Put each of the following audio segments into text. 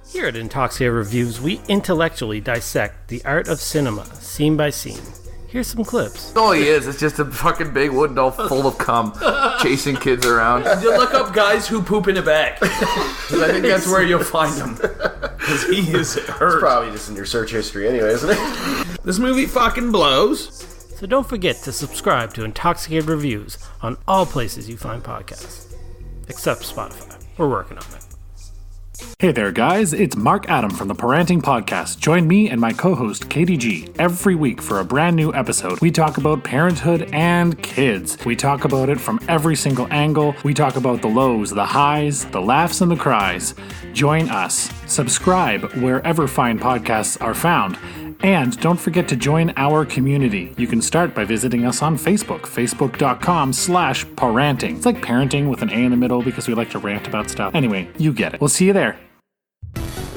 Here at Intoxicated Reviews, we intellectually dissect the art of cinema, scene by scene. Here's some clips. All he is, it's just a fucking big wooden doll full of cum, chasing kids around. You look up guys who poop in a bag. I think that's where you'll find him. Because he is hurt. It's probably just in your search history anyway, isn't it? This movie fucking blows. So don't forget to subscribe to Intoxicated Reviews on all places you find podcasts. Except Spotify. We're working on it. Hey there, guys. It's Mark Adam from the Parenting Podcast. Join me and my co-host, KDG, every week for a brand new episode. We talk about parenthood and kids. We talk about it from every single angle. We talk about the lows, the highs, the laughs, and the cries. Join us. Subscribe wherever fine podcasts are found. And don't forget to join our community. You can start by visiting us on Facebook, facebook.com/parenting. It's like parenting with an A in the middle because we like to rant about stuff. Anyway, you get it. We'll see you there.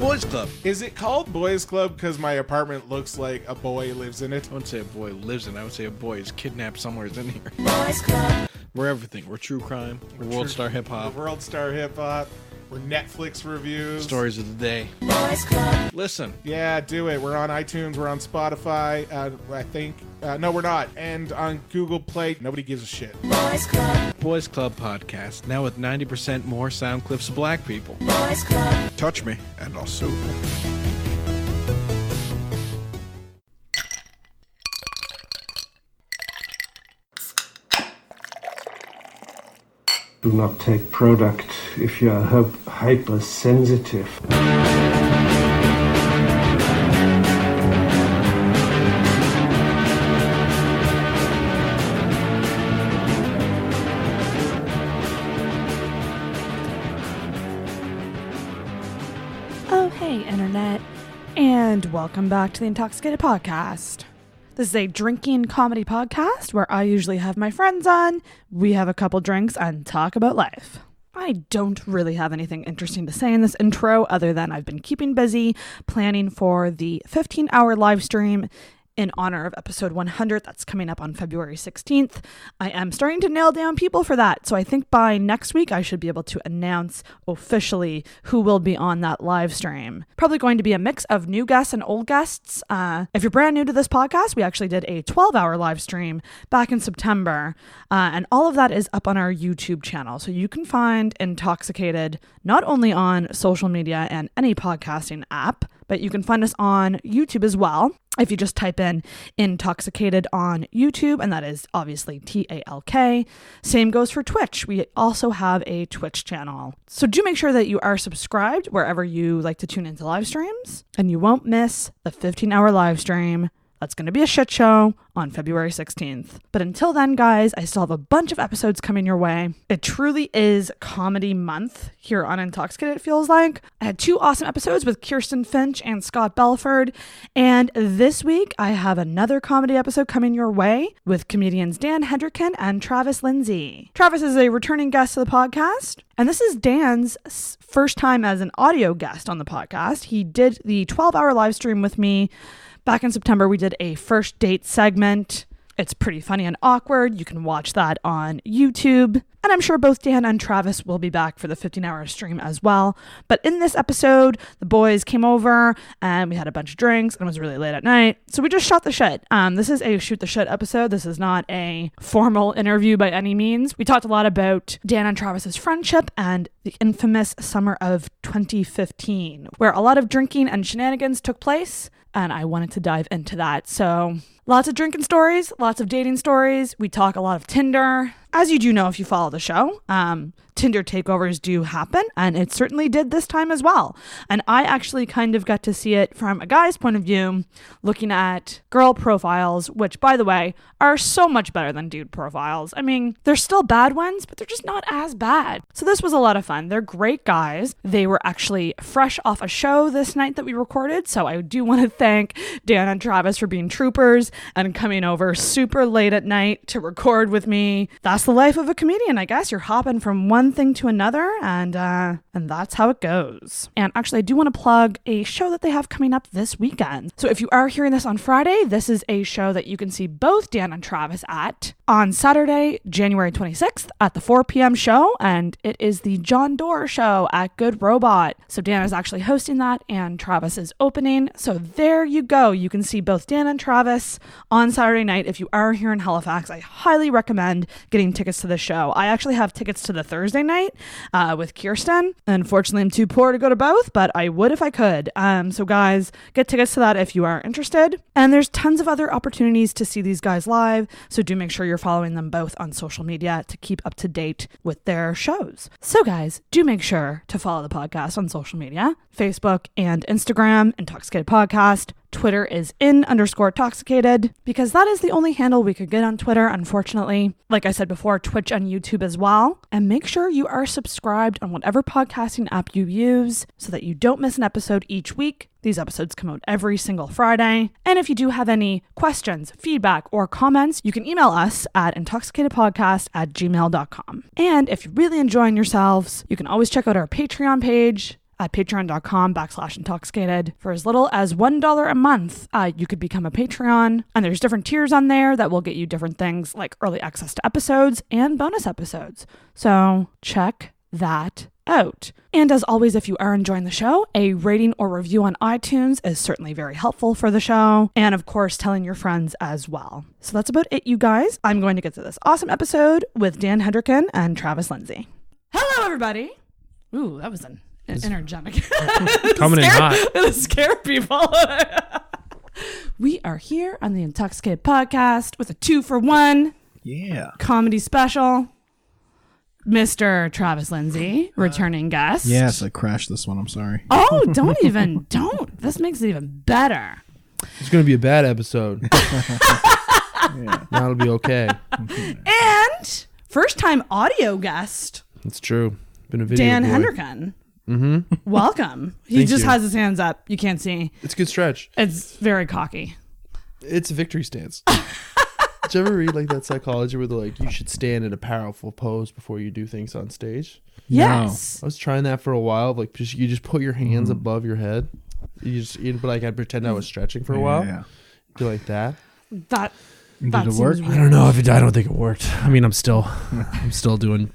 Boys Club. Is it called Boys Club because my apartment looks like a boy lives in it? I wouldn't say a boy lives in it. I would say a boy is kidnapped somewhere in here. Boys Club. We're everything. We're true crime. We're World Star Hip Hop. World Star Hip Hop. We're Netflix reviews. Stories of the day. Boys Club. Listen. Yeah, do it. We're on iTunes. We're on Spotify. I think. No, we're not. And on Google Play. Nobody gives a shit. Boys Club. Boys Club podcast. Now with 90% more sound clips of black people. Boys Club. Touch me and I'll sue. Do not take product if you are hypersensitive. Oh, hey, Internet, and welcome back to the Intoxicated Podcast. This is a drinking comedy podcast where I usually have my friends on, we have a couple drinks, and talk about life. I don't really have anything interesting to say in this intro other than I've been keeping busy planning for the 15-hour live stream in honor of episode 100 that's coming up on February 16th. I am starting to nail down people for that, so I think by next week I should be able to announce officially who will be on that live stream. Probably going to be a mix of new guests and old guests. If you're brand new to this podcast, we actually did a 12-hour live stream back in September, and all of that is up on our YouTube channel, so you can find Intoxicated not only on social media and any podcasting app, but you can find us on YouTube as well. If you just type in Intoxicated on YouTube, and that is obviously TALK. Same goes for Twitch. We also have a Twitch channel. So do make sure that you are subscribed wherever you like to tune into live streams, and you won't miss the 15-hour live stream. That's going to be a shit show on February 16th. But until then, guys, I still have a bunch of episodes coming your way. It truly is comedy month here on Intoxicated, it feels like. I had 2 awesome episodes with Kirsten Finch and Scott Belford. And this week, I have another comedy episode coming your way with comedians Dan Hendricken and Travis Lindsay. Travis is a returning guest to the podcast. And this is Dan's first time as an audio guest on the podcast. He did the 12-hour live stream with me. Back in September, we did a first date segment. It's pretty funny and awkward. You can watch that on YouTube. And I'm sure both Dan and Travis will be back for the 15-hour stream as well. But in this episode, the boys came over and we had a bunch of drinks and it was really late at night. So we just shot the shit. This is a shoot the shit episode. This is not a formal interview by any means. We talked a lot about Dan and Travis's friendship and the infamous summer of 2015, where a lot of drinking and shenanigans took place. And I wanted to dive into that. So lots of drinking stories, lots of dating stories. We talk a lot of Tinder. As you do know if you follow the show, Tinder takeovers do happen, and it certainly did this time as well. And I actually kind of got to see it from a guy's point of view, looking at girl profiles, which, by the way, are so much better than dude profiles. I mean, they're still bad ones, but they're just not as bad. So this was a lot of fun. They're great guys. They were actually fresh off a show this night that we recorded, so I do want to thank Dan and Travis for being troopers and coming over super late at night to record with me. That's the life of a comedian, I guess. You're hopping from one one thing to another, and that's how it goes. And actually, I do want to plug a show that they have coming up this weekend. So if you are hearing this on Friday, this is a show that you can see both Dan and Travis at on Saturday, January 26th at the 4 p.m. show, and it is the Jon Dore show at Good Robot. So Dan is actually hosting that, and Travis is opening. So there you go. You can see both Dan and Travis on Saturday night. If you are here in Halifax, I highly recommend getting tickets to the show. I actually have tickets to the Thursday night with Kirsten. Unfortunately, I'm too poor to go to both, but I would if I could. So guys, get tickets to that if you are interested. And there's tons of other opportunities to see these guys live, so do make sure you're following them both on social media to keep up to date with their shows. So guys, do make sure to follow the podcast on social media, Facebook and Instagram, Intoxicated Podcast. Twitter is _Toxicated, because that is the only handle we could get on Twitter, unfortunately. Like I said before, Twitch and YouTube as well. And make sure you are subscribed on whatever podcasting app you use so that you don't miss an episode each week. These episodes come out every single Friday. And if you do have any questions, feedback, or comments, you can email us at intoxicatedpodcast@gmail.com. And if you're really enjoying yourselves, you can always check out our Patreon page at patreon.com/intoxicated. For as little as $1 a month, you could become a Patreon. And there's different tiers on there that will get you different things like early access to episodes and bonus episodes. So check that out. And as always, if you are enjoying the show, a rating or review on iTunes is certainly very helpful for the show. And of course, telling your friends as well. So that's about it, you guys. I'm going to get to this awesome episode with Dan Hendricken and Travis Lindsay. Hello, everybody. Ooh, that was an energetic. Coming in hot. It scared people. We are here on the Intoxicated Podcast with a 2-for-1 comedy special. Mr. Travis Lindsay, returning guest. Yes, I crashed this one. I'm sorry. Oh, don't. This makes it even better. It's going to be a bad episode. That'll be okay. And first time audio guest. It's true. Been a video Dan boy. Hendricken. Mm-hmm. Welcome. He Thank just you. has his hands up. You can't see. It's a good stretch. It's very cocky. It's a victory stance. Did you ever read like that psychology where they're like, you should stand in a powerful pose before you do things on stage? Yes. I was trying that for a while. Like, you just put your hands above your head. But like, I'd pretend I was stretching for a while. Yeah. Do like that. That Did it work? seems I don't know if it. I don't think it worked. I mean, I'm still doing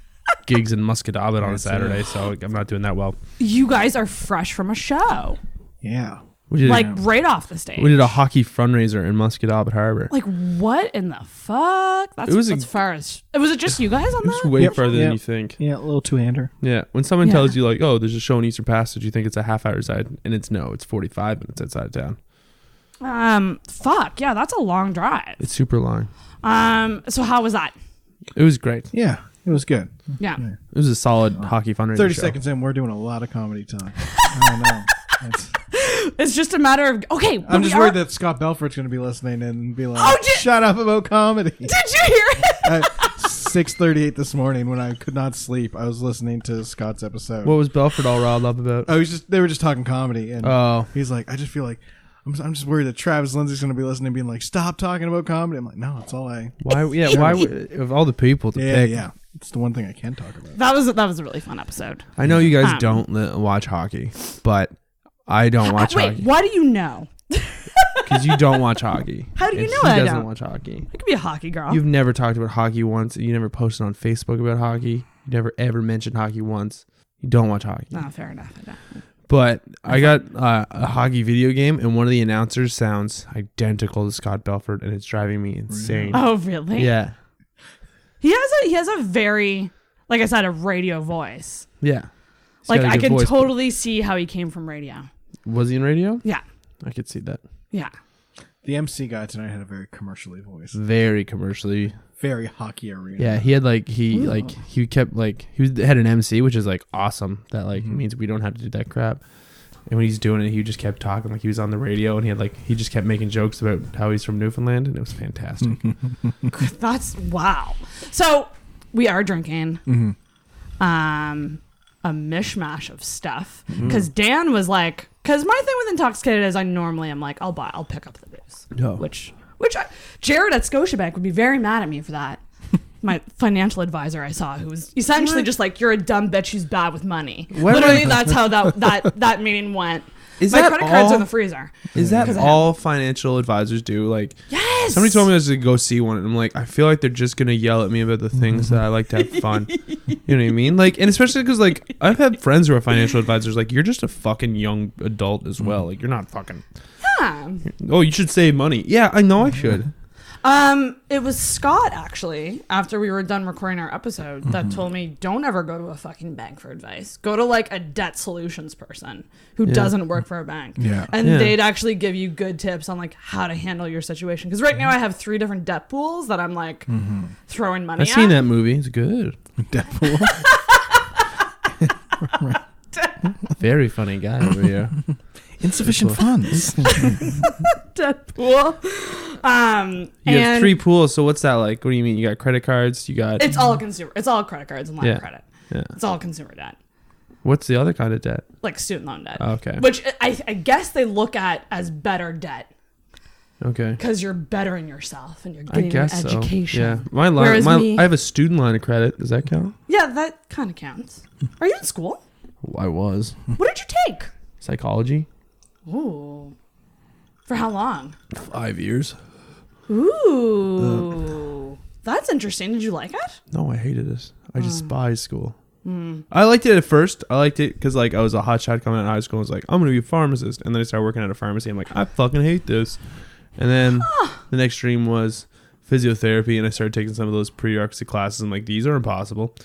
gigs in Muscatavit on a Saturday, so I'm not doing that well. You guys are fresh from a show. Yeah. We did, Like right off the stage. we did a hockey fundraiser in Muscatavit Harbor. Like what in the fuck? That's as far as. Was it just you guys on It was that? way further than Yep. you think. Yeah, a little two-hander. Yeah. When someone Yeah. tells you like, oh, there's a show in Eastern Passage, you think it's a half hour side, and it's 45 minutes outside of town. Fuck yeah, that's a long drive. It's super long. So how was that? It was great. Yeah, it was good. Yeah. It was a solid hockey fundraiser 30 show. seconds in, we're doing a lot of comedy talk. I don't know. It's just a matter of okay. I'm just worried that Scott Belford's going to be listening and be like, shut up about comedy. Did you hear it? At 6:38 this morning when I could not sleep, I was listening to Scott's episode. What was Belford all riled up about? They were just talking comedy, and Oh. he's like, I just feel like I'm just worried that Travis Lindsay's going to be listening and being like, stop talking about comedy. I'm like, no, it's all I. Why? Yeah. Why? Of all the people to pick. Yeah. It's the one thing I can talk about. That was a really fun episode. I know you guys don't watch hockey, but I don't watch Wait, hockey. why do you know? Because you don't watch hockey. How do you And know he I doesn't don't? watch hockey. I could be a hockey girl. You've never talked about hockey once. You never posted on Facebook about hockey. You never ever mentioned hockey once. You don't watch hockey. Oh, fair enough. I don't. But I got a hockey video game, and one of the announcers sounds identical to Scott Belford, and it's driving me insane. Oh, really? Yeah. He has a very, like I said, a radio voice. Yeah. He's Like got a I good can voice. totally see how he came from radio. Was he in radio? Yeah. I could see that. Yeah. The MC guy tonight had a very commercially voice. Very commercially. Very hockey arena. Yeah, he had he had an MC, which is like awesome. That means we don't have to do that crap. And when he's doing it, he just kept talking like he was on the radio, and he just kept making jokes about how he's from Newfoundland, and it was fantastic. That's wow. So we are drinking a mishmash of stuff because Dan was like, because my thing with Intoxicated is I'm like, I'll pick up the booze. No. Which Jared at Scotiabank would be very mad at me for that. my financial advisor I saw, who was essentially just like, you're a dumb bitch who's bad with money. What? Literally, that's how that meeting went. Is my that credit cards all- are in the freezer. Is that all financial advisors do? Like, Yes. somebody told me I was to go see one, and I'm like, I feel like they're just gonna yell at me about the things that I like to have fun. You know what I mean? Like, and especially because like I've had friends who are financial advisors. Like, you're just a fucking young adult as well. Like, you're not fucking. Yeah. Oh, you should save money. Yeah, I know I should. It was Scott, actually, after we were done recording our episode, that told me, don't ever go to a fucking bank for advice. Go to like a debt solutions person who doesn't work for a bank. Yeah. And they'd actually give you good tips on like how to handle your situation. Because right now I have 3 different debt pools that I'm like throwing money I've at. seen that movie. It's good. Deadpool. Very funny guy over here. Insufficient funds. Debt pool. You have 3 pools. So what's that like? What do you mean? You got credit cards? You got. It's all consumer. It's all credit cards and line of credit. Yeah. It's all consumer debt. What's the other kind of debt? Like student loan debt. Oh, okay. Which I guess they look at as better debt. Okay. Because you're bettering yourself and you're I getting guess an education. So. Yeah. Whereas me- I have a student line of credit. Does that count? Yeah, that kind of counts. Are you in school? I was. What did you take? Psychology. Ooh. For how long? 5 years. Ooh. That's interesting. Did you like it? No, I hated it. I despised school. I liked it at first. I liked it because like I was a hotshot coming out of high school. I was like, I'm gonna be a pharmacist, and then I started working at a pharmacy. I'm like, I fucking hate this. And then the next dream was physiotherapy, and I started taking some of those prerequisite classes. I'm like, these are impossible.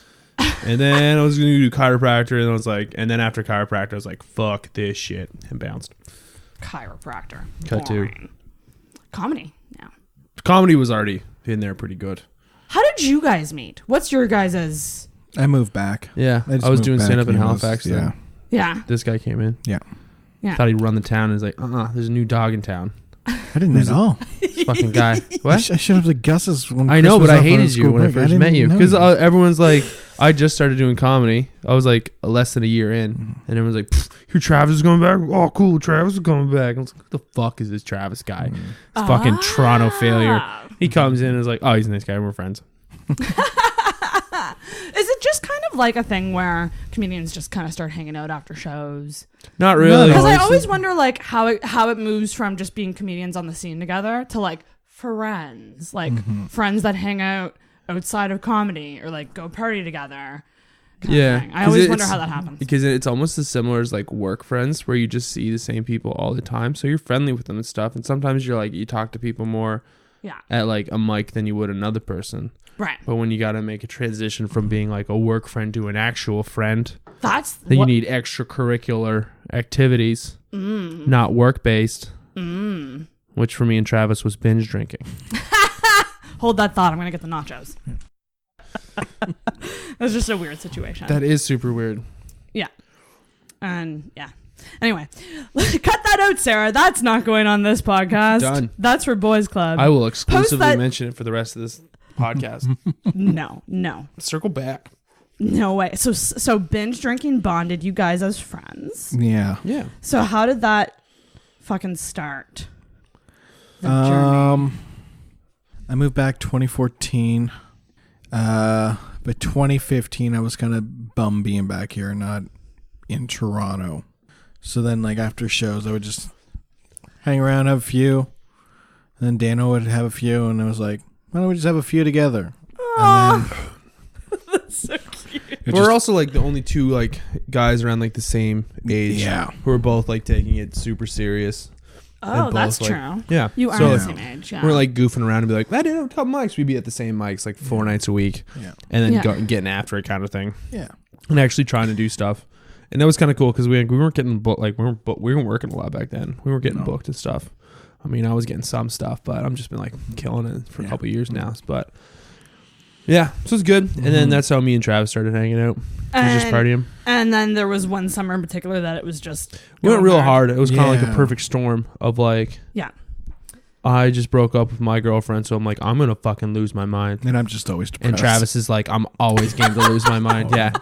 And then I was gonna do chiropractor, and I was like, and then after chiropractor, I was like, fuck this shit, and bounced. Chiropractor. Cut to Comedy. Yeah. comedy was already in there pretty good. How did you guys meet? What's your guys'? I moved back. Yeah, just I was moved doing back stand up in and it Halifax. was- Then. Yeah. This guy came in. Yeah. Yeah. Thought he'd run the town. And he's like, there's a new dog in town. I didn't at all. This fucking guy. I What? showed up to Gus's when I know, Chris but was I off on hated you school when I break. first didn't met you know because everyone's like, I just started doing comedy. I was like less than a year in, and everyone's like, "Your Travis is coming back." Oh, cool, Travis is coming back. I was like, "What the fuck is this Travis guy? It's fucking Toronto failure." He comes in and is like, "Oh, he's a nice guy. We're friends." Is it just kind of like a thing where comedians just kind of start hanging out after shows? Not really. Because I always wonder like how it moves from just being comedians on the scene together to like friends, like friends that hang out outside of comedy or like go party together. Yeah, I always wonder how that happens. Because it's almost as similar as like work friends where you just see the same people all the time. So you're friendly with them and stuff. And sometimes you're like, you talk to people more at like a mic than you would another person. Right. But when you got to make a transition from being like a work friend to an actual friend, then you need extracurricular activities, not work based, which for me and Travis was binge drinking. Hold that thought. I'm going to get the nachos. It was just a weird situation. That is super weird. Yeah. And yeah. Anyway, cut that out, Sarah. That's not going on this podcast. Done. That's for Boys Club. I will exclusively that- mention it for the rest of this podcast. No. Circle back. No way. So binge drinking bonded you guys as friends. Yeah. Yeah. So how did that fucking start? The journey. I moved back 2014. But 2015, I was kind of bummed being back here, not in Toronto. So then, like, after shows, I would just hang around, have a few. And then Dano would have a few, and I was like, why don't we just have a few together? And then That's so cute. We're also like the only two like guys around like the same age who are both like taking it super serious. Oh, both, that's like, true. Yeah. You are So the if same age. Yeah. We're like goofing around and be like, I didn't have a couple mics. We'd be at the same mics like 4 nights a week. Yeah. And then Yeah. getting after it kind of thing. Yeah. And actually trying to do stuff. And that was kind of cool because we weren't getting booked. Like we weren't working a lot back then. We weren't getting booked and stuff. I mean, I was getting some stuff, but I'm just been like killing it for a couple of years now. But yeah, so it's good. And then that's how me and Travis started hanging out. We was just partying. And then there was one summer in particular that it was just We went going real hard. It was kind of like a Yeah. perfect storm of like, Yeah. I just broke up with my girlfriend, so I'm like, I'm gonna fucking lose my mind. And I'm just always depressed. And Travis is like, I'm always game to lose my mind. Yeah,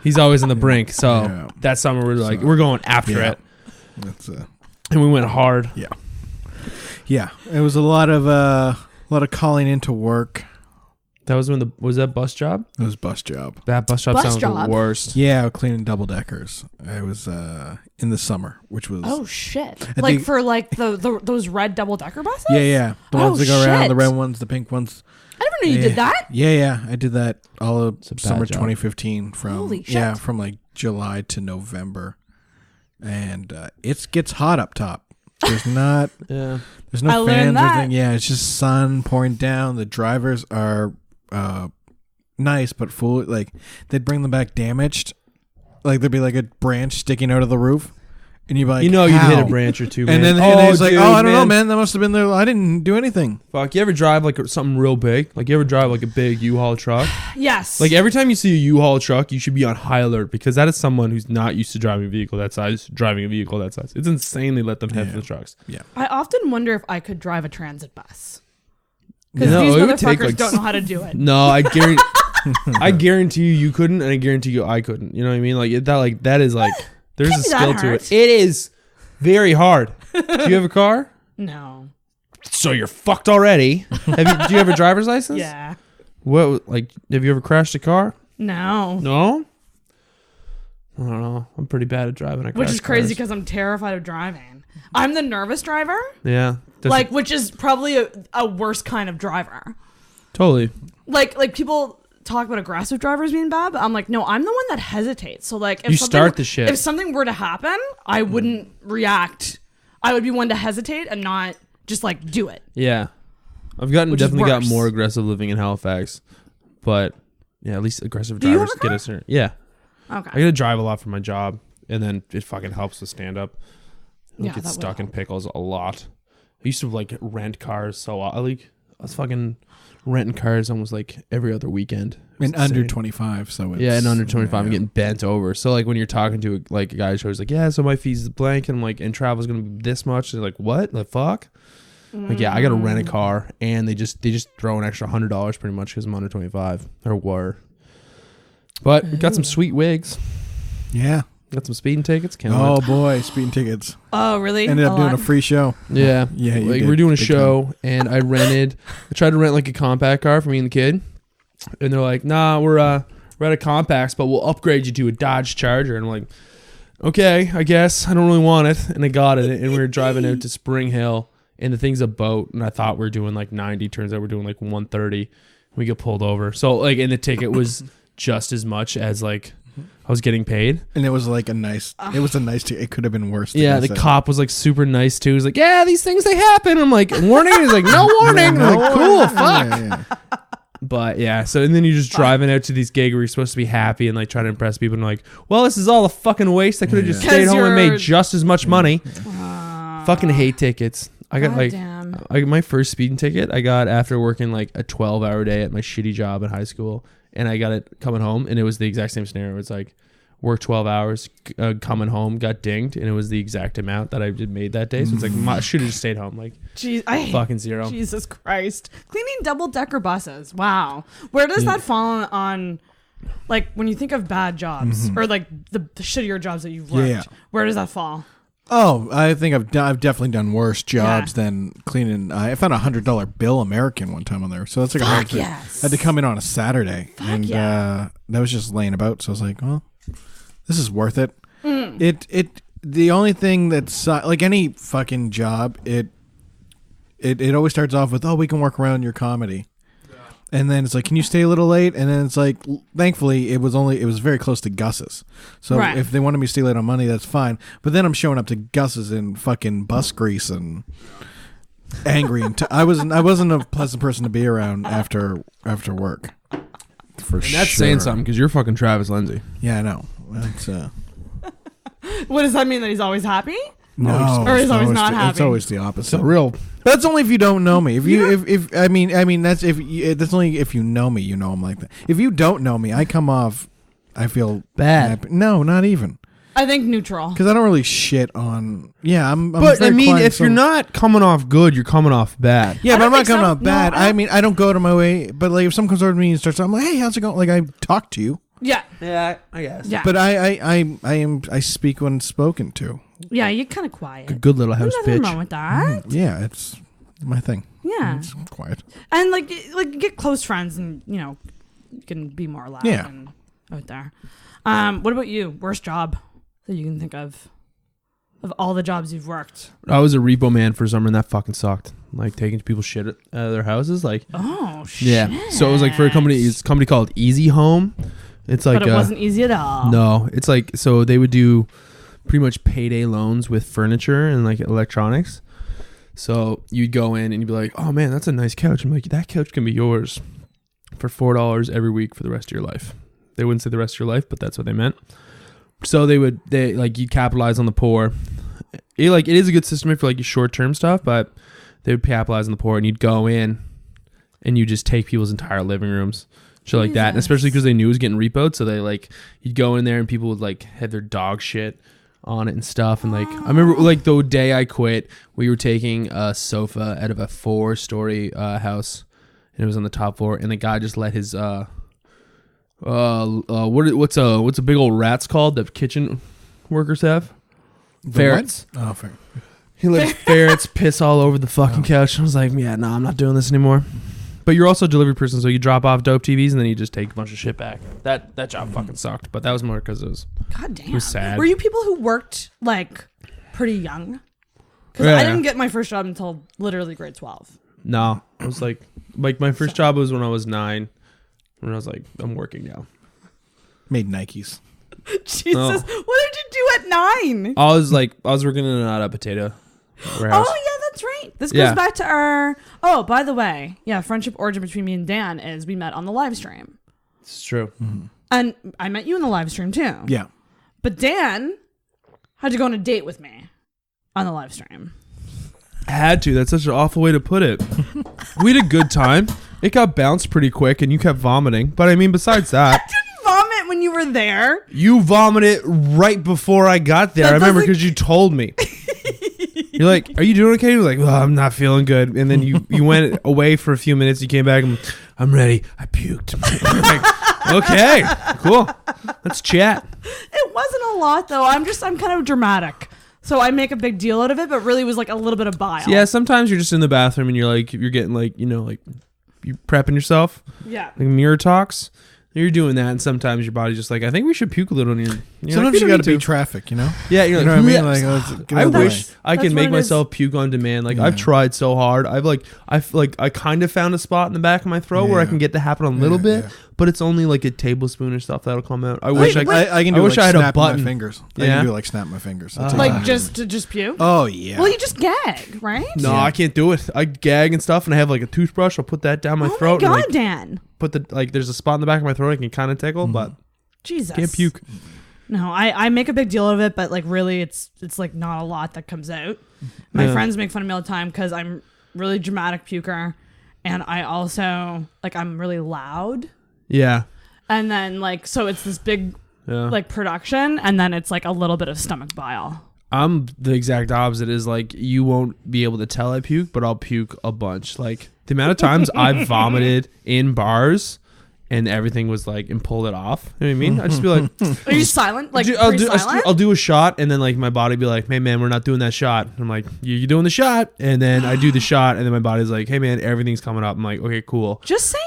he's always on the brink. So that summer we're like, we're going after it, That's and we went hard. Yeah. It was a lot of calling into work. That was when was that bus job? It was bus job. That bus job sounds the worst. Yeah, cleaning double deckers. It was in the summer, which was Oh shit! Like for like those red double decker buses. Yeah. The ones that go around, the red ones, the pink ones. I never knew you did that. Yeah. I did that all of summer job. 2015 from Holy shit. from like July to November, and it gets hot up top. There's not. Yeah. There's no I fans learned or that. anything. Yeah, it's just sun pouring down. The drivers are nice but full. Like they'd bring them back damaged. Like there'd be like a branch sticking out of the roof, and you'd be like, you'd "How?" hit a branch or two, man. And then he's like, dude, "Oh, I don't know, man. That must have been there. I didn't do anything." Fuck, you ever drive like something real big? Like you ever drive like a big U-Haul truck? Yes. Like every time you see a U-Haul truck, you should be on high alert because that is someone who's not used to driving a vehicle that size, driving a vehicle that size. It's insane they let them have the trucks. Yeah. I often wonder if I could drive a transit bus. Because No, these it would take, motherfuckers like, don't know how to do it. No, I guarantee. I guarantee you couldn't, and I guarantee you I couldn't. You know what I mean? That is like there's a Can't be that skill to hard. it. It is very hard. Do you have a car? No. So you're fucked already. Do you have a driver's license? Yeah. What? Like, have you ever crashed a car? No. No. I don't know. I'm pretty bad at driving. Which is crazy because I'm terrified of driving. I'm the nervous driver. Yeah. Which is probably a worse kind of driver. Totally. Like people talk about aggressive drivers being bad, but I'm like, no, I'm the one that hesitates. So like, if You something- start the shit. If something were to happen, I wouldn't react. I would be one to hesitate and not just like do it. Yeah. I've definitely got more aggressive living in Halifax, but yeah, at least aggressive Do you drivers have a get car? us there. Yeah. Okay. I gotta drive a lot for my job, and then it fucking helps with stand up. I Yeah, get that would stuck in pickles a lot. I used to like rent cars I was fucking renting cars almost like every other weekend. And under 25, so it's... Yeah, and under 25, I'm yeah. getting bent over. So like when you're talking to like a guy who's like, yeah, so my fees is blank, and I'm like, and travel's gonna be this much. They're like, what the fuck? Like, yeah, I gotta rent a car, and they just throw an extra $100 pretty much because I'm under 25 or were. But we got some sweet wigs. Yeah. Got some speeding tickets. Oh boy, speeding tickets. Oh really? Ended up doing a free show. Yeah. Yeah, you like did. we're doing a Big show, and I tried to rent like a compact car for me and the kid, and they're like, nah, we're at a compacts, but we'll upgrade you to a Dodge Charger. And I'm like, okay, I guess I don't really want it, and I got it, and we were driving out to Spring Hill, and the thing's a boat, and I thought we were doing like 90, turns out we're doing like 130. We get pulled over, so like, and the ticket was just as much as like I was getting paid. And it was like a nice it could have been worse. Yeah, the cop was like super nice too. He's like, yeah, these things, they happen. I'm like, warning? He's like, no warning. I'm like, cool, fuck. Yeah. But yeah, so and then you're just driving out to these gigs where you're supposed to be happy and like trying to impress people, and like, well, this is all a fucking waste. I could have just stayed home and made just as much money. Fucking hate tickets. I got my first speeding ticket I got after working like a 12-hour day at my shitty job in high school, and I got it coming home, and it was the exact same scenario. It's like work 12 hours, coming home, got dinged, and it was the exact amount that I did made that day. So it's like, I should have just stayed home. Like, jeez, I fucking zero. Jesus Christ, cleaning double-decker buses. Wow, where does that fall on? Like when you think of bad jobs or like the shittier jobs that you've worked, where does that fall? Oh, I think I've definitely done worse jobs than cleaning. I found $100 bill American one time on there, so that's like Fuck I had to come in on a Saturday, and that was just laying about. So I was like, well, this is worth it. The only thing that's like any fucking job, it always starts off with, oh, we can work around your comedy. And then it's like, can you stay a little late? And then it's like, thankfully, it was very close to Gus's. So if they wanted me to stay late on Monday, that's fine. But then I'm showing up to Gus's in fucking bus grease and angry. And I wasn't a pleasant person to be around after work. For and that's saying something because you're fucking Travis Lindsay. Yeah, I know. That's, what does that mean? That he's always happy? No, or he's always not happy. It's always the opposite. Real. That's only if you don't know me. That's only if you know me. You know I'm like that. If you don't know me, I come off. I feel bad. Happy. No, not even. I think neutral. Because I don't really shit on. Yeah, I'm but very I mean, quiet, if you're not coming off good, you're coming off bad. Yeah, but I'm not coming so. off bad. No, I mean, I don't go to my way. But like, if someone comes over to me and starts, I'm like, hey, how's it going? Like, I talk to you. Yeah, I guess. Yeah. But I speak when spoken to. Yeah, you're kind of quiet. Good little house Nothing bitch. wrong with that. Yeah, it's my thing. Yeah. It's quiet. And like get close friends, and you know, you can be more loud and out there. What about you? Worst job that you can think of all the jobs you've worked? I was a repo man for summer, and that fucking sucked. Like taking people's shit out of their houses. Like, oh shit. Yeah. So it was like for a company. It's a company called Easy Home. It's like, but it wasn't easy at all. No, it's like, so they would do pretty much payday loans with furniture and like electronics. So you'd go in and you'd be like, oh man, that's a nice couch. I'm like, that couch can be yours for $4 every week for the rest of your life. They wouldn't say the rest of your life, but that's what they meant. So they like, you capitalize on the poor. It is a good system for like your short-term stuff, but they would capitalize on the poor, and you'd go in and you just take people's entire living rooms. Shit like that. And especially because they knew it was getting repoed. So they like, you'd go in there and people would like have their dog shit on it and stuff. And like, I remember like the day I quit, we were taking a sofa out of a 4-story house, and it was on the top floor, and the guy just let his what's a big old rat's called that kitchen workers have? Ferrets. Oh, fair. He let his ferrets piss all over the fucking couch. I was like, yeah, no, I'm not doing this anymore. But you're also a delivery person, so you drop off dope TVs and then you just take a bunch of shit back. That job fucking sucked, but that was more because it was sad. Were you people who worked like pretty young? Because I didn't get my first job until literally grade 12. No, I was like my first job was when I was 9. When I was like, I'm working now. Made Nikes. Jesus, what did you do at 9? I was working in a potato warehouse. Oh yeah, that's right. This goes back to our. Oh, by the way, friendship origin between me and Dan is we met on the live stream. It's true. Mm-hmm. And I met you in the live stream too. Yeah. But Dan had to go on a date with me on the live stream. Had to. That's such an awful way to put it. We had a good time. It got bounced pretty quick, and you kept vomiting. But I mean, besides that, I didn't vomit when you were there. You vomited right before I got there. I remember because you told me. You're like, "Are you doing okay?" You're like, "Oh, I'm not feeling good." And then you went away for a few minutes. You came back, and I'm ready. I puked. Like, okay, cool. Let's chat. It wasn't a lot though. I'm kind of dramatic. So I make a big deal out of it, but really it was like a little bit of bile. Yeah, sometimes you're just in the bathroom and you're getting like, like you're prepping yourself. Yeah. Like mirror talks. You're doing that, and sometimes your body's just like, I think we should puke a little. And sometimes you got to beat traffic, you know? Yeah, you know what I mean? Like, I wish I could make myself puke on demand. Like, I've tried so hard. I kind of found a spot in the back of my throat where I can get to happen a little bit, but it's only like a tablespoon or stuff that'll come out. I wish I can do I wish I had a button. My fingers. I can do like snap my fingers. Like just puke? Oh, yeah. Well, you just gag, right? No, I can't do it. I gag and stuff, and I have like a toothbrush. I'll put that down my throat. Oh my God, and, Dan. There's a spot in the back of my throat I can kind of tickle, but Jesus, can't puke. No, I make a big deal of it, but like really it's like not a lot that comes out. My friends make fun of me all the time because I'm really dramatic puker, and I also like I'm really loud. Yeah. And then like so it's this big like production, and then it's like a little bit of stomach bile. I'm the exact opposite. Is like you won't be able to tell I puke, but I'll puke a bunch. Like the amount of times I've vomited in bars and everything was like and pulled it off. You know what I mean? I just be like, are you silent? Like I'll do a shot, and then like my body be like, hey man, we're not doing that shot. I'm like, you're doing the shot, and then I do the shot, and then my body's like, hey man, everything's coming up. I'm like, okay, cool. Just say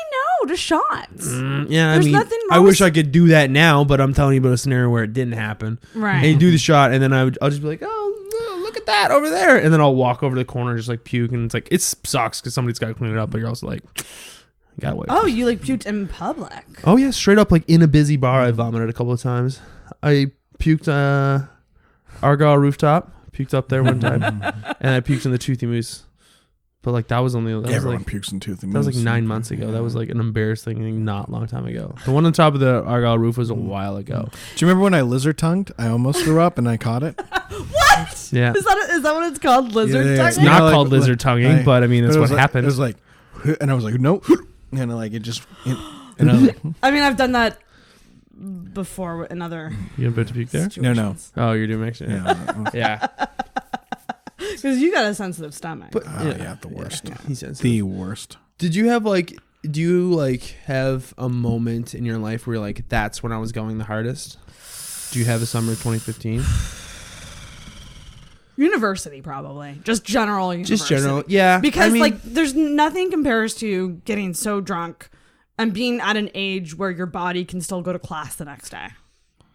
no to shots. Yeah, There's I mean, nothing wrong I wish I could do that now, but I'm telling you about a scenario where it didn't happen. Right. And you do the shot, and then I'll just be like, oh, look at that over there, and then I'll walk over to the corner and just like puke, and it's like it sucks because somebody's got to clean it up, but you're also like, you gotta wait. Oh, you like puked in public? Oh yeah, straight up like in a busy bar. I vomited a couple of times. I puked Argyle rooftop. Puked up there one time, and I puked in the Toothy Moose. But like that was everyone pukes in Toothy Moose. That was like 9 months ago. That was like an embarrassing thing, not a long time ago. The one on top of the Argyle roof was a while ago. Do you remember when I lizard tongued? I almost threw up and I caught it. What? Yeah. Is that what it's called? Lizard tonguing? It's not called lizard tonguing, but I mean that's what happened. It was like, and I was like, no, and like it just, and I was like, I mean, I've done that before with another. You about to puke there? No. Oh, you're doing mixing. Yeah. Because you got a sensitive stomach. But, the worst. Yeah. He's sensitive. The worst. Do you have a moment in your life where you're like, that's when I was going the hardest? Do you have a summer of 2015? University, probably. Just general university. Just general, yeah. Because, I mean, like, there's nothing compares to getting so drunk and being at an age where your body can still go to class the next day.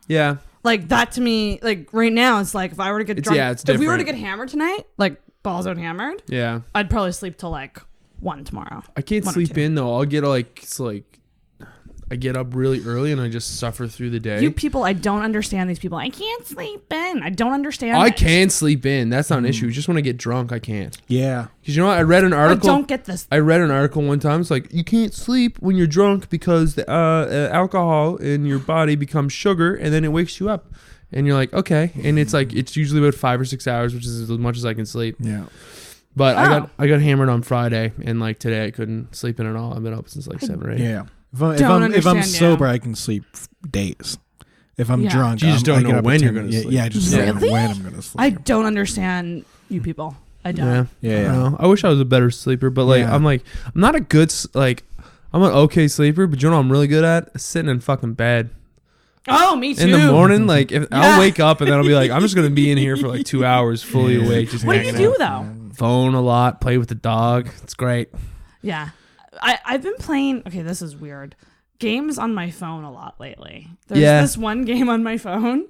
yeah. Like, that to me, like, right now, it's like, if I were to get drunk, it's if we were to different. get hammered tonight, like, balls out hammered, Yeah. I'd probably sleep till, like, 1 tomorrow. I can't 1 or sleep 2. in though. I'll get like it's like I get up really early and I just suffer through the day. You people, I don't understand these people. I can't sleep in. I don't understand I it. can sleep in. That's not an issue. Just when I get drunk, I can't. Yeah. Because you know what? I read an I article. don't get this. I read an article one time. It's like you can't sleep when you're drunk because the alcohol in your body becomes sugar and then it wakes you up. And you're like, okay. And it's like it's usually about 5 or 6 hours, which is as much as I can sleep. Yeah. But Oh. I got hammered on Friday, and like today I couldn't sleep in at all. I've been up since like 7 or 8. Yeah. If Don't I'm understand sober, you. I can sleep days. If I'm Yeah. drunk, You just I don't get know up when at you're 10. gonna Yeah, sleep. yeah, I just don't know Really? when I'm gonna sleep. I don't understand you people. I don't. Yeah. Yeah, I yeah. don't know. I wish I was a better sleeper, but like Yeah. I'm not a good I'm an okay sleeper, but you know what I'm really good at? Sitting in fucking bed. Oh, me too. In the morning, like if Yeah. I'll wake up and then I'll be like, I'm just gonna be in here for like 2 hours fully awake, just What do you hanging do out. though? Phone a lot, play with the dog. It's great. Yeah. I've been playing, okay, this is weird, games on my phone a lot lately. There's this one game on my phone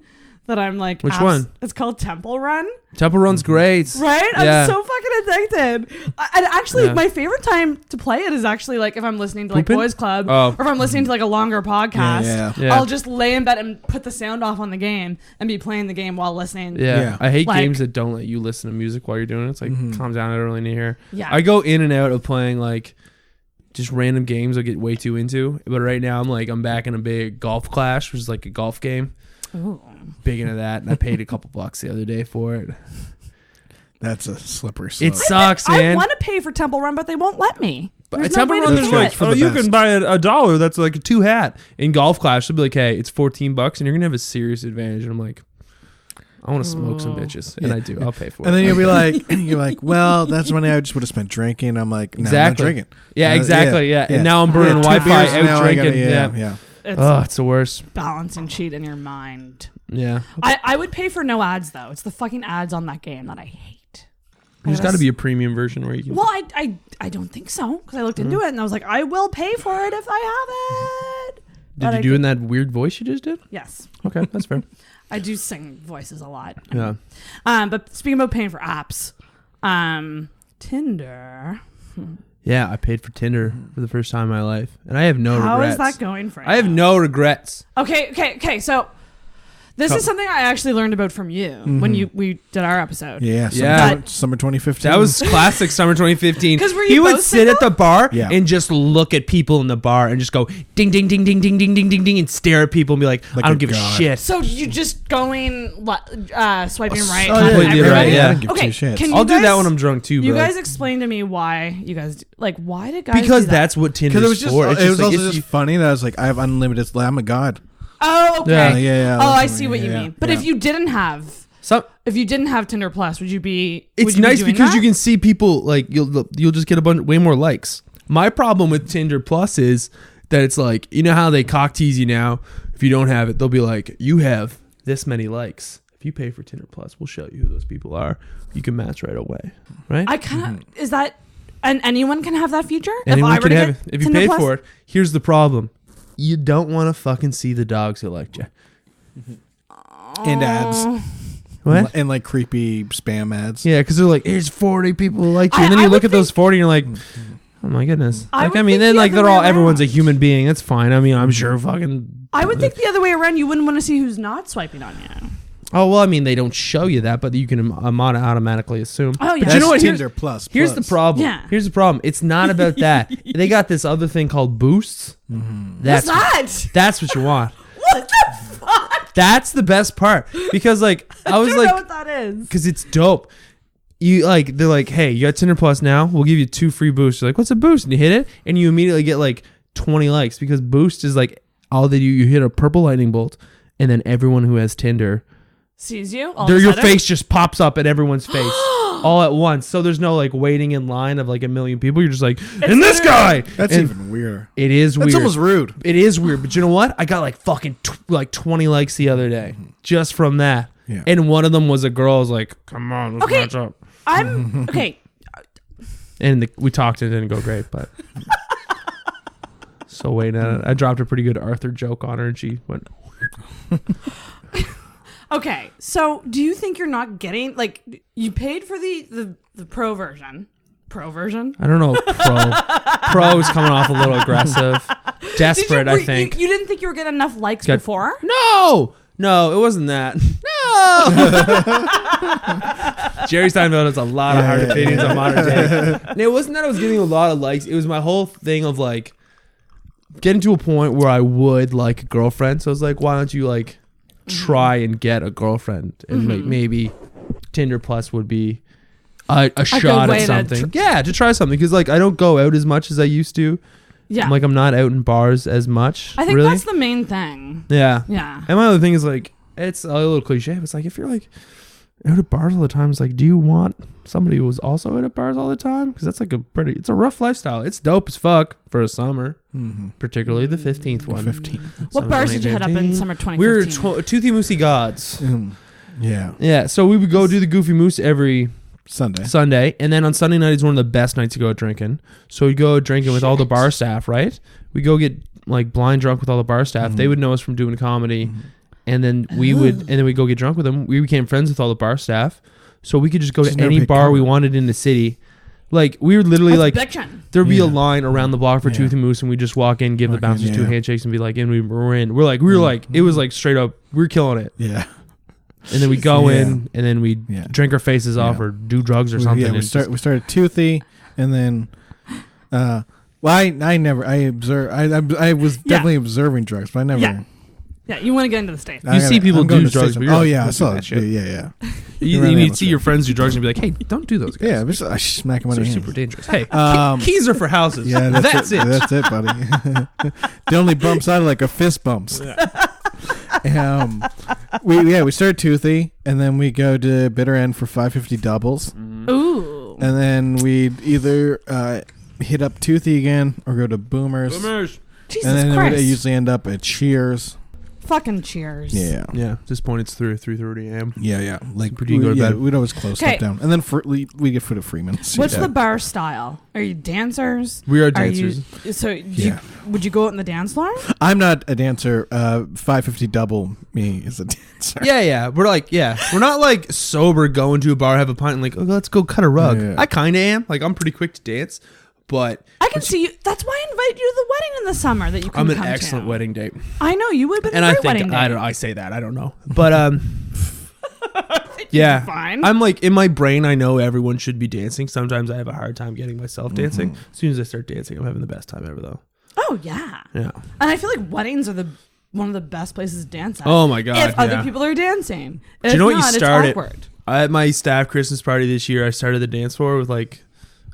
that I'm like... Which one? It's called Temple Run. Temple Run's great. Right? Yeah. I'm so fucking addicted. And actually, Yeah. my favorite time to play it is actually like if I'm listening to like Pooping? Boys Club Oh. or if I'm listening to like a longer podcast. Yeah. I'll just lay in bed and put the sound off on the game and be playing the game while listening. Yeah. I hate Like- games that don't let you listen to music while you're doing it. It's like, calm down, I don't really need to hear. Yeah. I go in and out of playing like just random games I get way too into. But right now I'm back in a big Golf Clash, which is like a golf game. Ooh. Big into that. And I paid a couple bucks the other day for it. That's a slippery slope. It sucks, I man. want to pay for Temple Run, but they won't let me. But There's at no Temple way to Run, do there's it. like, for the you best. can buy a $1. That's like a 2 hat. In Golf Clash, they'll be like, hey, it's $14 and you're going to have a serious advantage. And I'm like, I want to smoke some bitches. And I do. I'll pay for it. And then you're like, well, that's money I just would have spent drinking. I'm like, no, Exactly. I'm not drinking. Yeah, exactly. Yeah. And now I'm Yeah, burning 2 Wi-Fi beers, now out I gotta- drinking. yeah. It's Oh, it's the worst. balance and cheat in your mind. Yeah. I would pay for no ads, though. It's the fucking ads on that game that I hate. There's got to be a premium version where you can. Well, I don't think so, because I looked into it and I was like, I will pay for it if I have it. Did you do in that weird voice you just did? Yes. Okay, that's fair. I do sing voices a lot. Yeah. But speaking about paying for apps, Tinder. Yeah, I paid for Tinder for the first time in my life, and I have no How regrets. is that going for you? I have no regrets. Okay. So this is something I actually learned about from you when we did our episode. Yeah. Yeah. Summer 2015. That was classic summer 2015. 'Cause were he you would both sit at the bar Yeah. and just look at people in the bar and just go ding, ding, ding, ding, ding, ding, ding, ding, ding, and stare at people and be like Like I a don't give a god. shit. So you just going swiping right? Oh, on completely everybody? right, yeah. I don't give Okay, two shits. can you I'll do that guys- when I'm drunk too, bro. You guys explain to me why you guys why did guys because do that? that's what Tinder's Because it was just, for. It's it was like, also if just you- funny that I was like, I have unlimited. I'm a god. Oh, okay. Yeah. Oh, I that's see what you yeah, mean. But yeah. if you didn't have Tinder Plus, would you be? It's would you be nice doing because that? you can see people like you'll just get way more likes. My problem with Tinder Plus is that it's like, you know how they cock tease you now. If you don't have it, they'll be like, you have this many likes. If you pay for Tinder Plus, we'll show you who those people are. You can match right away, right? I kind of is that, and anyone can have that feature. Anyone if I were can to have get it if you Tinder paid Plus? for it. Here's the problem: you don't want to fucking see the dogs who liked you. And ads. What? And like creepy spam ads. Yeah, because they're like, here's 40 people who like you, and then I you look would at those 40, and you're like, oh my goodness. I Like, would I mean, think then the like other they're all way everyone's a around. human being. That's fine. I mean, I'm sure fucking. I would think the other way around. You wouldn't want to see who's not swiping on you. Oh well, I mean, they don't show you that, but you can automatically assume. Oh, yeah. But you know what? Tinder Plus. Here's the problem. Yeah. Here's the problem. It's not about that. They got this other thing called boosts. What's that? That's what you want. What the fuck? That's the best part because like I was I don't know like, what that is. because it's dope. You like they're like, hey, you got Tinder Plus now? We'll give you 2 free boosts. You're like, what's a boost? And you hit it, and you immediately get like 20 likes because boost is like all they do. You hit a purple lightning bolt, and then everyone who has Tinder, Sees you. All of a your sudden? face just pops up at everyone's face all at once. So there's no like waiting in line of like a million people. You're just like, and this guy. That's And even weirder. it is weird. That's almost rude. It is weird, but you know what? I got like fucking like 20 likes the other day just from that. Yeah. And one of them was a girl. I was like, come on, let's match up. I'm okay. And we talked and it didn't go great, but. So wait, I dropped a pretty good Arthur joke on her and she went. Okay, so do you think you're not getting, like, you paid for the pro version? Pro version? I don't know. Pro is coming off a little aggressive. Desperate, I think. You didn't think you were getting enough likes before? No, it wasn't that. No. Jerry Steinfeld has a lot of hard opinions on modern day. And it wasn't that I was getting a lot of likes. It was my whole thing of like getting to a point where I would like a girlfriend. So I was like, why don't you like try and get a girlfriend? And like maybe Tinder Plus would be a shot at something. To try something. Because like I don't go out as much as I used to. Yeah. I'm not out in bars as much. I think that's the main thing. Yeah. Yeah. And my other thing is like, it's a little cliche, but it's like if you're like out at bars all the time, it's like, do you want somebody who was also out at bars all the time? Because that's like it's a rough lifestyle. It's dope as fuck for a summer, particularly the 15th one. What bars did you head up in summer 2015? We were Toothy Moosey Gods. Yeah. So we would go do the Goofy Moose every Sunday, and then on Sunday night is one of the best nights to go drinking. So we'd go drinking with all the bar staff, right? We go get like blind drunk with all the bar staff. They would know us from doing comedy, and then we'd go get drunk with them. We became friends with all the bar staff, so we could just go to any bar we wanted in the city. Like we were literally there'd be a line around the block for Tooth and Moose, and we just walk in, give the bouncers 2 handshakes, and be like, and we were in. We were like, it was like straight up, we were killing it. Yeah. And then we go in, and then we drink our faces off or do drugs or something. Yeah, we started Toothy, and then, I was definitely observing drugs, but I never. Yeah, you want to get into the States. You see people do drugs, but you're I saw that shit. Yeah. You see your friends do drugs and be like, hey, don't do those guys. Yeah, I smack them on the hands. Super dangerous. Hey, keys are for houses. Yeah, that's it. That's it, buddy. The only bumps out like a fist bumps. We started Toothy, and then we go to Bitter End for 550 doubles. Ooh. And then we'd either hit up Toothy again or go to Boomers. Jesus and then Christ. we usually end up at Cheers. Fucking Cheers. Yeah. At this point, it's 3:30 a.m. Yeah. Like, do you go to bed? We'd always close stuff down. And then we get food at Freeman's. What's the bar style? Are you dancers? We are dancers. Would you go out on the dance floor? I'm not a dancer. 550 double me is a dancer. Yeah. We're not like sober going to a bar, have a pint, and like, oh, let's go cut a rug. Yeah. I kind of am. Like, I'm pretty quick to dance. But I can see you. That's why I invited you to the wedding in the summer that you can come to. I'm an excellent wedding date. I know you would have been and a great wedding date. I say that. I don't know. But yeah. Fine. I'm like, in my brain, I know everyone should be dancing. Sometimes I have a hard time getting myself dancing. As soon as I start dancing, I'm having the best time ever, though. Oh, yeah. Yeah. And I feel like weddings are one of the best places to dance at. Oh, my God. If other people are dancing. Do you know what you started? It's awkward. At my staff Christmas party this year, I started the dance floor with like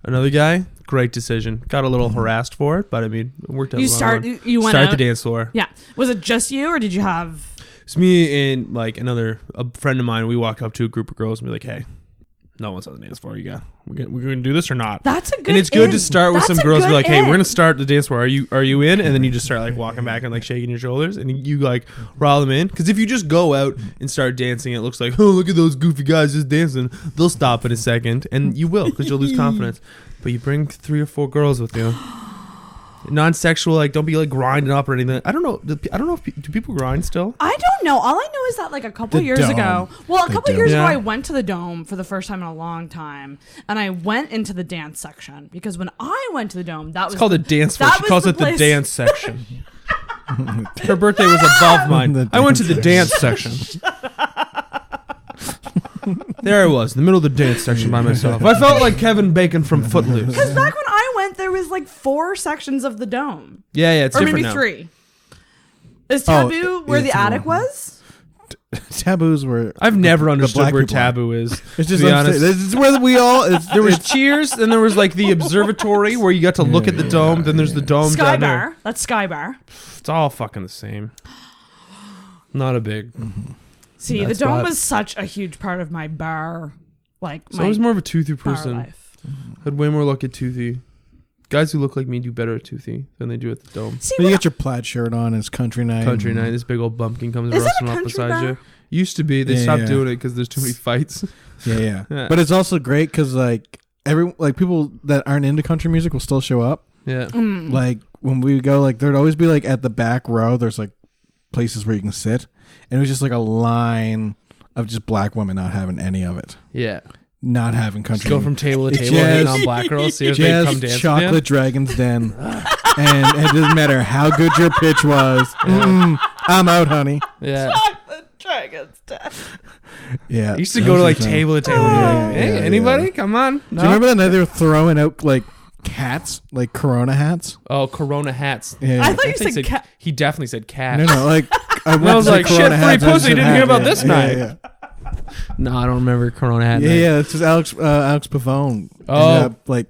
another guy. Great decision. Got a little harassed for it, but I mean, it worked out. You went out the dance floor. Yeah. Was it just you, or did you have? It's me and like a friend of mine. We walk up to a group of girls and be like, "Hey, no one's on the dance floor. We're gonna do this or not?" That's a good. And it's good to start with some girls. Be like, "Hey, we're gonna start the dance floor. Are you in?" And then you just start like walking back and like shaking your shoulders, and you like rile them in. Because if you just go out and start dancing, it looks like, oh, look at those goofy guys just dancing. They'll stop in a second, and you will because you'll lose confidence. But you bring 3 or 4 girls with you. Non-sexual, like don't be like grinding up or anything. I don't know if do people grind still? I don't know. All I know is that like a couple years ago. Well, a couple years ago, I went to the Dome for the first time in a long time, and I went into the dance section because when I went to the Dome, that was called the dance floor. She calls it the dance section. Her birthday was above mine. I went to the dance section. There I was, in the middle of the dance section by myself. I felt like Kevin Bacon from Footloose. Because back when I went, there was like 4 sections of the Dome. Yeah, it's different now. Or maybe 3. Is Taboo where the attic was? Taboos were. I've never understood where Taboo is. It's just honest. It's where we all. There was Cheers, then there was like the observatory where you got to look at the dome. Then there's the dome Sky down Bar. there. That's Sky Bar. It's all fucking the same. Not a big. See, the Dome was such a huge part of my bar. So I was more of a Toothy person. Life. Had way more luck at Toothy. Guys who look like me do better at Toothy than they do at the Dome. See, you get your plaid shirt on. It's country night. Country night. This big old bumpkin comes rusting up beside you. Used to be. They Yeah, stopped yeah. doing it because there's too many fights. Yeah. Yeah. But it's also great because like people that aren't into country music will still show up. Yeah. Like when we go, like there'd always be like at the back row. There's like places where you can sit, and it was just like a line of just black women not having any of it. Yeah. Not having country. Just go from table to It's table, hitting jazz- on black girls, see if they come Jazz, dance with chocolate you. Dragon's Den, and it doesn't matter how good your pitch was. I'm out, honey. Yeah. Dragon's Den. Yeah. I used to go to like table to table. Yeah, Hey, yeah, anybody? yeah. Come on. Do you remember that night they were throwing out like hats, like Corona hats? Oh, Corona hats. Yeah. I thought you said cat. He definitely said cat. No, like I I was like, shit, free pussy. Didn't hear about this night. Yeah. No, I don't remember Corona hat. Yeah, night. yeah, it's just Alex Pavone. Oh. ended up, like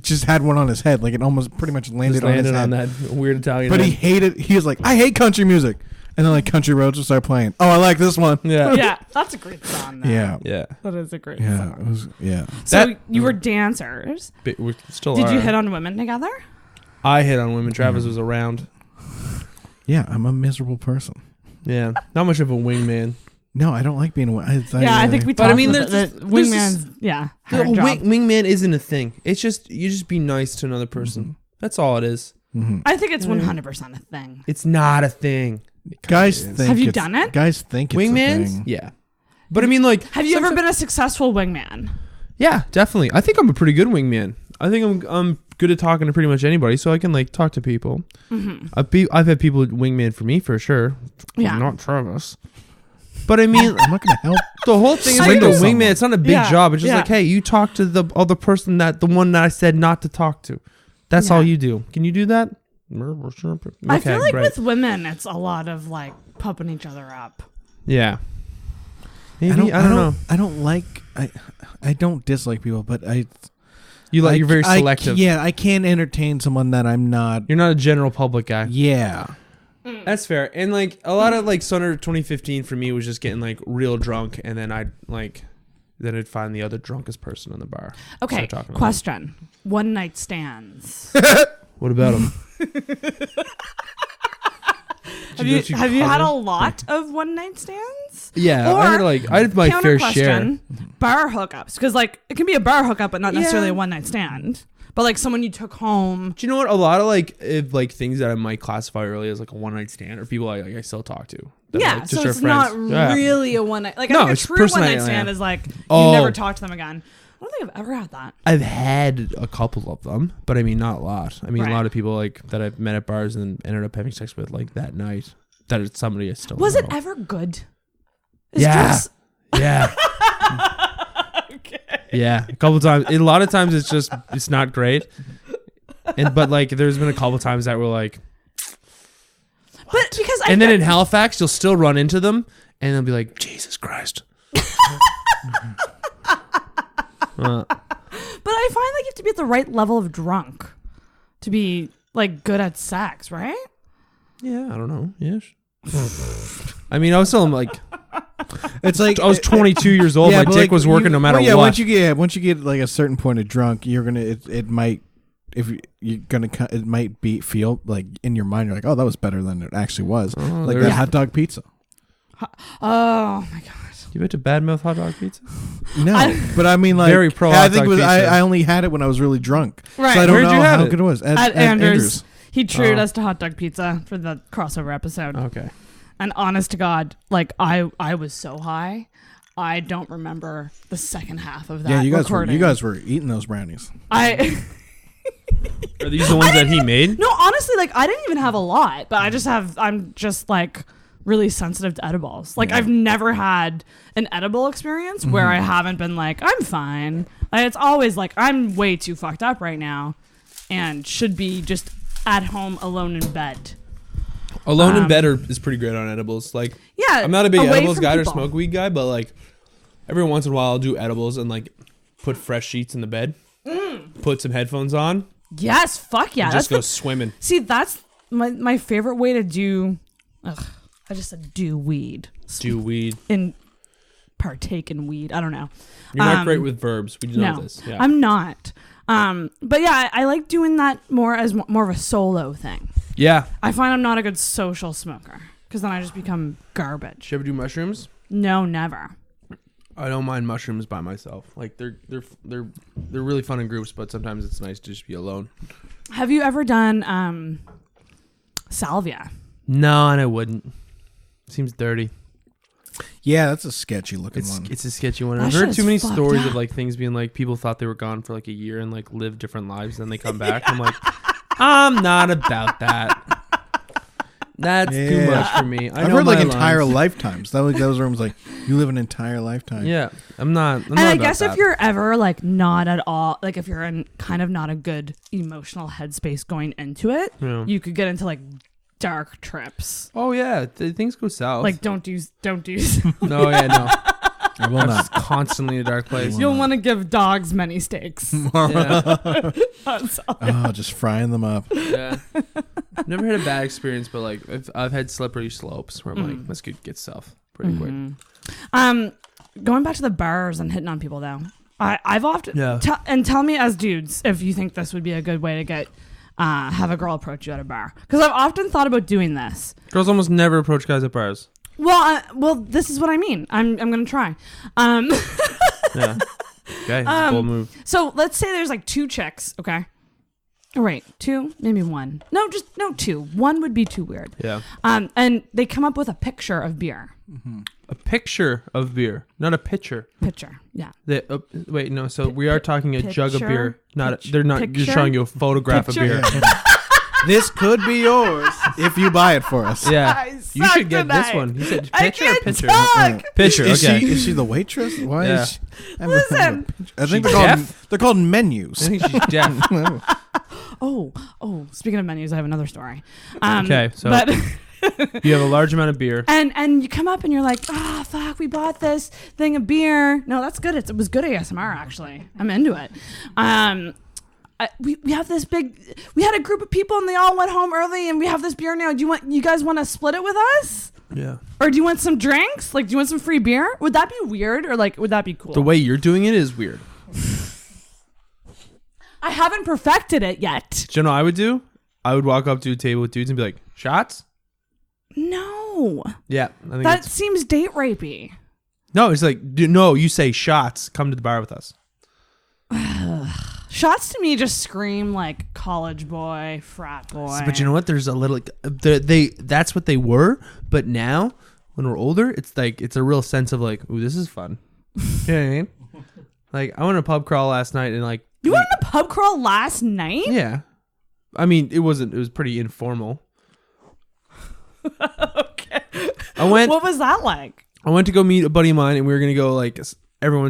just had one on his head, like it almost pretty much landed, Just landed on on his head. that weird Italian. But head. he hated. He was like, I hate country music, and then like country roads would start playing. Oh, I like this one. Yeah. Yeah, that's a great song. Though. Yeah, Yeah. That is a great yeah, song. it was, yeah. So That- you were dancers. But we still Did are. you hit on women together? I hit on women. Travis was around. Yeah, I'm a miserable person. Yeah. Not much of a wingman. No, I don't like being. I think we But talked I mean, about there's that. this- there's Wingman's, this- yeah. The hard job. wingman isn't a thing. It's just you just be nice to another person. That's all it is. I think it's 100% a thing. It's not a thing. Guys think. Have you it's- done it? Guys think it's a Wingmans? thing. Yeah. But I mean, like, Have you ever been a successful wingman? yeah, definitely. I think I'm a pretty good wingman. I think I'm good at talking to pretty much anybody, so I can like talk to people. I've had people wingman for me for sure. Yeah. Not Travis. But I mean, I'm not gonna help. the whole thing is like Swindle the someone. wingman. It's not a big Yeah, job. It's just yeah. like, hey, you talk to the other person the one that I said not to talk to. That's Yeah. all you do. Can you do that? Okay, I feel like great. with women, it's a lot of like pumping each other up. Yeah. Maybe I don't know. I don't like. I don't dislike people, but You're very selective. Yeah, I can't entertain someone that I'm not. You're not a general public guy. Yeah. That's fair. And like a lot of like summer 2015 for me was just getting like real drunk, and then I'd find the other drunkest person in the bar. Okay, Start talking to them. question. One night stands. What about them? Have you had a lot of one night stands? Yeah, Or, I had my fair share. question, bar hookups, because like it can be a bar hookup, but not necessarily Yeah. a one night stand. But like someone you took home. Do you know what? A lot of like things that I might classify early as like a one night stand, or people I still talk to. that, Yeah, like, just so are it's friends. not Yeah. really a one night. Like No, I think it's a true one personally- night stand yeah. is like you Oh. never talk to them again. I don't think I've ever had that. I've had a couple of them, but I mean not a lot. I mean Right. a lot of people like that I've met at bars and ended up having sex with like that night. That it's somebody I still Was know. it ever good? Is Yeah. Just, Yeah. okay. Yeah, a couple times. A lot of times it's not great. But like there's been a couple times that were like, But because and then in Halifax you'll still run into them and they'll be like, Jesus Christ. But I find like you have to be at the right level of drunk to be like good at sex, right? Yeah, I don't know. Yeah. I mean, I was telling like It's like I was 22 years old. Yeah, My but, dick like, was working no matter well, yeah, what. once you get like a certain point of drunk, you're gonna it might if you're gonna it might feel like in your mind you're like, oh, that was better than it actually was. Like there's- that hot dog pizza. Oh my god. You bet to badmouth hot dog pizza? No, but I mean like Very pro I hot think dog it was, pizza. I only had it when I was really drunk. Right. So I don't Where'd know you have how it? good it was At Andrews. He treated us to hot dog pizza for the crossover episode. Okay. And honest to God, like I was so high, I don't remember the second half of that. Yeah, you recording. guys were eating those brownies. I Are these the ones that he made? no, honestly, like I didn't even have a lot, but I'm just like really sensitive to edibles. Like I've never had an edible experience where I haven't been like, I'm fine. Like, it's always like I'm way too fucked up right now and should be just at home alone in bed. Alone in bed is pretty great on edibles. Like, Yeah. I'm not a big away edibles from guy or people. smoke weed guy, but like every once in a while I'll do edibles and like put fresh sheets in the bed, put some headphones on, Yes, fuck yeah. and just go swimming. See, that's my favorite way to do. I just said do weed. Do weed. Partake in weed. I don't know. You're not great with verbs. We know No, this. Yeah. I'm not. But yeah, I like doing that more as more of a solo thing. Yeah. I find I'm not a good social smoker because then I just become garbage. Did you ever do mushrooms? No, never. I don't mind mushrooms by myself. Like they're really fun in groups, but sometimes it's nice to just be alone. Have you ever done salvia? No, and I wouldn't. Seems dirty. Yeah, that's a sketchy looking one. It's a sketchy one. That I've heard shit too is many fucked stories up. of like things being like people thought they were gone for like a year and like live different lives, then they come back. I'm like, I'm not about that. That's too much for me. I've heard like entire lifetimes. That was rooms like you live an entire lifetime. Yeah, I'm not. And I guess if you're ever like not at all, like if you're in kind of not a good emotional headspace going into it, you could get into like dark trips. Oh yeah, things go south. Like don't do. No, yeah, no. I will I'm not. just constantly in a dark place. You'll want to give dogs many steaks. Yeah. Oh, just frying them up. Yeah. Never had a bad experience, but like I've had slippery slopes where I'm like, this could get south pretty quick. Going back to the bars and hitting on people though, I've often and tell me as dudes if you think this would be a good way to get have a girl approach you at a bar, because I've often thought about doing this. Girls almost never approach guys at bars. Well, this is what I mean. I'm gonna try. Yeah. Okay. It's a bold move. So let's say there's like two chicks. Okay. All right, two, maybe one. No, two. One would be too weird. Yeah. And they come up with a picture of beer. Mm-hmm. A picture of beer, not a pitcher. Picture, yeah. Wait, no. So we are talking a jug of beer. They're not picture? just showing you a photograph of beer. This could be yours if you buy it for us. Yeah. You should get this one. You said pitcher or pitcher? Talk. Pitcher. Okay. Is she the waitress? Why is she? Listen. I think She's they're called menus. I think she's deaf. Oh, speaking of menus, I have another story. Okay, so but you have a large amount of beer. And you come up and you're like, fuck, we bought this thing of beer. No, that's good. It was good ASMR, actually. I'm into it. We have this we had a group of people and they all went home early and we have this beer now. You guys want to split it with us? Yeah. Or do you want some drinks? Like, do you want some free beer? Would that be weird or like, would that be cool? The way you're doing it is weird. I haven't perfected it yet. Do you know what I would do? I would walk up to a table with dudes and be like, shots? No. Yeah. I think That seems date rapey. No, it's like, no, you say shots. Come to the bar with us. Shots to me just scream like college boy, frat boy. But you know what? There's a little, that's what they were. But now, when we're older, it's like, it's a real sense of like, ooh, this is fun. You know what I mean? Like, I went on a pub crawl last night and like, you went on a pub crawl last night? yeah. I mean, it was pretty informal. Okay. What was that like? I went to go meet a buddy of mine and we were going to go like, every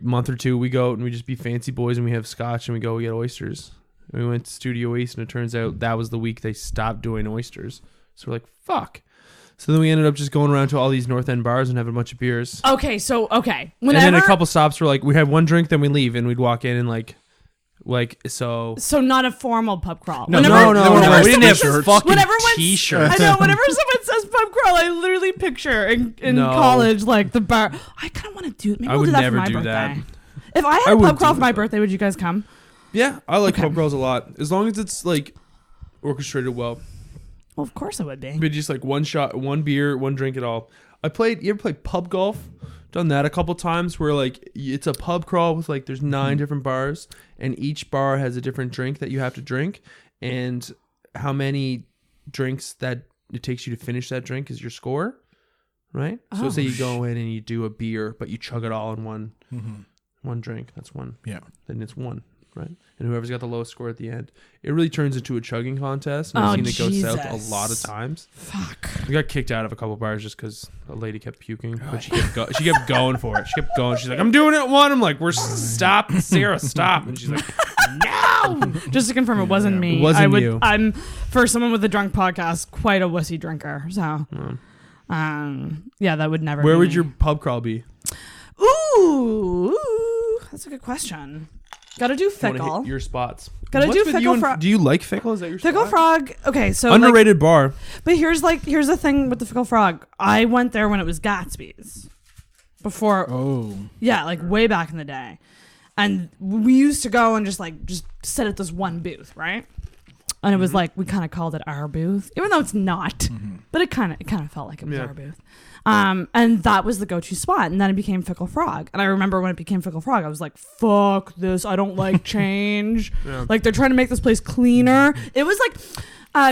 month or two we go out and we just be fancy boys and we have scotch and we get oysters. And we went to Studio East and it turns out that was the week they stopped doing oysters. So we're like, fuck. So then we ended up just going around to all these North End bars and having a bunch of beers. Okay. And then a couple stops were like, we had one drink, then we leave and we'd walk in and so not a formal pub crawl. No. We didn't have fucking t-shirts. T-shirts. I know. Whenever someone says pub crawl, I literally picture in college like the bar. I kind of want to do. Maybe we'll do that for my birthday. That. If I had a pub crawl for my birthday, would you guys come? Yeah, I like pub crawls a lot as long as it's like orchestrated well. Well, of course it would be. But just like one shot, one beer, one drink at all. You ever play pub golf? Done that a couple times where like it's a pub crawl with like there's 9 different bars and each bar has a different drink that you have to drink and how many drinks that it takes you to finish that drink is your score, right? So say you go in and you do a beer but you chug it all in one drink. That's one. Yeah. Then it's one. Right, and whoever's got the lowest score at the end, it really turns into a chugging contest. And I've seen it go south a lot of times. Fuck. We got kicked out of a couple bars just because a lady kept puking, but she kept going for it. She kept going. She's like, "I'm doing it at one." I'm like, "Stop, Sarah, stop!" And she's like, "No." Just to confirm, it wasn't me. It wasn't you. I'm for someone with a drunk podcast, quite a wussy drinker. So, yeah, that would never. Where be would me. your pub crawl be? Ooh, that's a good question. Gotta do Fickle. Hit your spots. Gotta do Fickle Frog. Do you like Fickle? Is that your Fickle spot? Frog? Okay, so underrated bar. But here's the thing with the Fickle Frog. I went there when it was Gatsby's. Before. Oh. Yeah, like way back in the day, and we used to go and just sit at this one booth, right? And it was like, we kind of called it our booth, even though it's not, but it kind of felt like it was our booth. And that was the go-to spot. And then it became Fickle Frog. And I remember when it became Fickle Frog, I was like, fuck this. I don't like change. Like, they're trying to make this place cleaner. It was like,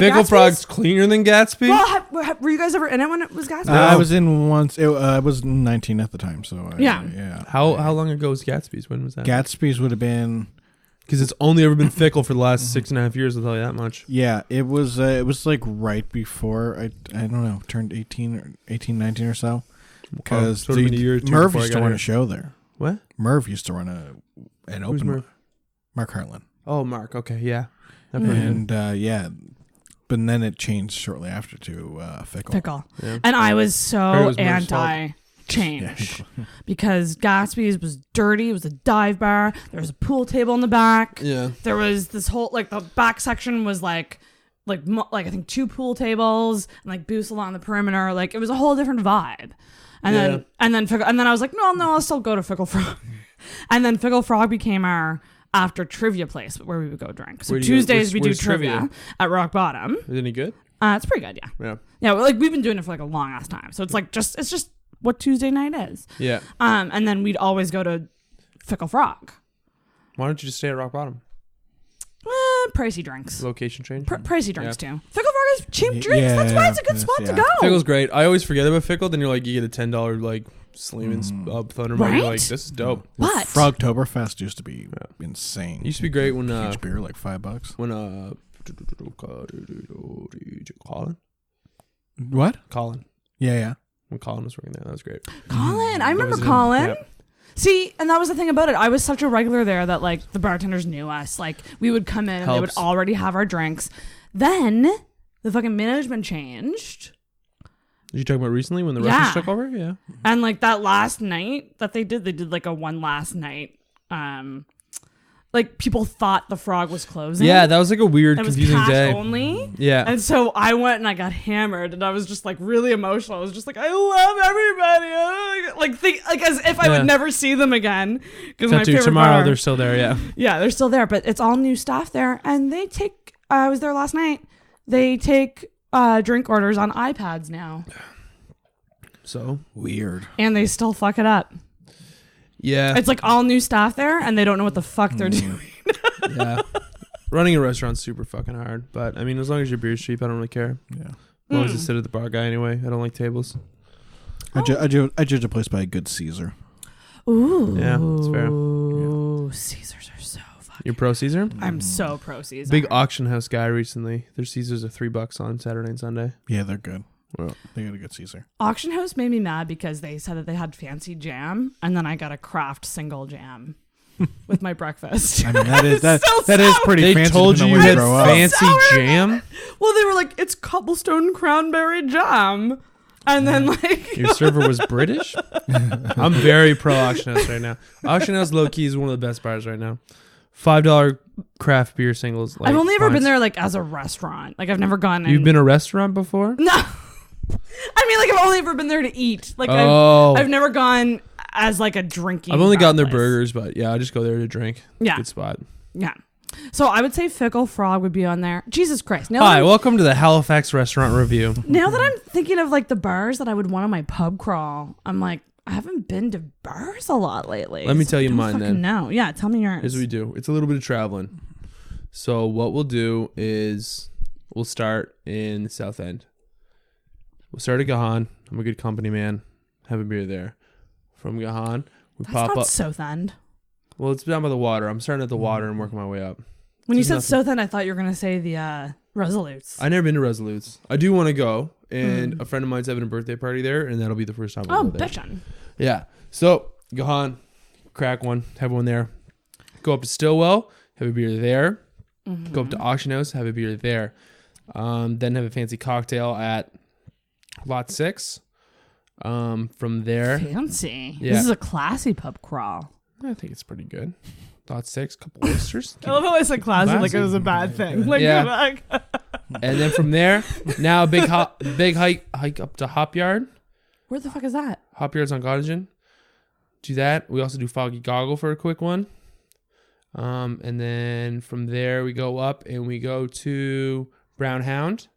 Fickle Gatsby's. Frog's cleaner than Gatsby? Well, were you guys ever in it when it was Gatsby? I was in once. I was 19 at the time, so Yeah. How long ago was Gatsby's? When was that? Gatsby's would have been. Because it's only ever been Fickle for the last 6.5 years, I'll tell you that much. Yeah, it was like right before I don't know, turned 18, 19 or so. Because Merv used to run a show there. What? Merv used to run an Who's open. Merv? Mark Hartland. Oh, Mark. Okay, yeah. And but then it changed shortly after to Fickle. Yeah. And I was so was Merv's anti-change because Gatsby's was dirty. It was a dive bar. There was a pool table in the back. Yeah. There was this whole, like, the back section was like I think 2 pool tables and like booths along the perimeter. Like, it was a whole different vibe. And then I was like, no, I'll still go to Fickle Frog. And then Fickle Frog became our after trivia place where we would go drink. So Tuesdays we do trivia at Rock Bottom. Is it any good? It's pretty good, yeah. Yeah, well, like, we've been doing it for like a long ass time. So it's like it's just what Tuesday night is. Yeah. And then we'd always go to Fickle Frog. Why don't you just stay at Rock Bottom? Pricey drinks. Location change? Pricey drinks too. Fickle Frog is cheap drinks. That's why it's a good spot to go. Fickle's great. I always forget about Fickle. Then you're like, you get a $10 like Sleeman's Thunder. Right? You're like, this is dope. But Frogtoberfest used to be insane. It used to be great when each beer like $5. When Colin? What? Colin. Yeah. When Colin was working there, that was great. Colin, I remember Colin. Yeah. See, and that was the thing about it. I was such a regular there that, like, the bartenders knew us. Like, we would come in and they would already have our drinks. Then the fucking management changed. Did you talk about recently when the Russians took over? Yeah. And like that last night that they did like a one last night. Like, people thought the Frog was closing. Yeah, that was like a weird, confusing cash day. Only. Yeah. And so I went and I got hammered and I was just like really emotional. I was just like, I love everybody. Like as if I would never see them again. Because my favorite tomorrow bar, they're still there. Yeah. Yeah, they're still there, but it's all new staff there, and they take. I was there last night. They take drink orders on iPads now. So weird. And they still fuck it up. Yeah. It's like all new staff there, and they don't know what the fuck they're doing. Yeah. Running a restaurant's super fucking hard, but I mean, as long as your beer's cheap, I don't really care. Yeah. As long as I sit at the bar guy anyway. I don't like tables. I judge a place by a good Caesar. Ooh. Yeah, that's fair. Ooh, Caesars are so fucking. You're pro Caesar? I'm so pro Caesar. Big auction house guy recently. Their Caesars are $3 on Saturday and Sunday. Yeah, they're good. Well, they got a good Caesar. Auction house made me mad because they said that they had fancy jam, and then I got a craft single jam with my breakfast. I mean, that is pretty they fancy. They told you had fancy jam? Well, they were like, it's cobblestone cranberry jam. And then, like... Your server was British? I'm very pro auction house right now. Auction house low-key is one of the best bars right now. $5 craft beer singles. Like, I've only ever been there, like, as a restaurant. Like, I've never gone... You've been a restaurant before? No. I mean, like, I've only ever been there to eat. Like, I've never gone as, like, a drinking I've only gotten their place. burgers, but yeah, I just go there to drink. Yeah. Good spot. Yeah. So I would say Fickle Frog would be on there. Jesus Christ. Hi, welcome to the Halifax Restaurant Review. Now that I'm thinking of, like, the bars that I would want on my pub crawl, I'm like, I haven't been to bars a lot lately. Let me tell you mine then. No. Yeah, tell me yours. Here's what we do. It's a little bit of traveling. So what we'll do is we'll start in the South End. We'll start at Gahan. I'm a good company man. Have a beer there. From Gahan, we pop not up. South End. Well, it's down by the water. I'm starting at the water and working my way up. When you said South End, I thought you were going to say the Resolutes. I've never been to Resolutes. I do want to go, and a friend of mine's having a birthday party there, and that'll be the first time I'll go there. Bitchin'. Yeah. So, Gahan, crack one, have one there. Go up to Stillwell, have a beer there. Mm-hmm. Go up to Auction House, have a beer there. Then have a fancy cocktail at Lot 6. From there. Fancy. Yeah. This is a classy pub crawl. I think it's pretty good. Lot 6, couple oysters. I love how I said classy like it was a bad thing. Like, yeah. And then from there, now a big hike up to Hop Yard. Where the fuck is that? Hop Yard's on Cottagen. Do that. We also do Foggy Goggle for a quick one. And then from there we go up and we go to Brown Hound.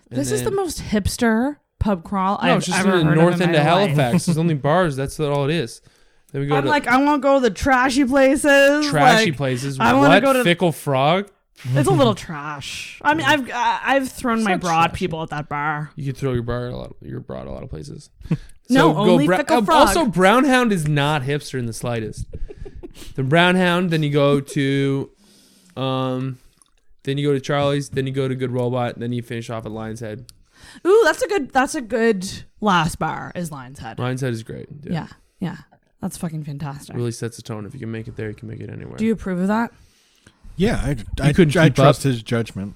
This is the most hipster pub crawl No, I've it's just ever in the heard north of in end of my life. Halifax. There's only bars. That's all it is. Then we go I'm to like, I want to go to the trashy places. trashy like, places. I want to go to Fickle Frog? It's a little trash. I mean, I've thrown my not broad trashy. people at that bar. You could throw your broad a lot of places. No, go only Fickle Frog. Also, Brown Hound is not hipster in the slightest. The Brown Hound, then you go to Charlie's, then you go to Good Robot, then you finish off at Lion's Head. Ooh, that's a good last bar is Lion's Head. Lion's Head is great. Yeah. That's fucking fantastic. Really sets the tone. If you can make it there, you can make it anywhere. Do you approve of that? Yeah, I couldn't keep trust up. his judgment.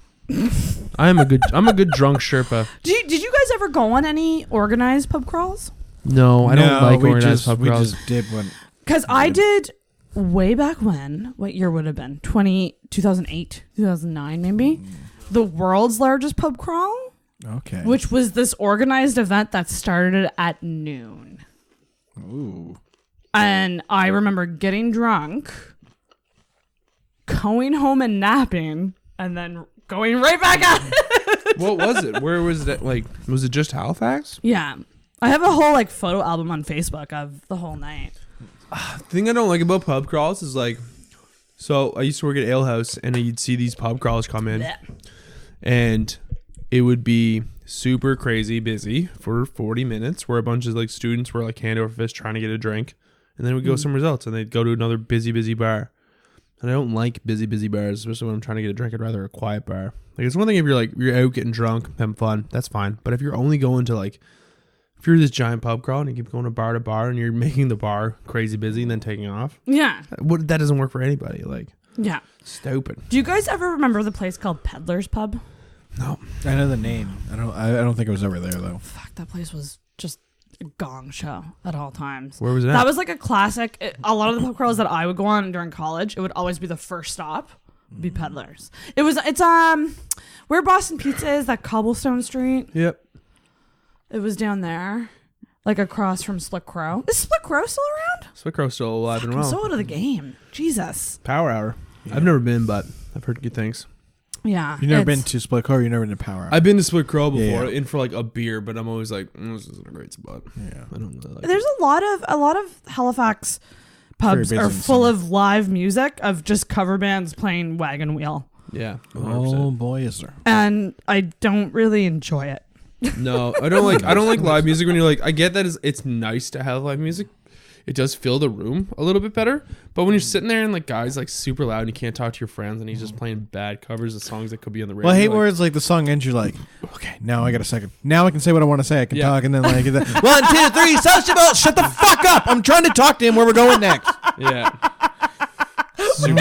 I'm a good drunk Sherpa. Did you guys ever go on any organized pub crawls? No, I don't like organized pub We crawls. just did one. Because I did way back when. What year would it have been? 2008, 2009 maybe? The world's largest pub crawl. Okay. Which was this organized event that started at noon. Ooh. And I remember getting drunk, going home and napping, and then going right back at it. What was it? Where was that? Like, was it just Halifax? Yeah. I have a whole photo album on Facebook of the whole night. The thing I don't like about pub crawls is so I used to work at Ale House and you'd see these pub crawls come in and it would be super crazy busy for 40 minutes where a bunch of students were hand over fist trying to get a drink, and then we'd go somewhere else and they'd go to another busy bar. And I don't like busy bars, especially when I'm trying to get a drink. I'd rather a quiet bar. It's one thing if you're out getting drunk, having fun, that's fine. But if you're only going to if you're this giant pub crawl and you keep going to bar and you're making the bar crazy busy and then taking off, Yeah. that doesn't work for anybody. Yeah. Stupid. Do you guys ever remember the place called Peddler's Pub? No. I know the name. I don't think I was ever there though. Fuck, that place was just a gong show at all times. Where was it at? That was a classic. A lot of the pub crawls that I would go on during college, it would always be the first stop. Be Peddlers. It's where Boston Pizza is, that Cobblestone Street. Yep. It was down there, across from Split Crow. Is Split Crow still around? Split Crow's still alive and I'm well. so out of the game. Jesus. Power Hour. Yeah. I've never been, but I've heard good things. Yeah. You've never been to Split Crow? You've never been to Power Hour? I've been to Split Crow before, Yeah. in for a beer, but I'm always this isn't a great spot. Yeah. I don't really like There's it. a lot of Halifax pubs Very are busy in full summer. of live music of just cover bands playing Wagon Wheel. Yeah. 100%. Oh boy, is there. And I don't really enjoy it. No, I don't like live music when you're I get that it's nice to have live music. It does fill the room a little bit better. But when you're sitting there and guys super loud and you can't talk to your friends and he's just playing bad covers of songs that could be on the radio. Well, I hate where it's the song ends. You're okay, now I got a second. Now I can say what I want to say. I can talk, and then 1, 2, 3, sociable. Shut the fuck up! I'm trying to talk to him where we're going next. Yeah. We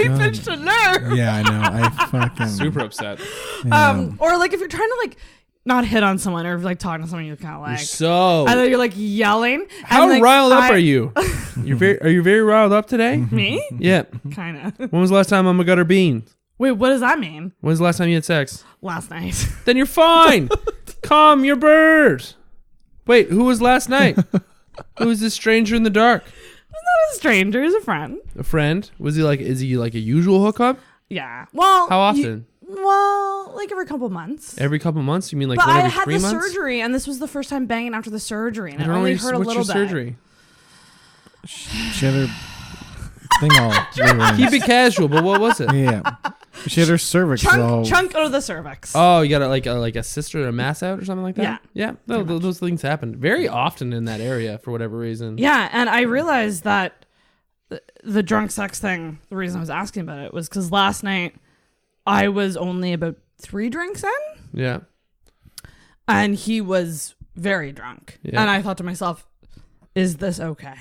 pitched a nerve. Yeah, I know. I fucking Super upset. Or if you're trying to not hit on someone or talking to someone you kind of like. So And then you're yelling. how and, riled up are you? Are you very riled up today? Me? Yeah. Kind of. When was the last time I'm gutter bean? Wait, what does that mean? When's the last time you had sex? Last night. Then you're fine. Calm your bird. Wait, who was last night? Who was this stranger in the dark? Not a stranger, he's a friend. A friend? Was he is he a usual hookup? Yeah. Well. How often? Every couple months. Every couple months? You mean but one I every had 3 the months? surgery, and this was the first time banging after the surgery, and I don't only know hurt a what's little your bit. surgery? She had her thing all rearranged. Keep it casual, but what was it? Yeah. She had her cervix all. Chunk out of the cervix. Oh, you got a cyst or a mass out or something like that? Yeah. Yeah. No, those things happen very often in that area for whatever reason. Yeah, and I realized that the drunk sex thing, the reason I was asking about it was because last night I was only about 3 drinks in. Yeah. And he was very drunk. Yeah. And I thought to myself, is this okay?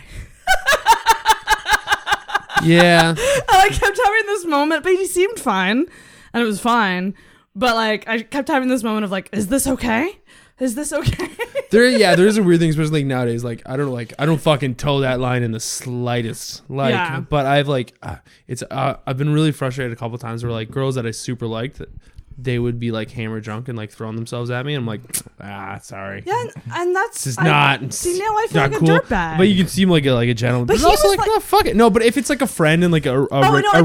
Yeah. And I kept having this moment, but he seemed fine. And it was fine. But I kept having this moment of is this okay? Is this okay? There's a weird thing, especially nowadays. I don't fucking toe that line in the slightest. But I've I've been really frustrated a couple times where girls that I super liked they would be like hammer drunk and like throwing themselves at me. I'm like, sorry. Yeah, and that's This is not. See, now I feel not like cool. a dirtbag. But you can seem like a gentleman. But But he also was like, like- no, fuck it. No, but if it's like a friend and like a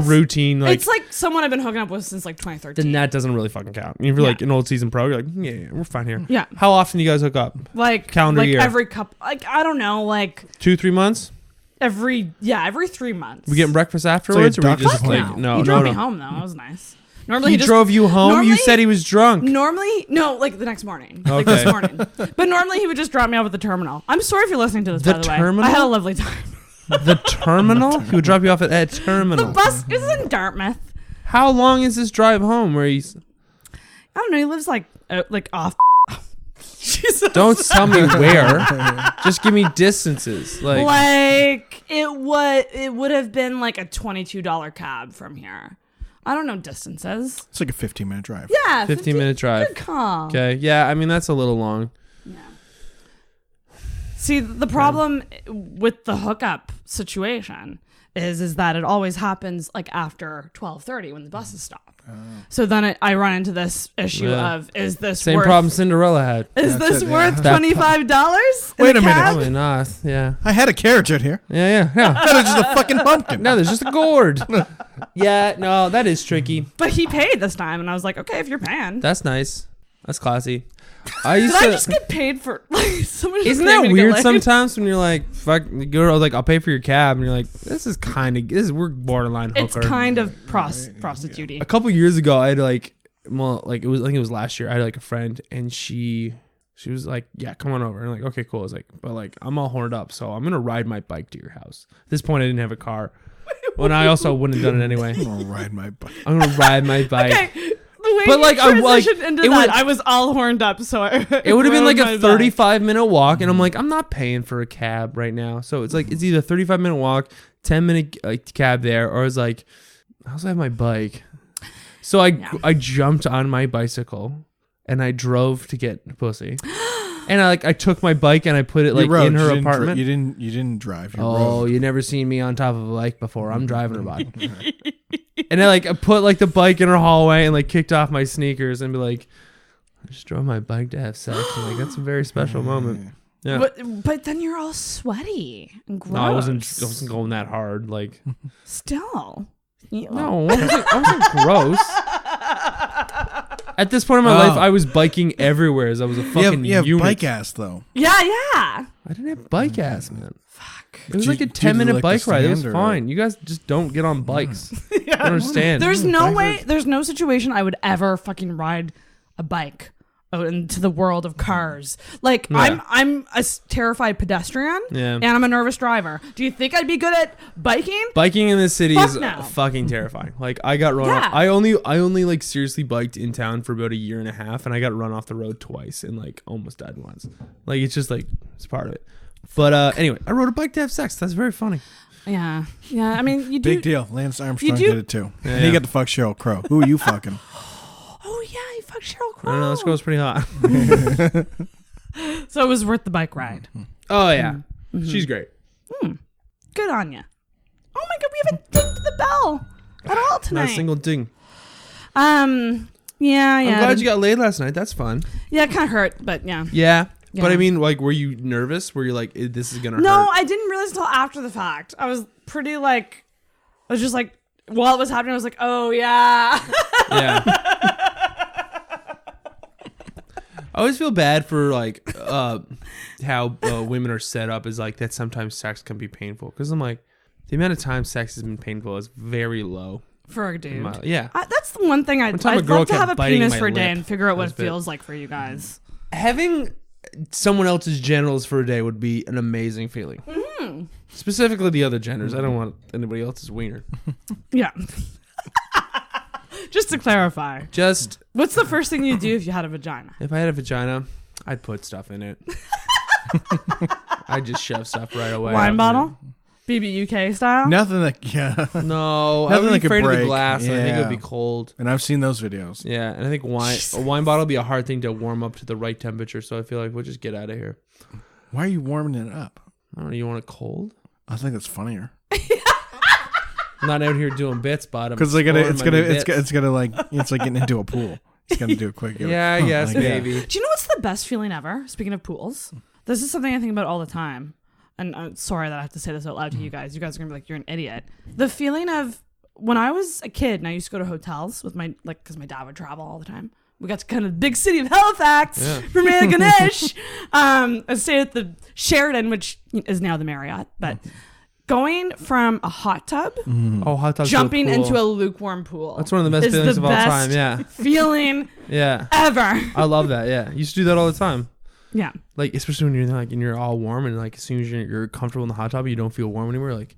routine, like it's like someone I've been hooking up with since like 2013. then that doesn't really fucking count. I mean, if you're like an old season pro, you're like, yeah, we're fine here. Yeah. How often do you guys hook up? Like calendar year. every couple, like I don't know, like 2-3 months. every 3 months. We getting breakfast afterwards, or we doctor's just like appointment. no, he drove no. me home though. That was nice. Normally He just drove you home. normally- You said he was drunk. Normally, no, like the next morning, like Okay. this morning. But normally he would just drop me off at the terminal. I'm sorry if you're listening to this. The by the way, terminal? I had a lovely time. The terminal? He would drop you off at a The terminal. bus is in Dartmouth. How long is this drive home? Where he's I don't know. He lives like off. Jesus. don't tell me where. Just give me distances. Like it would have been like a $22 cab from here. I don't know distances. It's like a 15-minute drive. Yeah, 15-minute drive. Good call. Okay. Yeah. I mean that's a little long. See, the problem with the hookup situation is that it always happens like after 12:30 when the buses stop. So then I run into this issue Yeah. of is this Same worth, problem Cinderella had. Is this it, yeah. worth That $25? Wait a minute. Probably not. Yeah. I had a carriage out here. Yeah. That was just a fucking pumpkin. No, there's just a gourd. Yeah. No, that is tricky. But he paid this time, and I was like, okay, if you're paying. That's nice. That's classy. I Did used I to. just get paid for like someone? just Isn't paid that me to get weird laid? sometimes when you're like, fuck, the girl, like, I'll pay for your cab, and you're like, we're borderline hooker. It's kind of prostitute-y. A couple years ago, I had like, well, like I think it was last year. I had like a friend, and she was like, yeah, come on over. And I'm like, okay, cool. I was like, but like, I'm all horned up, so I'm gonna ride my bike to your house. At this point, I didn't have a car. Well, I also wouldn't have done it anyway. I'm gonna ride my bike. I'm gonna ride my bike. Okay. The way But, you like, I- like, transitioned into it that, would- I was all horned up, so It would have been like a 35. 35-minute walk, and I'm like, I'm not paying for a cab right now. So it's like, it's either 35-minute walk, 10-minute cab there, or it's like, I also have my bike. So I jumped on my bicycle, and I drove to get pussy. And I took my bike and I put it like You rode. in her You didn't apartment. You didn't drive. You Oh, rode. you never seen me on top of a bike before. I'm driving a bike. And I put like the bike in her hallway and like kicked off my sneakers and be like, I just drove my bike to have sex. And like that's a very special moment. Yeah. But then you're all sweaty and gross. No, I wasn't going that hard. Like Still. no, I wasn't gross. At this point in my life, I was biking everywhere as I was a fucking you have unit. bike ass though. Yeah. I didn't have bike ass, man. Fuck. It was Do like a you- do you 10-minute like bike the ride. It was stand or- fine. You guys just don't get on bikes. I don't understand. There's no bike way. rides. There's no situation I would ever fucking ride a bike out into the world of cars. Like Yeah. I'm a terrified pedestrian. Yeah. And I'm a nervous driver. Do you think I'd be good at biking? Biking in this city Fuck is no. fucking terrifying. Like I got run off. Yeah. I only like seriously biked in town for about a year and a half, and I got run off the road twice and like almost died once. Like it's just like it's part of it. But anyway, I rode a bike to have sex. That's very funny. Yeah. Yeah. I mean, you do. Big deal. Lance Armstrong do- did it too. Yeah, And he yeah. got to fuck Sheryl Crow. Who are you fucking? Oh yeah, you fucked Sheryl I Crow. don't know. This girl's pretty hot. So it was worth the bike ride. Oh yeah, she's great. Good on you. Oh my god, we haven't dinged the bell at all tonight. Not a single ding. Yeah. I'm glad you got laid last night. That's fun. Yeah, it kind of hurt, but yeah. Yeah. Yeah. But I mean, like, were you nervous? Were you like, this is gonna No, hurt? I didn't realize until after the fact. I was pretty like, I was just like, while it was happening, I was like, oh yeah. Yeah. I always feel bad for like how women are set up is like that sometimes sex can be painful because I'm like the amount of time sex has been painful is very low. For a dude. Yeah. That's the one thing One time a I'd girl love to kept have a biting penis my for a day lip. and figure out what That it was feels like for you guys. Having someone else's genitals for a day would be an amazing feeling. Mm-hmm. Specifically the other genders. I don't want anybody else's wiener. Yeah. Just to clarify. Just What's the first thing you'd do if you had a vagina? if I had a vagina, I'd put stuff in it. I'd just shove stuff right away. Wine bottle? BBUK style? Nothing that, yeah. No, I Nothing would that be could afraid of the break. glass. And I think it would be Yeah. cold. And I've seen those videos. Yeah, and I think a wine bottle would be a hard thing to warm up to the right temperature. So I feel like we'll just get out of here. Why are you warming it up? I don't know. You want it cold? I think that's funnier. I'm not out here doing bits, but Because it's like getting into a pool. Just gonna do a quick. Yeah, I guess maybe. Do you know what's the best feeling ever? Speaking of pools, this is something I think about all the time. And I'm sorry that I have to say this out loud to you guys. You guys are gonna be like, you're an idiot. The feeling of when I was a kid and I used to go to hotels with my, like, because my dad would travel all the time. We got to kind of the big city of Halifax for me and Ganesh. I stayed at the Sheraton, which is now the Marriott. But going from a hot tub, hot tub's jumping so cool. into a lukewarm pool. That's one of the best feelings of all time. Yeah. Feeling Yeah. ever. I love that. Yeah. You used to do that all the time. Yeah. Like, especially when you're like, and you're all warm and like as soon as you're comfortable in the hot tub, you don't feel warm anymore. Like,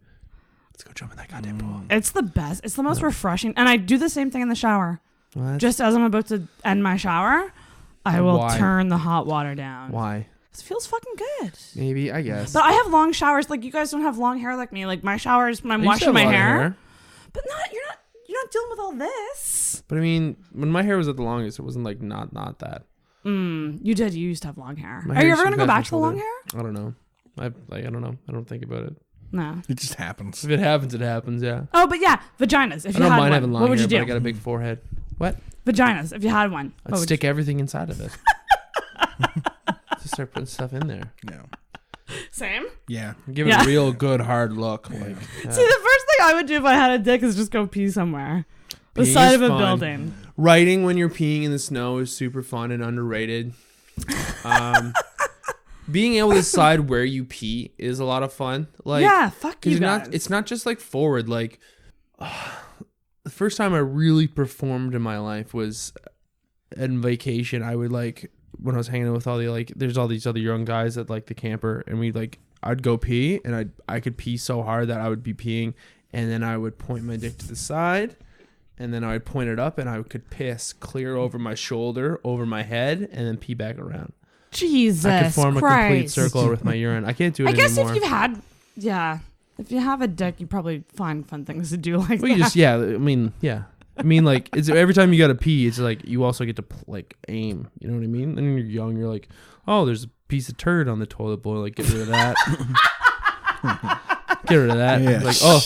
let's go jump in that goddamn pool. It's the best. It's the most refreshing. And I do the same thing in the shower. What? Just as I'm about to end my shower, I will Why? turn the hot water down. Why? It feels fucking good. Maybe, I guess. But I have long showers. Like, you guys don't have long hair like me. Like, my showers when I'm I used to washing have my long hair. But you're not dealing with all this. But I mean, when my hair was at the longest, it wasn't like not that. You did. You used to have long hair. My Are hair you ever used going to go be back to the long hair? I don't know. I don't know. I don't think about it. No. It just happens. If it happens, it happens. Yeah. Oh, but yeah, vaginas. If I you don't had mind one, having long what would hair, you do? but I got a big forehead. What? Vaginas. If you had one, I'd stick everything inside of it. Just start putting stuff in there. No. Same. Yeah. Give it a real good hard look. Like, See, the first thing I would do if I had a dick is just go pee somewhere. The Peeing side is of a fun. building. Writing when you're peeing in the snow is super fun and underrated. Being able to decide where you pee is a lot of fun. Like, yeah, fuck you guys. It's not just like forward. Like, the first time I really performed in my life was on vacation. I would like when I was hanging out with all the like, there's all these other young guys at like the camper, and we like I'd go pee, and I could pee so hard that I would be peeing, and then I would point my dick to the side. And then I would point it up, and I could piss clear over my shoulder, over my head, and then pee back around. Jesus I could form Christ. a complete circle with my urine. I can't do it I guess anymore. if you've had, if you have a dick, you probably find fun things to do like Well, that. I mean, like, it's every time you got to pee, it's like you also get to like aim. You know what I mean? And when you're young, you're like, oh, there's a piece of turd on the toilet bowl. Like, get rid of that. Get rid of that. Yeah. Like, oh,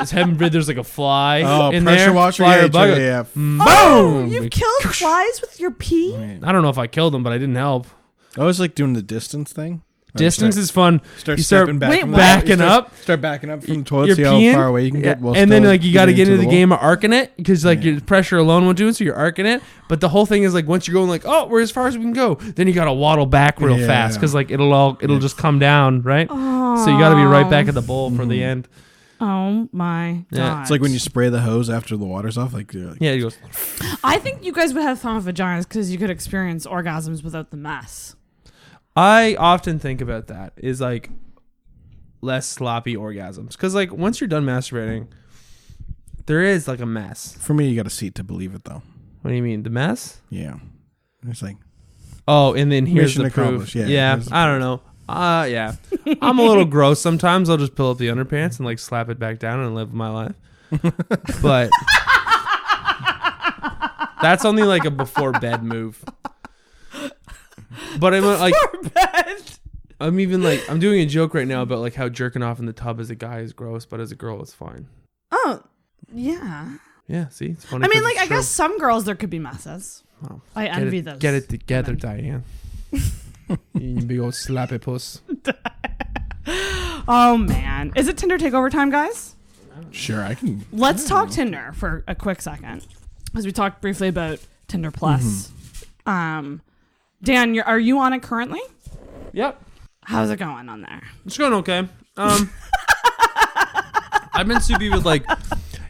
it's heaven forbid there's like a fly in pressure there. washer. Fly or Yeah, bug. yeah. Boom! Oh, you've killed flies with your pee? I don't know if I killed them, but I didn't help. I was like doing the distance thing. Distance is fun. Start You start stepping back. from the- backing up. Start backing up from the toilet. You're See peeing, how far away you can get. While and then still like you got to get into the wall. game of arcing it because like your pressure alone won't do it, so you're arcing it. But the whole thing is like once you're going like, oh, we're as far as we can go, then you got to waddle back real fast because like it'll just come down, right? Oh. So you got to be right back at the bowl for the end. Oh my god! Yeah. It's like when you spray the hose after the water's off. Like, you're like Yeah, it goes. I think you guys would have fun with vaginas because you could experience orgasms without the mess. I often think about that is like less sloppy orgasms because like once you're done masturbating, there is like a mess. For me, you got to see it to believe it, though. What do you mean the mess? Yeah, it's like Oh, and then here's Mission the proof. accomplished. Yeah, Yeah, here's the I don't know. Yeah, I'm a little gross sometimes. I'll just pull up the underpants and like slap it back down and live my life. But that's only like a before bed move. But I'm like, I'm even like, I'm doing a joke right now about like how jerking off in the tub as a guy is gross, but as a girl it's fine. Oh, yeah. Yeah, see, it's funny. I mean, 'cause like, it's I true. guess some girls there could be messes. Well, I envy those. Get it together, Diane. You big old slappy puss. Oh man, is it Tinder takeover time, guys? Sure, I can. Let's talk Tinder for a quick second, because we talked briefly about Tinder Plus. Dan, are you on it currently? Yep. How's it going on there? It's going okay. I've been soupy with like,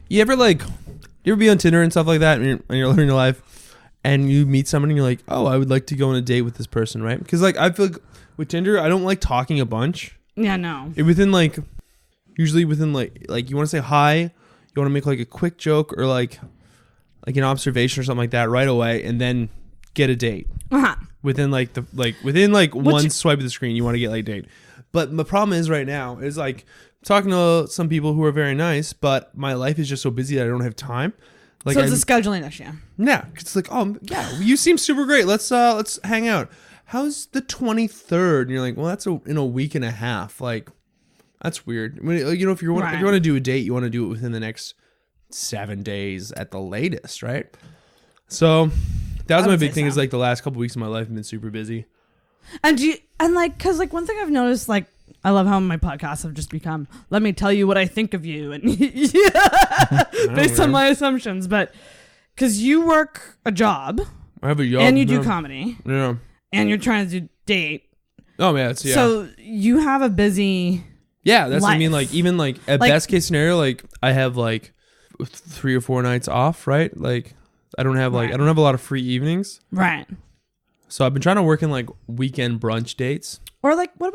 you ever be on Tinder and stuff like that, and you're living your life, and you meet someone and you're like, oh, I would like to go on a date with this person, right? Because like I feel like with Tinder, I don't like talking a bunch. Yeah, no. Usually within like you want to say hi, you want to make like a quick joke or like an observation or something like that right away, and then get a date. Uh-huh. Within one swipe of the screen, you want to get like a date. But the problem is right now is like talking to some people who are very nice, but my life is just so busy that I don't have time. Like, so it's a scheduling issue. Yeah, it's like, oh yeah, you seem super great. Let's hang out. How's the 23rd? And you're like, well, that's in a week and a half. Like, that's weird. I mean, you know, if you want to do a date, you want to do it within the next 7 days at the latest, right? So That was I my would big say thing. so. Is like the last couple weeks of my life have been super busy. And because one thing I've noticed, like, I love how my podcasts have just become, let me tell you what I think of you, and based on my assumptions. But because you work a job, I have a job, and you do comedy, yeah, and you're trying to date. Oh man, So you have a busy. Yeah, that's what I life. mean. Like even like at best case scenario, like I have like 3 or 4 nights off, right? Like I don't have a lot of free evenings, Right. so I've been trying to work in like weekend brunch dates. Or like, but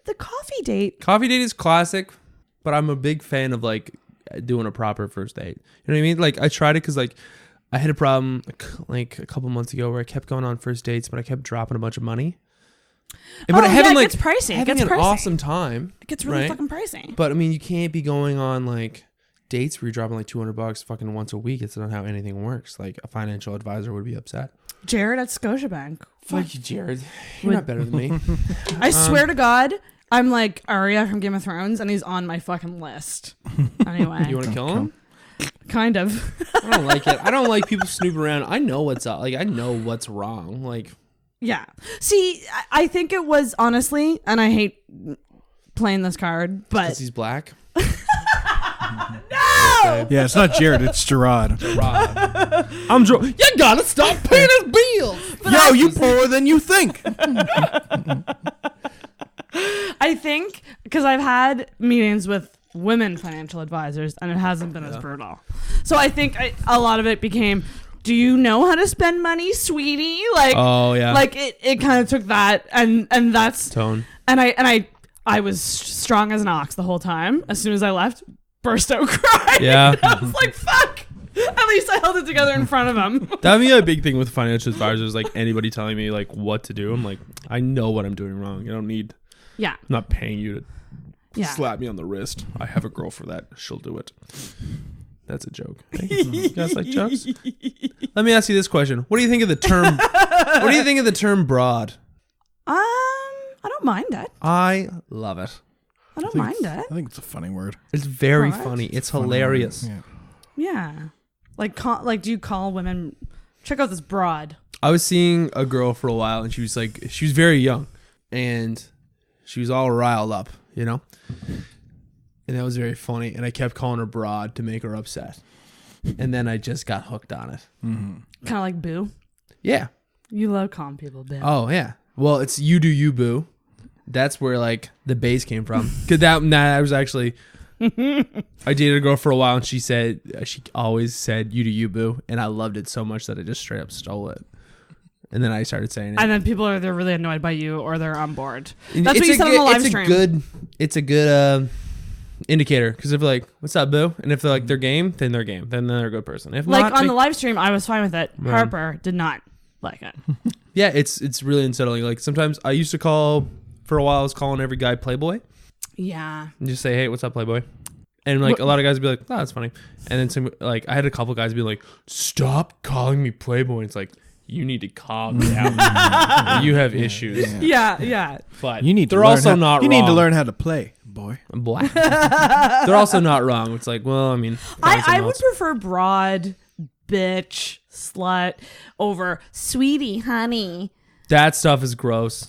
the coffee date? Coffee date is classic, but I'm a big fan of like doing a proper first date. You know what I mean? Like I tried it because like I had a problem like a couple months ago where I kept going on first dates, but I kept dropping a bunch of money. But it gets pricey. Having It gets an pricey. awesome time. It gets really right? fucking pricey. But I mean, you can't be going on like dates where you're dropping like $200 fucking once a week. It's not how anything works. Like a financial advisor would be upset. Jared at Scotiabank. Fuck you, Jared. You're not better than me. I swear to God, I'm like Arya from Game of Thrones, and he's on my fucking list. Anyway. You want to kill him? Kind of. I don't like it. I don't like people snooping around. I know what's up. Like I know what's wrong. Like Yeah. See, I think it was honestly, and I hate playing this card, but because he's black. no. Yeah, it's not Jared, it's Gerard. I'm You gotta stop paying his bills. Yo, you poorer than you think. I think because I've had meetings with women financial advisors, and it hasn't been as brutal. So I think a lot of it became, do you know how to spend money, sweetie? Like, oh yeah, like it kind of took that, and that's tone. And I was strong as an ox the whole time. As soon as I left, burst out crying. Yeah. I was like, fuck. At least I held it together in front of him. That'd be a big thing with financial advisors. Like anybody telling me like what to do, I'm like, I know what I'm doing wrong. I don't need. Yeah. I'm not paying you to Yeah. slap me on the wrist. I have a girl for that. She'll do it. That's a joke. Thank you. You guys like jokes? Let me ask you this question. What do you think of the term? What do you think of the term broad? I don't mind it. I love it. I don't mind it. I think it's a funny word. It's very Broad? funny. It's Funny hilarious. word, Yeah. Like, do you call women? Check out this broad. I was seeing a girl for a while, and she was very young, and she was all riled up, you know. And that was very funny. And I kept calling her broad to make her upset, and then I just got hooked on it. Kind of like boo. Yeah. You love calling people boo. Oh yeah. Well, it's you do you boo. That's where like the base came from. Cause that I was actually. I dated a girl for a while, and she always said you do you boo, and I loved it so much that I just straight up stole it. And then I started saying it. And then people they're really annoyed by you, or they're on board. That's what you said on the live stream. It's a good indicator, because if they're like, "What's up, boo?" and if they're like they're game, then they're game, then they're a good person. If like not, on the live stream, I was fine with it. Right. Harper did not like it. Yeah, it's really unsettling. Like sometimes I used to call for a while. I was calling every guy Playboy. Yeah. And just say, "Hey, what's up, Playboy?" And like a lot of guys would be like, "Oh, that's funny." And then some like I had a couple guys be like, "Stop calling me Playboy." And it's like, you need to calm down. You have issues. Yeah. But You need. they're to learn also how, not. You wrong. need to learn how to play, boy. I'm black. They're also not wrong. It's like, well, I mean, I would prefer broad, bitch, slut over sweetie, honey. that stuff is gross.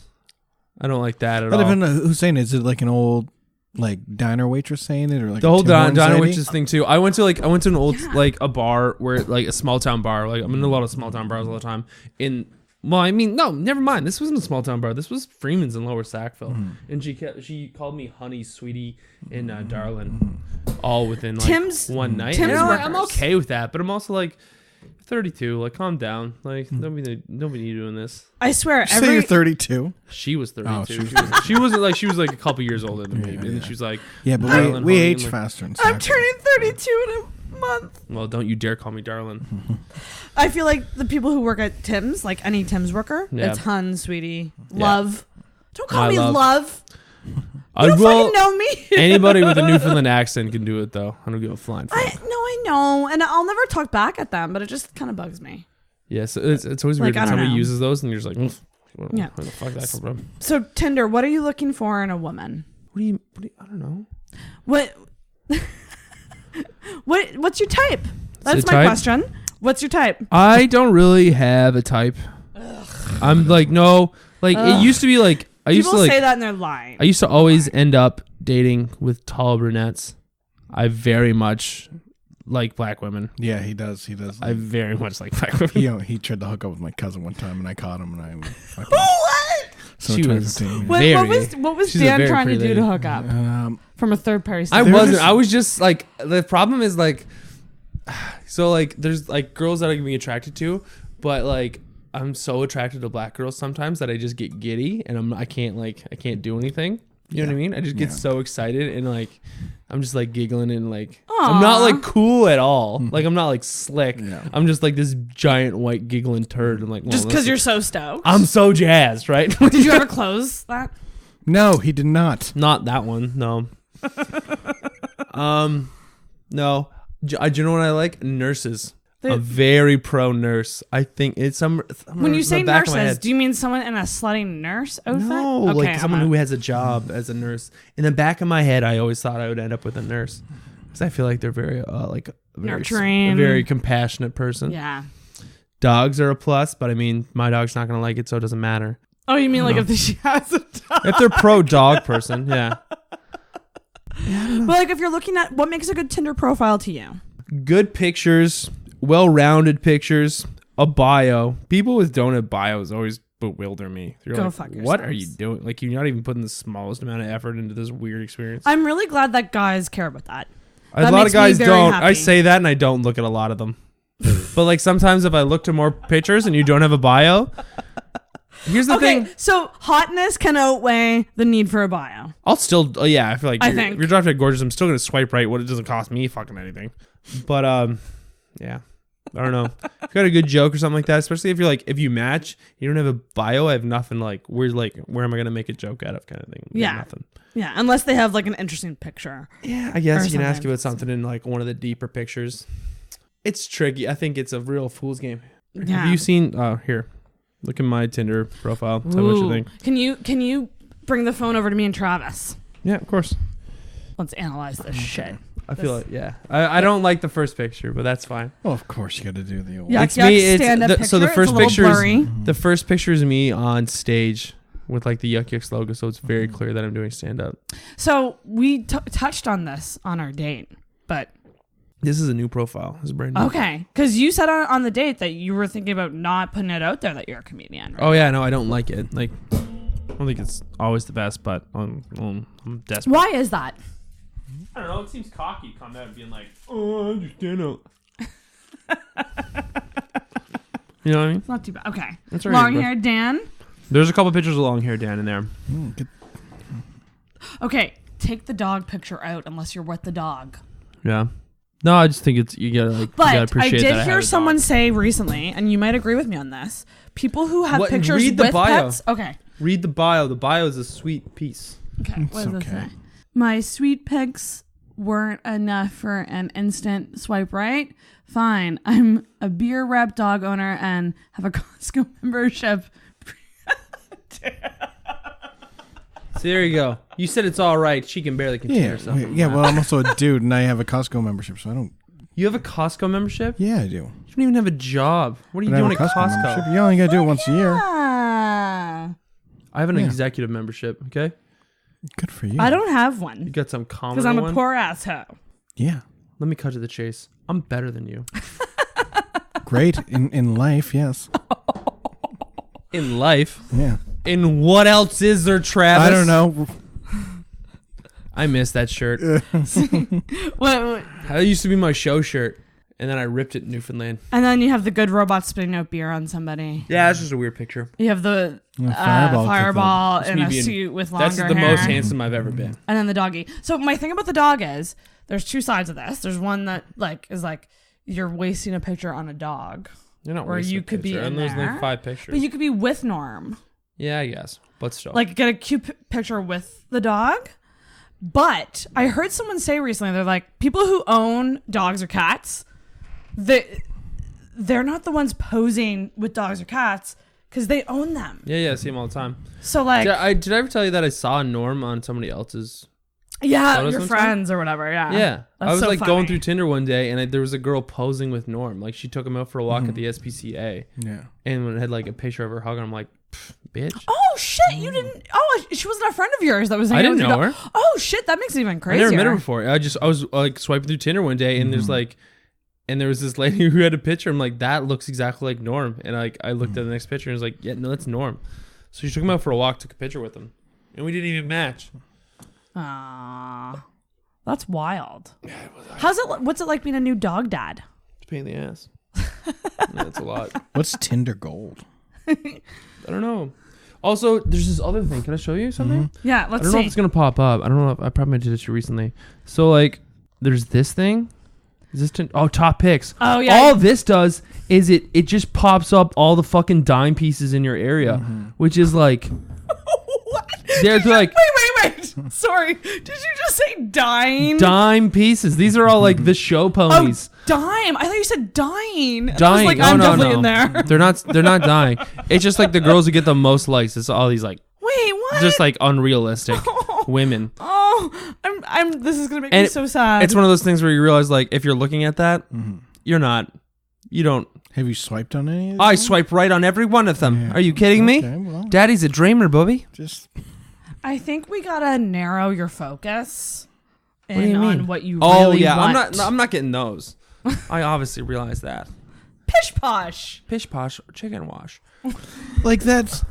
I don't like that at I don't all. even know who's saying it. Is it like an old like diner waitress saying it, or like The whole Tim Hortons diner lady? waitress thing too. I went to an old like a bar where like a small town bar. Like I'm in a lot of small town bars all the time. No, never mind. This wasn't a small town bar. This was Freeman's in Lower Sackville, and she called me honey, sweetie, and darling, all within like one night. Tim's And I'm workers. okay with that, but I'm also like 32. Like calm down. Like nobody doing this. I swear, You say you're 32. She was 32. Oh, she was like a couple years older than me, and then she was like, Yeah, but darling, we honey, age I'm like, faster. And I'm turning 32 in a month. well, don't you dare call me darling. I feel like the people who work at Tim's, like any Tim's worker, Yeah. it's hun, sweetie, Yeah. love. Don't call My me love. love. I You don't will. fucking know me. Anybody with a Newfoundland accent can do it, though. I don't give a flying fuck. I know, and I'll never talk back at them, but it just kind of bugs me. Yes, it's always Like, weird I when don't somebody know. uses those, and you're just like, where Yeah. the fuck that come from? So Tinder, what are you looking for in a woman? What do you I don't know. What's your type? That's Is it my type? question. What's your type? I don't really have a type. I'm like, no. Like, it used to be like, People say that and they're lying. I used to always end up dating with tall brunettes. I very much like black women. Yeah, he does. He does. I very much like black women. He tried to hook up with my cousin one time, and I caught him, and I fucking. What? So She was 2015. What was she's a Dan very trying to pretty do to lady. hook up from a third party? I standpoint? wasn't. I was just like, the problem is like, so like there's like girls that I can be attracted to, but like I'm so attracted to black girls sometimes that I just get giddy and I can't do anything. You know what I mean? I just get so excited and like I'm just like giggling and like I'm not like cool at all. Like I'm not like slick. Yeah. I'm just like this giant white giggling turd. I'm like, well, Just because you're so stoked. I'm so jazzed, right? Did you ever close that? No, he did not. Not that one. No. No. Do you know what I like? Nurses. A very pro nurse. I think it's When you say nurses, do you mean someone in a slutty nurse outfit? No, Okay, like someone who has a job as a nurse. In the back of my head, I always thought I would end up with a nurse because I feel like they're very nurturing, a very compassionate person. Yeah. Dogs are a plus, but I mean, my dog's not gonna like it, so it doesn't matter. Oh, you mean like if she has a dog? If they're pro dog person, yeah. But like if you're looking at what makes a good Tinder profile to you? Good pictures. Well-rounded pictures, a bio. People with donut bios always bewilder me. You're Go like, fuck what yourselves. are you doing? Like, you're not even putting the smallest amount of effort into this weird experience. I'm really glad that guys care about that. A That lot of makes me guys very don't. happy. I say that and I don't look at a lot of them. But like sometimes if I look to more pictures and you don't have a bio, here's the thing. So hotness can outweigh the need for a bio. I'll still, I feel like I if think. you're driving gorgeous, I'm still going to swipe right. What it doesn't cost me fucking anything. But, yeah. I don't know. If you got a good joke or something like that, especially if you match, you don't have a bio, I have nothing where am I going to make a joke out of kind of thing? Yeah. Nothing. Yeah, unless they have like an interesting picture. Yeah, I guess Or you can ask something. about something in like one of the deeper pictures. It's tricky. I think it's a real fool's game. Yeah. Have you seen, here, look at my Tinder profile. Tell me what you Ooh. think. Can you bring the phone over to me and Travis? Yeah, of course. Let's analyze this shit. I feel like, I don't like the first picture, but that's fine. Well, of course you got to do the old. Yeah. It's me. stand-up So the picture, first it's a little picture is blurry. the first picture is me on stage with like the Yuck Yucks logo, so it's very clear that I'm doing stand up. So we touched on this on our date, but This is a new profile. This is brand new. okay, because you said on the date that you were thinking about not putting it out there that you're a comedian. Right? Oh yeah, no, I don't like it. Like, I don't think it's always the best, but I'm desperate. Why is that? I don't know. It seems cocky coming out and being like, "Oh, I'm just stand up." You know what I mean? It's not too bad. Okay. That's all right, Long bro. hair Dan. There's a couple pictures of long hair Dan in there. Okay, take the dog picture out unless you're with the dog. Yeah. No, I just think it's you gotta like. you gotta But I appreciate did that hear have a someone dog. say recently, and you might agree with me on this. People who have What? pictures Read the with bio. pets. Okay. Read the bio. The bio is a sweet piece. Okay. What does it say? My sweet pics weren't enough for an instant swipe right. Fine. I'm a beer rep dog owner and have a Costco membership. So there you go. You said it's all right. She can barely contain herself. Well, I'm also a dude, and I have a Costco membership, so I don't. You have a Costco membership? Yeah, I do. You don't even have a job. What are you But I doing have at a Costco? membership. You only got to do it once a year. Ah. I have an Yeah. executive membership. Okay. Good for you. I don't have You one got some common because I'm a one? poor asshole. Yeah, Let me cut to the chase. I'm better than you. great in life. Yes. In life. Yeah. In what else is there, Travis? I don't know. I miss that shirt. What? That used to be my show shirt, and then I ripped it in Newfoundland. And then you have the good robot spitting out beer on somebody. Yeah, that's just a weird picture. You have the Fireball in me a being- suit with longer That's the hair. most handsome I've ever been. And then the doggy. So my thing about the dog is there's two sides of this. There's one that is you're wasting a picture on a dog. You're not Where wasting you a could be picture, in and there's there. like 5 pictures. But you could be with Norm. Yeah, I guess. But still. Like get a cute picture with the dog. But I heard someone say recently, they're like, people who own dogs or cats, they're not the ones posing with dogs or cats because they own them. Yeah, I see him all the time. So like, Did I ever tell you that I saw Norm on somebody else's Yeah, photos your sometime? friends or whatever. Yeah. Yeah. That's I was so like funny. going through Tinder one day, and there was a girl posing with Norm. Like she took him out for a walk at the SPCA. Yeah. And when it had like a picture of her hugging, I'm like, bitch. Oh shit! You didn't. Oh, she wasn't a friend of yours that was. I hanging didn't out know with your her. dog. Oh shit! That makes it even I crazier. never met her before. I was like swiping through Tinder one day, and there's like, and there was this lady who had a picture. I'm like, that looks exactly like Norm. And I looked at the next picture and was like, yeah, no, that's Norm. So she took him out for a walk, took a picture with him, and we didn't even match. That's wild. How's it? What's it like being a new dog dad? It's a pain in the ass. That's a lot. What's Tinder Gold? I don't know. Also, there's this other thing. Can I show you something? Yeah, I let's don't know if see. it's gonna pop up. I don't know if I probably did it to you recently. So like, there's this thing. Is this top picks? Oh yeah. All this does is it just pops up all the fucking dime pieces in your area, which is like. What? They're like Wait. Sorry. Did you just say dine? dime pieces. These are all like the show ponies. Oh, dime. I thought you said dying. And I was Dying. like, Oh, I'm no, definitely no. in there. They're not dying. It's just like the girls who get the most likes. It's all these like Wait, what? just like unrealistic women. Oh, I'm. This is gonna make And me so sad. It's one of those things where you realize like if you're looking at that, you don't. Have you swiped on any of these? I swipe right on every one of them. Yeah. Are you kidding me? Okay, well. Daddy's a dreamer, Bubby. Just I think we gotta narrow your focus. What do you mean? On what you Oh really yeah, want. I'm not getting those. I obviously realize that. Pish posh. Pish posh chicken wash. like that's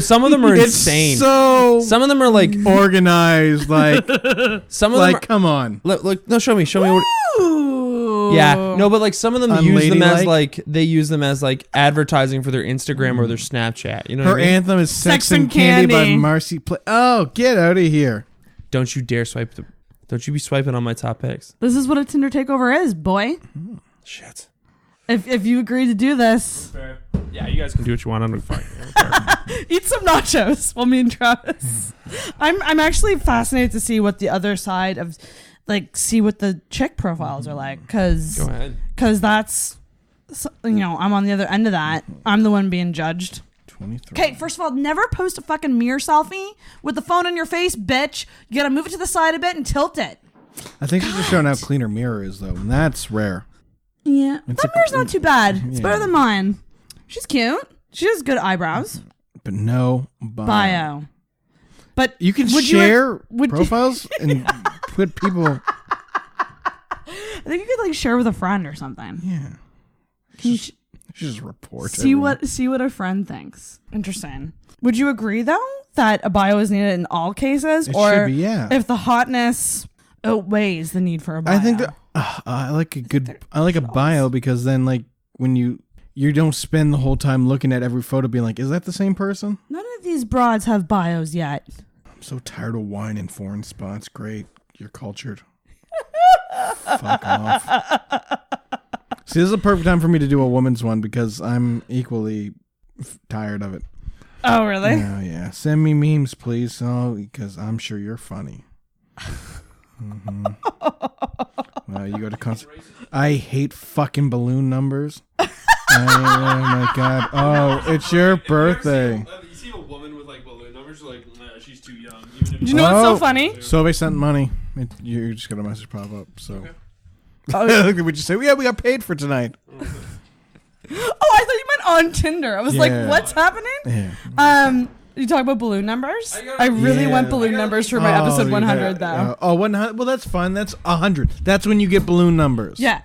Some of them are it's insane. so Some of them are like organized. Like some of like them. come on. Look, no, show me what. Ooh. Yeah, no, but like some of them use them as Unladylike? like they use them as like advertising for their Instagram or their Snapchat. You know Her what I mean? anthem is Sex "Sex and and Candy" by Candy. Marcy. Oh, get out of here! Don't you dare swipe. Don't you be swiping on my top picks. This is what a Tinder takeover is, boy. Shit. If you agree to do this, Yeah, you guys can do what you want. I'm fine. eat some nachos while me and Travis. I'm actually fascinated to see what the other side of, like, see what the chick profiles are like, Go ahead. because that's, I'm on the other end of that. I'm the one being judged. 23. Okay, first of all, never post a fucking mirror selfie with the phone on your face, bitch. You gotta move it to the side a bit and tilt it. I think she's just showing how clean her mirror is, though, and that's rare. Yeah, It's that a- mirror's not too bad. It's yeah. better than mine. She's cute. She has good eyebrows. But no Bio. But You can would share would you- profiles and put people. I think you could like share with a friend or something. Yeah. Can you Just report. see everyone. what a friend thinks. Interesting. Would you agree though that a bio is needed in all cases, It or should be, yeah. if the hotness outweighs the need for a bio? I think that I like a bio because then like when you don't spend the whole time looking at every photo being like, is that the same person? none of these broads have bios yet. I'm so tired of wine in foreign spots. Great, you're cultured. Fuck off. See, this is a perfect time for me to do a woman's one because I'm equally tired of it. Oh, really? Yeah. Send me memes, please. Oh, because I'm sure you're funny. You go to concert. I hate fucking balloon numbers. Oh my god. Oh, it's your birthday. You see a woman with like balloon numbers, like she's too young. Do you know what's so funny? So they sent money. You're just gonna message pop up. So Oh, we just say, yeah, we got paid for tonight. I thought you meant on Tinder. I was like, Yeah. what's happening? Yeah. You talk about balloon numbers? I really want balloon numbers for my episode 100 though. 100. Well, that's fun. That's 100. That's when you get balloon numbers. Yeah.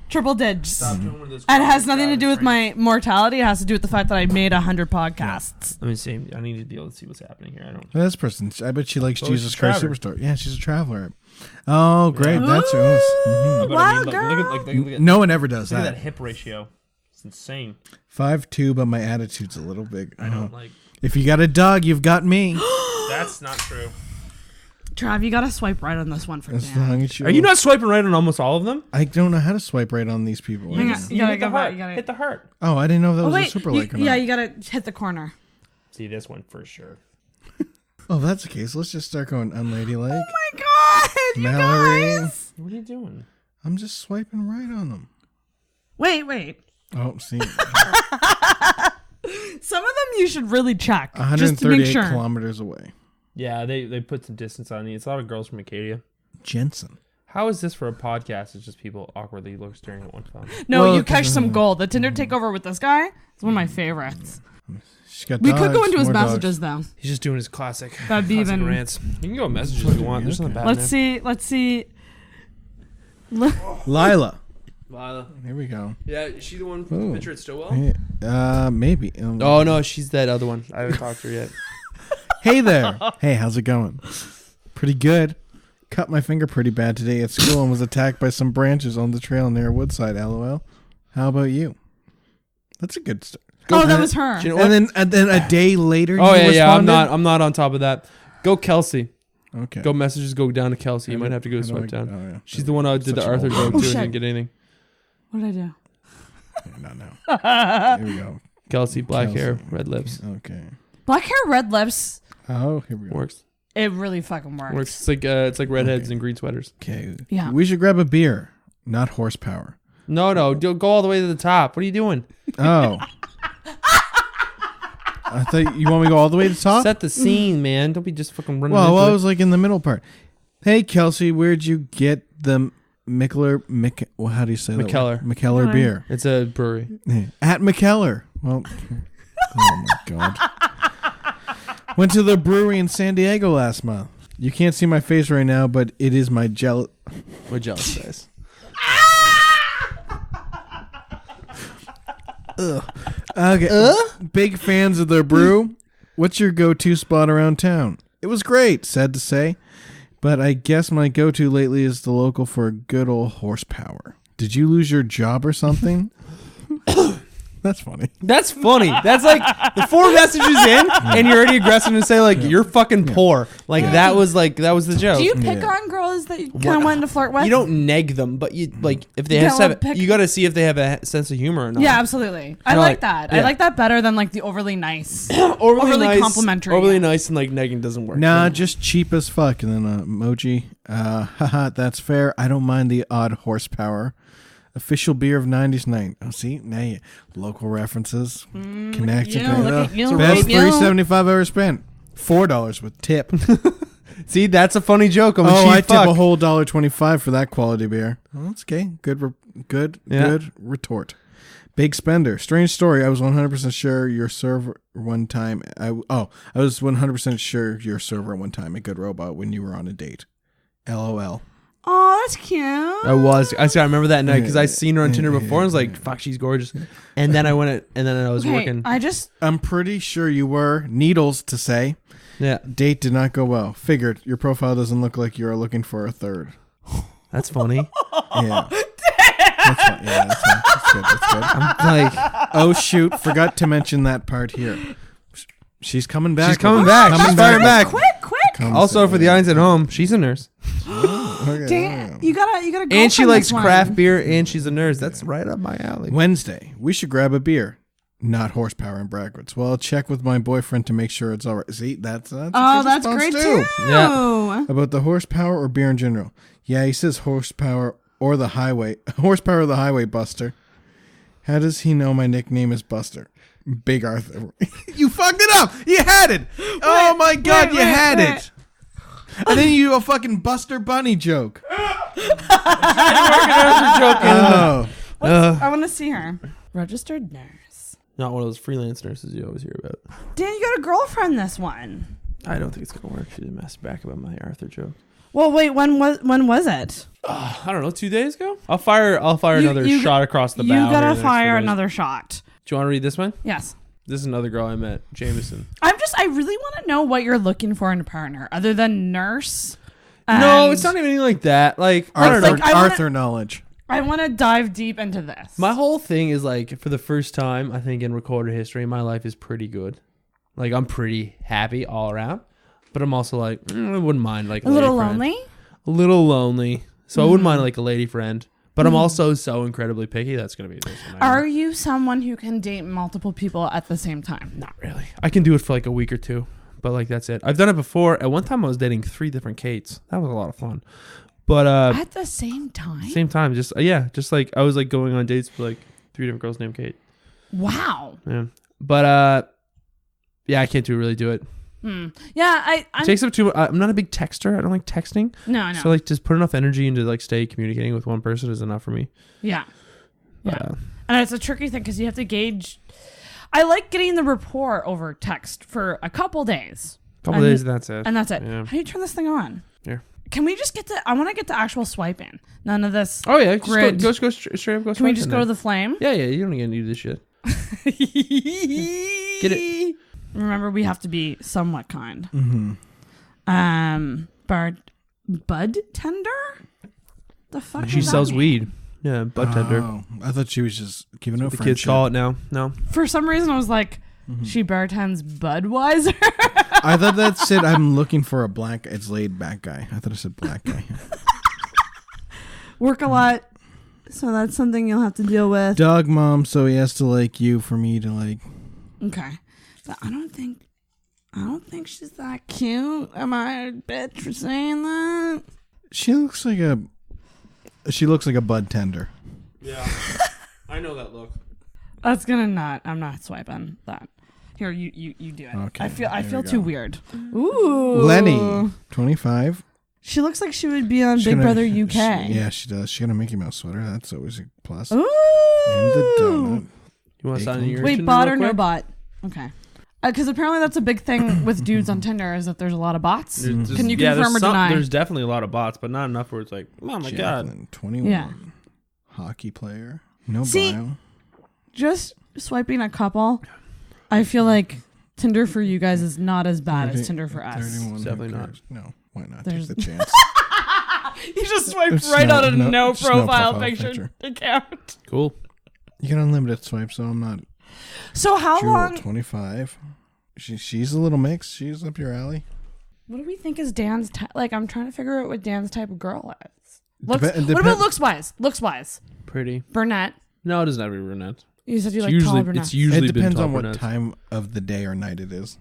Triple digs. And it has nothing to do with my mortality. It has to do with the fact that I made 100 podcasts. Let me see. I need to be able to see what's happening here. I don't. This person, I bet she likes Oh, Jesus she's a Christ traveler. Superstar. Yeah, she's a traveler. Oh, great. That's us. Mhm. Wow, girl. Look at No one ever does look at that. that hip ratio. It's insane. 5'2", but my attitude's a little big. I don't like. If you got a dog, you've got me. That's not true. Trav, you gotta swipe right on this one for As Dan. long as Are you not swiping right on almost all of them? I don't know how to swipe right on these people. Hang on. You gotta hit the go back. heart. You gotta... Hit the heart. Oh, I didn't know if that Oh, was wait. a super like or Yeah, not. you gotta hit the corner. See this one for sure. Oh, that's the case. Let's just start going unladylike. Oh my god, you Mallory. guys! What are you doing? I'm just swiping right on them. Wait. Oh, see. Some of them you should really check. Just to 138 make sure. kilometers away. Yeah, they put some distance on you. It's a lot of girls from Acadia. Jensen. How is this for a podcast? It's just people awkwardly staring at one phone. No, Well, you catch some gold. The Tinder takeover with this guy is one of my favorites. She's got We could go dogs, into his more dogs. messages though. He's just doing his classic. That'd be classic even- rants. You can go messages if you want. There's nothing bad. Let's see. Lila. Lila. Here we go. Yeah, is she the one from Ooh. the picture at Stillwell? Maybe. Oh no, she's that other one. I haven't talked to her yet. Hey there. Hey, how's it going? Pretty good. Cut my finger pretty bad today at school and was attacked by some branches on the trail near Woodside. LOL. How about you? That's a good start. Oh, that was her. You know what? And then a day later. Oh you yeah. responded? I'm not on top of that. Go Kelsey. Okay. Go messages. Go down to Kelsey. You might have to go swipe down. Oh, yeah. She's the one I did Such the an Arthur old joke Oh, to and shit. didn't get anything. What did I do? Not now. Here we go. Kelsey, black Kelsey. hair, red lips. Okay. Black hair, red lips. Oh, here we go. Works. It really fucking works. Works. It's like redheads and green sweaters. Okay. Yeah. We should grab a beer, not horsepower. No, go all the way to the top. What are you doing? Oh. I thought you want me to go all the way to the top? Set the scene, man. Don't be just fucking running. Well, into I it. was like in the middle part. Hey, Kelsey, where'd you get the well, how do you say that? McKellar. McKellar beer. It's a brewery. At McKellar. Well, oh my God. Went to the brewery in San Diego last month. You can't see my face right now, but it is my jealous face. Okay. Big fans of their brew. What's your go-to spot around town? It was great, sad to say. But I guess my go-to lately is the local for good old horsepower. Did you lose your job or something? That's funny. That's funny. That's like the 4 messages in, and you're already aggressive and say like you're fucking poor. Like that was the joke. Do you pick on girls that you kind of wanted to flirt with? You don't neg them, but you like if they you got to see if they have a sense of humor or not. Yeah, absolutely. I like that. yeah. I like that better than like the overly nice, overly nice, complimentary. overly nice, and like negging doesn't work. Nah, just cheap as fuck. And then emoji. Haha, that's fair. I don't mind the odd horsepower. Official beer of 90s night. Oh, see? Now you local references. Connection. you, look at you, Best look at you. $3.75 ever spent. $4 with tip. See, that's a funny joke. I'm a Oh, cheap I tip fuck. a whole $1.25 for that quality beer. Well, that's okay. Good retort. Big spender. Strange story. I was 100% sure your server one time. I was 100% sure your server at one time. A good robot when you were on a date. LOL. Oh, that's cute. I remember that night because I seen her on Tinder before. And I was like, "Fuck, she's gorgeous." And then I was working. I'm pretty sure you were. Needles to say. Yeah. Date did not go well. Figured your profile doesn't look like you are looking for a third. That's funny. Yeah. That's fine. Yeah, that's fine. That's good. That's good. I'm like, oh shoot, forgot to mention that part here. She's coming back. She's coming back. She's firing back. Quick. Also, for the eyes at home, she's a nurse. Okay. Damn, you gotta go. And she likes craft beer, and she's a nurse. That's right up my alley. Wednesday, we should grab a beer. Not horsepower in brackets. Well, I'll check with my boyfriend to make sure it's all right. See, that's a good that's response great too. Yeah. About the horsepower or beer in general. Yeah, he says horsepower or the highway. Horsepower or the highway, Buster. How does he know my nickname is Buster? Big Arthur. You fucked it up. You had it. Oh my God, you had it. And then you do a fucking Buster Bunny joke. I want to see her. Registered nurse. Not one of those freelance nurses you always hear about. Dan, you got a girlfriend this one. I don't think it's gonna work. She didn't mess back about my Arthur joke. Well, wait. When was it? I don't know. 2 days ago. I'll fire another shot across the bow. You gotta fire another shot. Do you want to read this one? Yes. This is another girl I met, Jameson. I really want to know what you're looking for in a partner, other than nurse. No, it's not even anything like that. Like Arthur knowledge. I want to dive deep into this. My whole thing is like, for the first time, I think in recorded history, my life is pretty good. Like, I'm pretty happy all around. But I'm also like, I wouldn't mind like a little lonely. A little lonely. So I wouldn't mind like a lady friend. But I'm also so incredibly picky. That's going to be this one. Are you someone who can date multiple people at the same time? Not really. I can do it for like a week or two. But like, that's it. I've done it before. At one time, I was dating 3 different Kates. That was a lot of fun. But at the same time? Same time. Just like I was like going on dates with like 3 different girls named Kate. Wow. Yeah. But yeah, I can't really do it. Yeah, It takes up too much. I'm not a big texter. I don't like texting. No, I know. So like, just put enough energy into like stay communicating with one person is enough for me. Yeah. And it's a tricky thing because you have to gauge. I like getting the rapport over text for a couple days. Days, that's it. And that's it. Yeah. How do you turn this thing on? Here. Can we just get to? I want to get to actual swiping. None of this. Oh yeah, grid. just go straight up. Go. Can we just go to the flame? Yeah. You don't need to do this shit. Get it. Remember, we have to be somewhat kind. Bud tender. The fuck. She does that sells mean? weed. Yeah, bud tender. I thought she was just giving up The friendship. kids call it now. No. For some reason, I was like, she bartends Budweiser. I thought that said I'm looking for a black. It's laid back guy. I thought it said black guy. Work a lot, so that's something you'll have to deal with. Dog mom, so he has to like you for me to like. Okay, but I don't think she's that cute. Am I a bitch for saying that? She looks like a bud tender. Yeah, I know that look. That's gonna not. I'm not swiping that. Here, you do it. Okay, I feel we too go. weird. Ooh, Lenny, 25. She looks like she would be on Big Brother UK. Yeah, she does. She got a Mickey Mouse sweater. That's always a plus. Ooh. And the donut. You want to sign in your Wait, Tinder bot real or no quick? bot? Okay. Because apparently that's a big thing with dudes on Tinder is that there's a lot of bots. Can you confirm or deny? There's definitely a lot of bots, but not enough where it's like, oh my Jacqueline, god. 21. Yeah. Hockey player. No See, bio. just swiping a couple, I feel like Tinder for you guys is not as bad as Tinder for us. 31. Definitely Who not. cares? No, why not? There's- Take the chance. You just swiped There's right no- on a no- no just no profile profile picture picture. account. Cool. You get unlimited swipes, so I'm not. So how Jewel, long? 25. She's a little mix. She's up your alley. What do we think is Dan's type? Like, I'm trying to figure out what Dan's type of girl is. Looks, Depe- what about depend- looks wise? Looks wise. Pretty. Brunette. No, it doesn't have to be brunette. You said you It's like usually tall brunettes. it's usually It depends been on what brunettes. time of the day or night it is.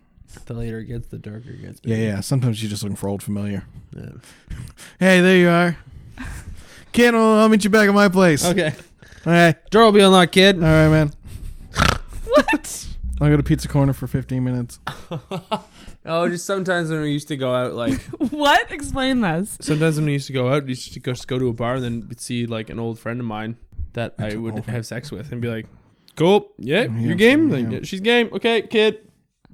The later it gets, the darker it gets. Yeah. Sometimes you're just looking for old familiar. Yeah. Hey, there you are. Kid, I'll meet you back at my place. Okay. All right. Door will be unlocked, kid. All right, man. What? I'll go to Pizza Corner for 15 minutes. Oh, just sometimes when we used to go out, like What? Explain this. sometimes when we used to go out, we used to just go to a bar and then we'd see like an old friend of mine that I would have sex with and be like, "Cool, yeah, you game? Like, yeah. yeah, she's game. Okay, kid,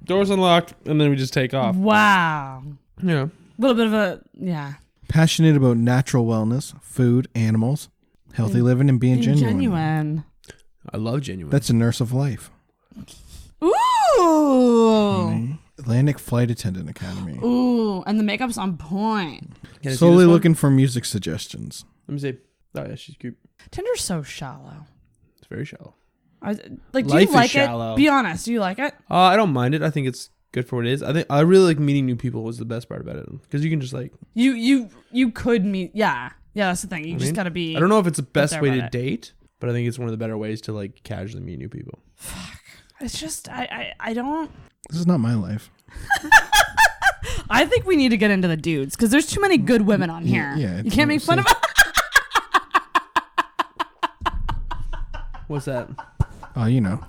door's unlocked," and then we just take off. Wow. Yeah. A little bit of a yeah. Passionate about natural wellness, food, animals, healthy living, and being genuine. I love genuine. That's a nurse of life. Ooh. Atlantic Flight Attendant Academy. Ooh. And the makeup's on point. Can I see Slowly this one? looking for music suggestions. Let me see. Oh yeah, she's cute. Tinder's so shallow. It's very shallow. Like, do Life you is like shallow. it? Be honest. Do you like it? I don't mind it. I think it's good for what it is. I think I really like meeting new people. Was the best part about it because you can just like You could meet. Yeah. Yeah. That's the thing. You just gotta be. I don't know if it's the best there way about to it. date, but I think it's one of the better ways to like casually meet new people. It's just I don't. This is not my life. I think we need to get into the dudes because there's too many good women on here. Yeah, you it's can't make fun of. What's that? Oh, you know.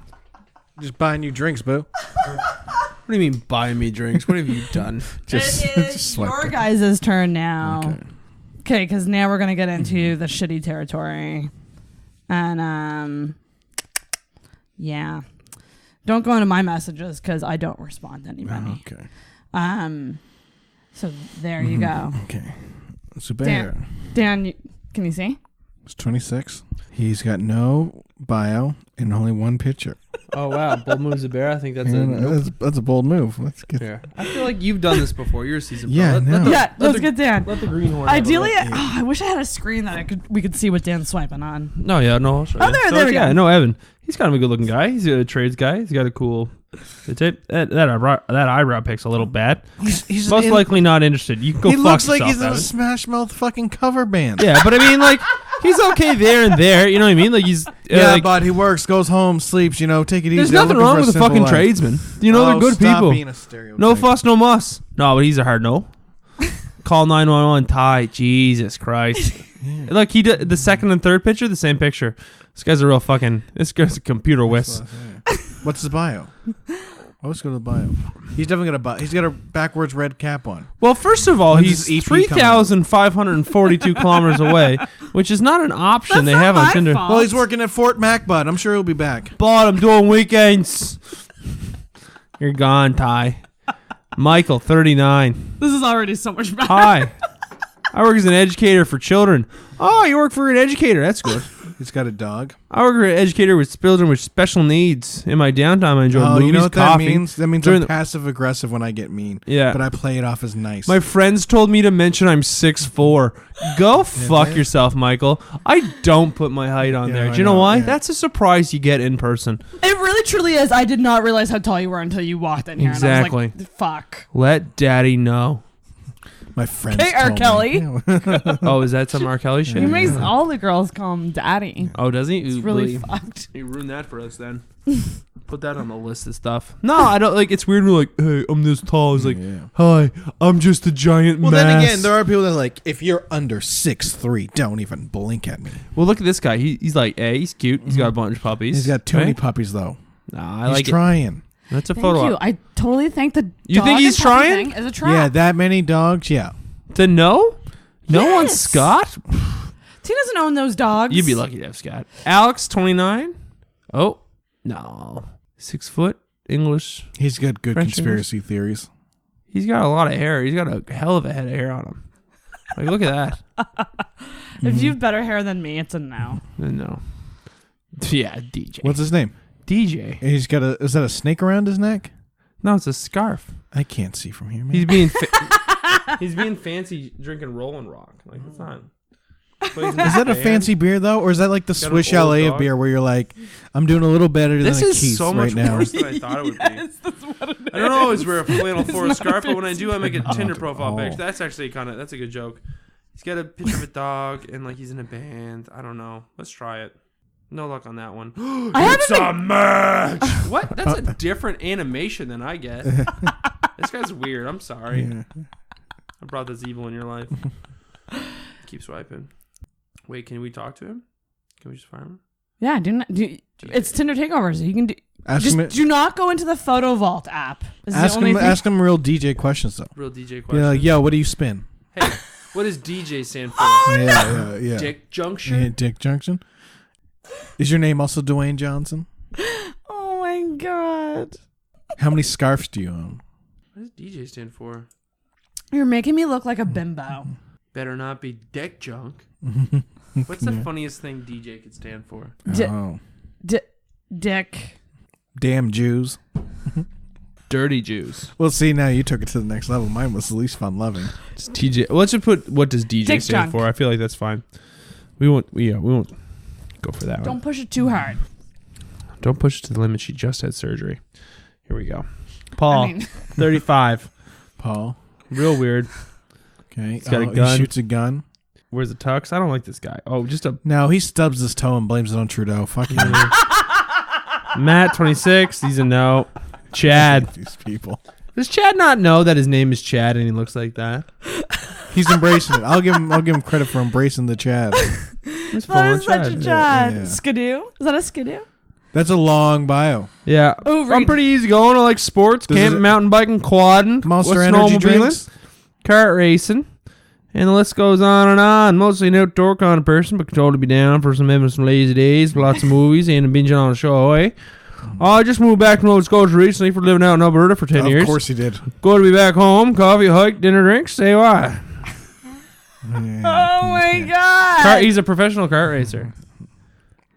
Just buying you drinks, boo. What do you mean buying me drinks? What have you done? Just, It is just swipe your it. guys' turn now. Okay. Okay, because now we're gonna get into the shitty territory, and yeah, don't go into my messages because I don't respond to anybody. Okay. So there you go. Okay. So Bear. Dan, can you see? He's 26. He's got no bio and only one picture. Oh wow, bold moves a bear. I think that's That's a bold move. Let's get. Yeah. I feel like you've done this before. You're a seasoned Yeah, pro. no. Let's get Dan. Let the greenhorn. Ideally, I wish I had a screen that we could see what Dan's swiping on. No, yeah, no. I'll show you. There we go. Yeah, no, Evan. He's kind of a good-looking guy. He's a trades guy. He's got a cool. That eyebrow pick's a little bad. He's Most likely not interested. You can go He fuck looks like yourself, he's in a Evan. Smash Mouth fucking cover band. Yeah, but I mean, like, he's okay there and there. You know what I mean? Like, he's Yeah, like, but he works, goes home, sleeps. You know, take it easy. there's I'm nothing looking wrong for with a simple fucking life. tradesman. You know, they're good stop people. Being a stereotype. No fuss, no muss. No, but he's a hard no. Call 911. Ty. Jesus Christ. Look, he did the second and third picture, the same picture. This guy's a real fucking. This guy's a computer whiz. What's his bio? Let's go to the bio. He's definitely got he's got a backwards red cap on. Well, first of all, When's he's his EP coming out? 3,542 kilometers away, which is not an option they have on Tinder. Well, he's working at Fort Mac, bud. I'm sure he'll be back. Bud, I'm doing weekends. You're gone, Ty. Michael, 39. This is already so much better. Hi. I work as an educator for children. Oh, you work for an educator. That's good. He's got a dog. I work for an educator with children with special needs. In my downtime, I enjoy movies, you know what coffee. that means? That means During I'm the- passive aggressive when I get mean. Yeah. But I play it off as nice. My friends told me to mention I'm 6'4". Go fuck yourself, Michael. I don't put my height on there. Do you know why? yeah. That's a surprise you get in person. It really truly is. I did not realize how tall you were until you walked in here. Exactly. And I was like, fuck. Let daddy know. My friends Hey, R. told me. Kelly. Oh, is that some R. Kelly He shit? makes all the girls call him daddy. Oh, does he? It's really fucked. You ruined that for us then. Put that on the list of stuff. No, I don't like. It's weird. We're like, hey, I'm this tall. It's like, hi, I'm just a giant Well, mass. then again, there are people that are like, if you're under 6'3", don't even blink at me. Well, look at this guy. He's like, hey, he's cute. He's got a bunch of puppies. He's got too many right? puppies, though. Nah, I He's like trying. it. That's a Thank photo. you. I totally think the You dog think he's and puppy trying? thing is a trap. Yeah, that many dogs, yeah. To know? No one, Yes. Scott? He doesn't own those dogs. You'd be lucky to have Scott. Alex, 29. Oh, no. 6 foot, English. He's got good French conspiracy theories. He's got a lot of hair. He's got a hell of a head of hair on him. Like, look at that. If you have better hair than me, it's a no. No. Yeah, DJ. What's his name? DJ. And he's got is that a snake around his neck? No, it's a scarf. I can't see from here, man. He's being he's being fancy drinking Rollin' Rock. Like, it's not. Is that a fancy beer though, or is that like the Got an Swiss old Chalet of dog. beer where you're like, I'm doing a little better than This a is Keith's so much right now? worse than I thought it would Yes, that's what it is. be. I don't always wear a flannel It's for a not scarf, but when I fancy. do, I make a Tinder profile Oh. picture. That's actually that's a good joke. He's got a picture of a dog and like he's in a band. I don't know. Let's try it. No luck on that one. It's a match. What? That's a different animation than I get. This guy's weird. I'm sorry. Yeah. I brought this evil in your life. Keep swiping. Wait, can we talk to him? Can we just fire him? Yeah, it's Tinder takeovers. You can do. Ask Just him, do not go into the Photo Vault app. This is the ask only him, thing. ask him real DJ questions though. Real DJ question. Yeah, like, yo, what do you spin? Hey, what does DJ stand for? Yeah. Dick Junction? Yeah, Dick Junction. Is your name also Dwayne Johnson? Oh my god. How many scarves do you own? What does DJ stand for? You're making me look like a bimbo. Better not be dick junk. What's the funniest thing DJ could stand for? Oh, Dick. damn Jews. Dirty Jews. Well, see, now you took it to the next level. Mine was the least fun loving. It's TJ. Well, let's just put what does DJ Dick stand junk. for? I feel like that's fine. We won't go for that one. Don't push it too hard. Don't push it to the limit. She just had surgery. Here we go. Paul, I mean- 35. Paul. Real weird. Okay. He's got a gun. He shoots a gun. Wears a tux. I don't like this guy. Oh, just a No, he stubs his toe and blames it on Trudeau. Fuck you. Matt, 26. He's a no. Chad. These people. Does Chad not know that his name is Chad and he looks like that? He's embracing it. I'll give him credit for embracing the Chad. He's full That on is such a Chad. Chad. Yeah. Skidoo? Is that a skidoo? That's a long bio. Yeah. Oh, I'm pretty easy going. I like sports, Does camping, it- mountain biking, quadding, Monster Energy drinks. kart racing, and the list goes on and on. Mostly an outdoor kind of person, but can totally be down for some lazy days, lots of movies, and binging on a show, eh? I just moved back from Nova Scotia recently for living out in Alberta for 10 years. Of course he did. Good to be back home. Coffee, hike, dinner, drinks. Say why. Oh my god. He's a professional kart racer.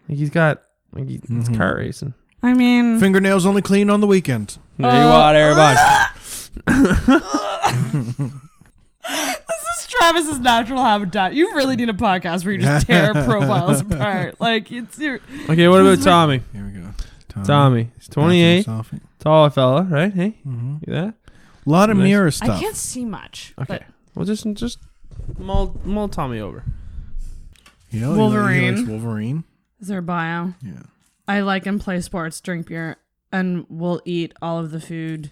He's got it's kart racing. I mean, Fingernails only clean on the weekend. There you are, everybody. this is Travis's natural habitat. You really need a podcast where you just tear profiles apart. Like, it's your. Okay, what about Tommy? Here we go. Tommy. He's 28. Bathroom selfie. Tall fella, right? Hey, Mhm. you that? A lot of Nice. mirror I stuff. can't see much. Okay. Well, just mull Tommy over. You know, Wolverine. He likes Wolverine. Is there a bio? Yeah. I like and play sports, drink beer, and will eat all of the food.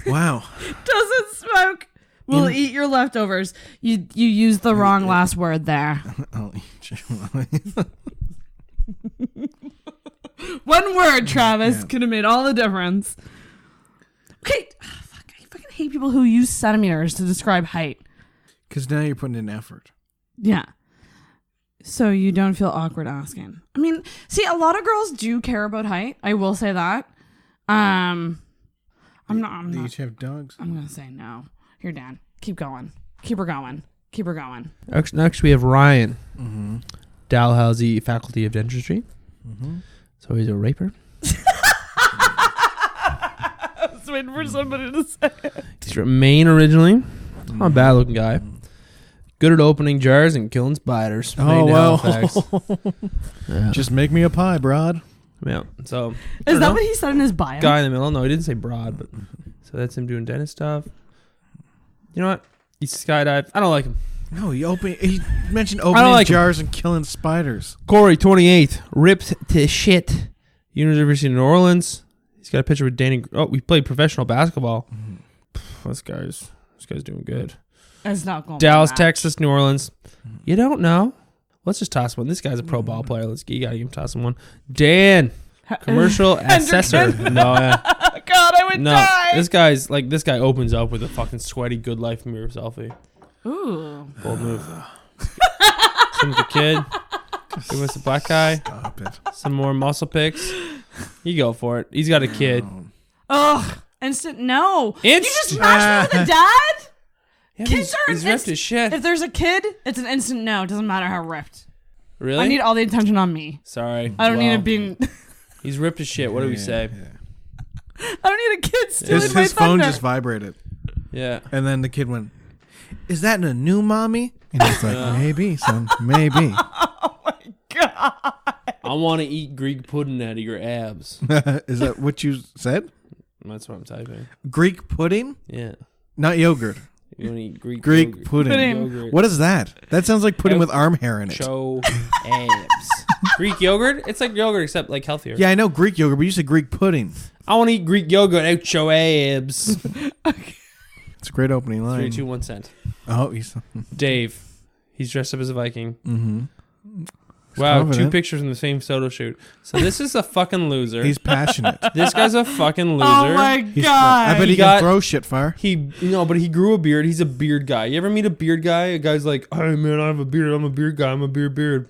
Wow. Doesn't smoke. Will eat your leftovers. You used the wrong last word there. I'll eat you. One word, Travis, could have made all the difference. Okay. Fuck. I fucking hate people who use centimeters to describe height. Because now you're putting in effort. Yeah. So you don't feel awkward asking. I mean, see, a lot of girls do care about height. I will say that. I'm not. Do you have dogs? I'm gonna say no. Here, Dan. Keep going. Keep her going. Keep her going. Next, we have Ryan. Mm-hmm. Dalhousie Faculty of Dentistry. Mm-hmm. So he's a raper. I was waiting for somebody to say it. He's from Maine originally. Not a bad looking guy. Good at opening jars and killing spiders. Oh, well. Yeah. Just make me a pie, broad. Yeah. So Is that what he said in his bio? Guy in the middle. No, he didn't say broad, but so that's him doing dentist stuff. You know what? He skydived. I don't like him. No, he mentioned opening jars and killing spiders. Corey, 28, ripped to shit. University of New Orleans. He's got a picture with Danny. Oh, we played professional basketball. This guy's doing good. It's not going. Dallas, Texas, New Orleans. You don't know. Let's just toss one. This guy's a pro ball player. You gotta give him tossing one. Dan, commercial assessor. No, God, I would die. This guy opens up with a fucking sweaty good life mirror selfie. Ooh, bold move. Some the kid. Give us a black guy. Stop it. Some more muscle pics. You go for it. He's got a kid. Ugh. Instant no. You just smashed me with a dad? Yeah, Kids are he's ripped as shit. If there's a kid, it's an instant no. It doesn't matter how ripped. Really? I need all the attention on me. Sorry. I don't need it being... He's ripped as shit. What do we say? I don't need a kid stealing my His phone thunder. just vibrated. Yeah. And then the kid went, "Is that a new mommy?" And he's like, "Maybe, son. Maybe." Oh my God. I want to eat Greek pudding out of your abs. Is that what you said? That's what I'm typing. Greek pudding? Yeah. Not yogurt. You want to eat Greek pudding. Yogurt. What is that? That sounds like pudding with arm hair in it. Show abs. Greek yogurt? It's like yogurt except like healthier. Yeah, I know Greek yogurt, but you said Greek pudding. I want to eat Greek yogurt out your abs. It's a great opening line. 3, 2, 1 cent. Oh, he's Dave. He's dressed up as a Viking. Mm-hmm. Wow, confident. 2 pictures in the same photo shoot. So this is a fucking loser. He's passionate. This guy's a fucking loser. Oh my God. I bet he can throw shit fire. But he grew a beard. He's a beard guy. You ever meet a beard guy? A guy's like, "Hey man, I have a beard. I'm a beard guy. I'm a beard."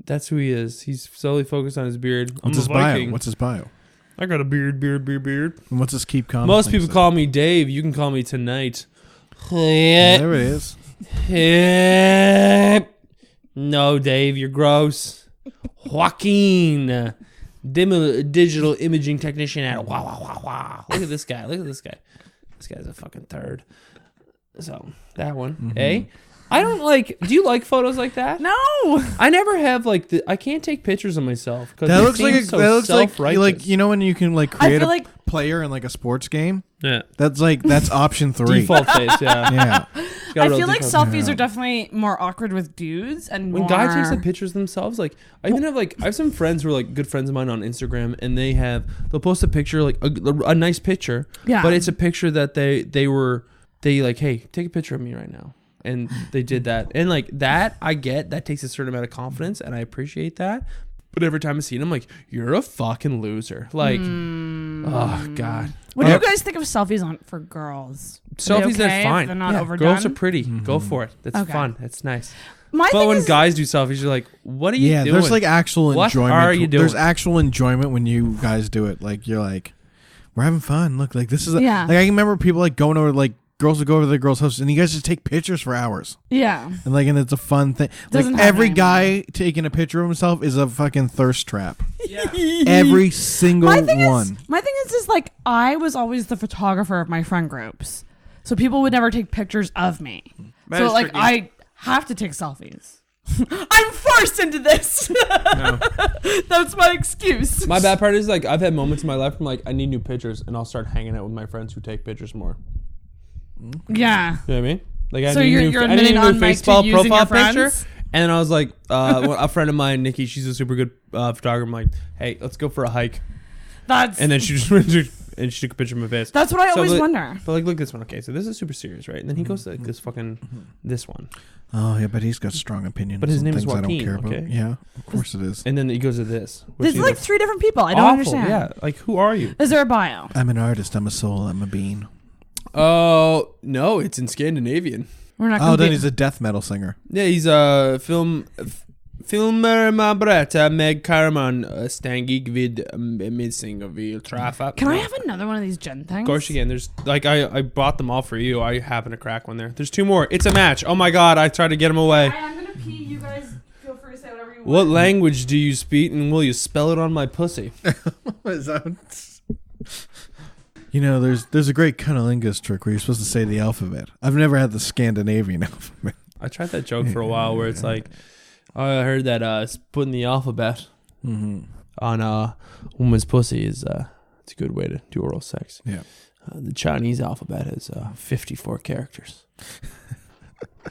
That's who he is. He's solely focused on his beard. What's his bio? What's his bio? I got a beard. And what's his keep calm? Most people call me Dave. You can call me Tonight. Yeah, there it is. No, Dave, you're gross. Joaquin, digital imaging technician at wow. Look at this guy. This guy's a fucking third. So that one, I don't like. Do you like photos like that? No, I never have I can't take pictures of myself because That looks like you know when you can create a player in a sports game. Yeah, that's option 3. Default face. Yeah. I feel like selfies are definitely more awkward with dudes and when guys takes the pictures themselves. I even have I have some friends who are good friends of mine on Instagram, and they'll post a picture a nice picture. Yeah, but it's a picture that they hey, take a picture of me right now. And they did that. And that, I get, that takes a certain amount of confidence, and I appreciate that. But every time I see it, I'm like, you're a fucking loser. Oh, God. What do you guys think of selfies for girls? Selfies, they're fine. They're not overdone? Girls are pretty. Go for it. That's fun. That's nice. But when guys do selfies, you're like, what are you doing? Yeah, there's actual enjoyment. What are you doing? There's actual enjoyment when you guys do it. You're like, we're having fun. Look, this is... I remember people going over, girls would go over to their girls' house, and you guys just take pictures for hours. Yeah. And it's a fun thing. Every guy taking a picture of himself is a fucking thirst trap. Yeah. Every single one. My thing is I was always the photographer of my friend groups. So people would never take pictures of me. I have to take selfies. I'm forced into this. No. That's my excuse. My bad part is I've had moments in my life where I need new pictures, and I'll start hanging out with my friends who take pictures more. Yeah. You know what I mean? So you're admitting on mic to using your friends? And then I was like, a friend of mine, Nikki, she's a super good photographer. I'm like, hey, let's go for a hike. And then she just went and she took a picture of my face. That's what I always wonder. But look at this one. Okay, so this is super serious, right? And then he goes to this fucking this one. Oh yeah, but he's got strong opinions. But his name is Joaquin. Joaquin. I don't care about. Yeah, of course it is. And then it goes to this. There's like 3 different people. I don't understand. Yeah, like who are you? Is there a bio? I'm an artist. I'm a soul. I'm a bean. Oh no, it's in Scandinavian. We're not. Oh, then he's a death metal singer. Yeah, he's a filmer med berättar med Karman ständig vid missing of vill träffa. Can I have another one of these Gen things? Of course you can. There's like I bought them all for you. I happen to crack one there. There's 2 more. It's a match. Oh my god! I tried to get them away. I'm gonna pee. You guys feel free to say whatever you want. What language do you speak, and will you spell it on my pussy? What is that? You know, there's a great cunnilingus trick where you're supposed to say the alphabet. I've never had the Scandinavian alphabet. I tried that joke for a while where it's like, oh, I heard that putting the alphabet on a woman's pussy is it's a good way to do oral sex. Yeah. The Chinese alphabet has 54 characters.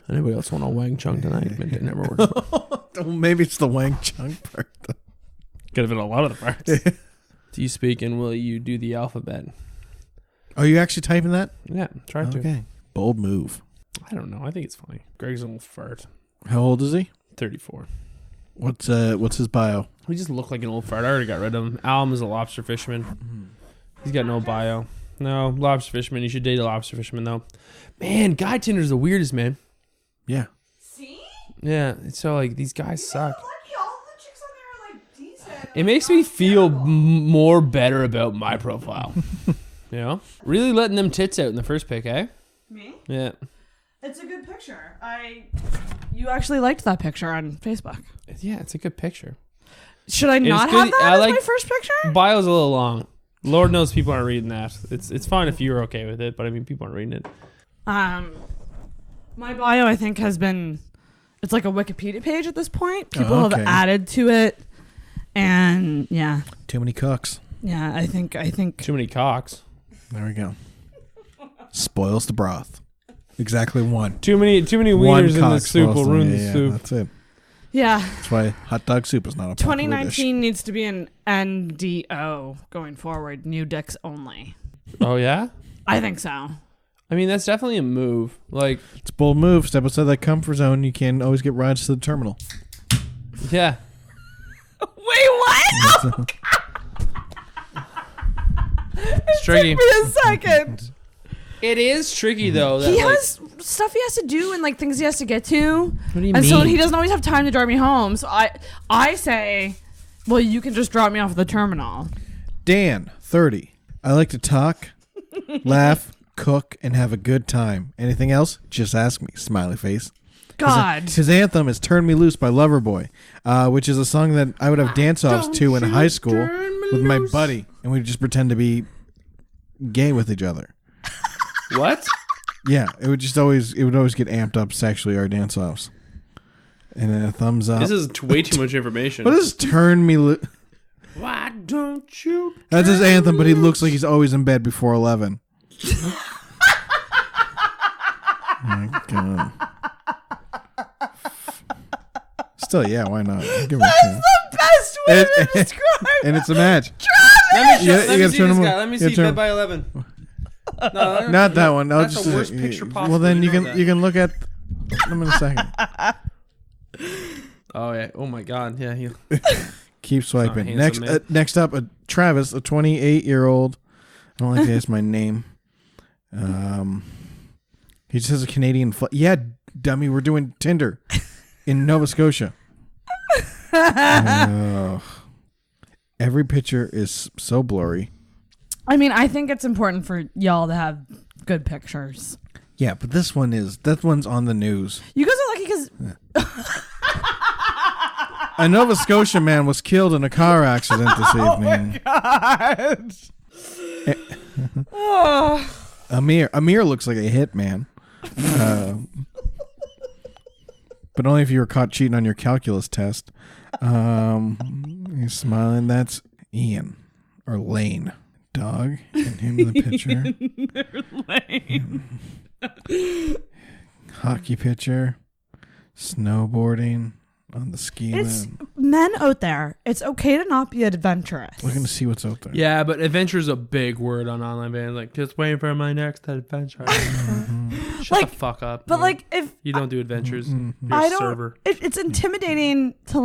Anybody else want a Wang Chung tonight? It never worked. Maybe it's the Wang Chung part. Could have been a lot of the parts. Do you speak and will you do the alphabet? Are you actually typing that? Yeah, try to. Okay. Bold move. I don't know. I think it's funny. Greg's almost fart. How old is he? 34. What's his bio? He just looked like an old fart. I already got rid of him. Alm is a lobster fisherman. He's got no bio. No, lobster fisherman. You should date a lobster fisherman, though. Man, guy Tinder's the weirdest, man. Yeah. See? Yeah, it's so, like, these guys suck. Lucky all the chicks on there are like decent. It makes me feel more better about my profile. You know? Really letting them tits out in the first pic, eh? Me? Yeah. It's a good picture. You actually liked that picture on Facebook. Yeah, it's a good picture. Should I not good. have that I as like- my first picture? Bio's a little long. Lord knows people aren't reading that. It's fine if you're okay with it, but I mean, people aren't reading it. My bio, I think, has been... It's like a Wikipedia page at this point. People Oh, okay. have added to it. And, yeah. Too many cooks. Yeah, I think... Too many cocks. There we go. Spoils the broth. Exactly one. Too many wieners in the soup will ruin the soup. That's it. Yeah. That's why hot dog soup is not a popular 2019 needs to be an NDO going forward. New dicks only. Oh, yeah? I think so. I mean, that's definitely a move. Like, dish. It's a bold move. Step outside that comfort zone. You can always get rides to the terminal. yeah. Wait, what? It's tricky. Took me a second. It is tricky, though. He has stuff he has to do and like things he has to get to. What do you and mean? so he doesn't always have time to drive me home. So I say, well, you can just drop me off at the terminal. Dan, 30. I like to talk, laugh, cook, and have a good time. Anything else? Just ask me. Smiley face. God. His anthem is Turn Me Loose by Loverboy, which is a song that I would have dance-offs to in high school with my buddy, and we'd just pretend to be gay with each other. What? Yeah, it would always get amped up sexually, our dance-offs. And then a thumbs up. This is way too much information. What is Turn Me Loose? Why don't you? That's his anthem, but he looks like he's always in bed before 11. My God. Still, yeah, why not? Give it a chance. The best way to describe And it's a match. Let me You see gotta this turn him guy. on. Let me You gotta see turn Bed him- by 11. No, Not that one. No, That's just the worst picture possible. Well, then you know can look at them in a second. Oh yeah. Oh my God. Yeah. He. Keep swiping. handsome, man. Next up, Travis, a 28-year-old. I don't like to ask my name. He just has a Canadian flag. Yeah, dummy, we're doing Tinder in Nova Scotia. Every picture is so blurry. I mean, I think it's important for y'all to have good pictures. Yeah, but that one's on the news. You guys are lucky because A Nova Scotia man was killed in a car accident this evening. God. Amir looks like a hitman. But only if you were caught cheating on your calculus test. He's smiling. That's Ian or Lane. Dog and him in the picture. Hockey pitcher. Snowboarding on the ski. It's men out there. It's okay to not be adventurous. Looking to see what's out there. Yeah, but adventure is a big word on online bands. Like, just waiting for my next adventure. Shut the fuck up. But if you don't do adventures, you're I a don't, server. it's intimidating to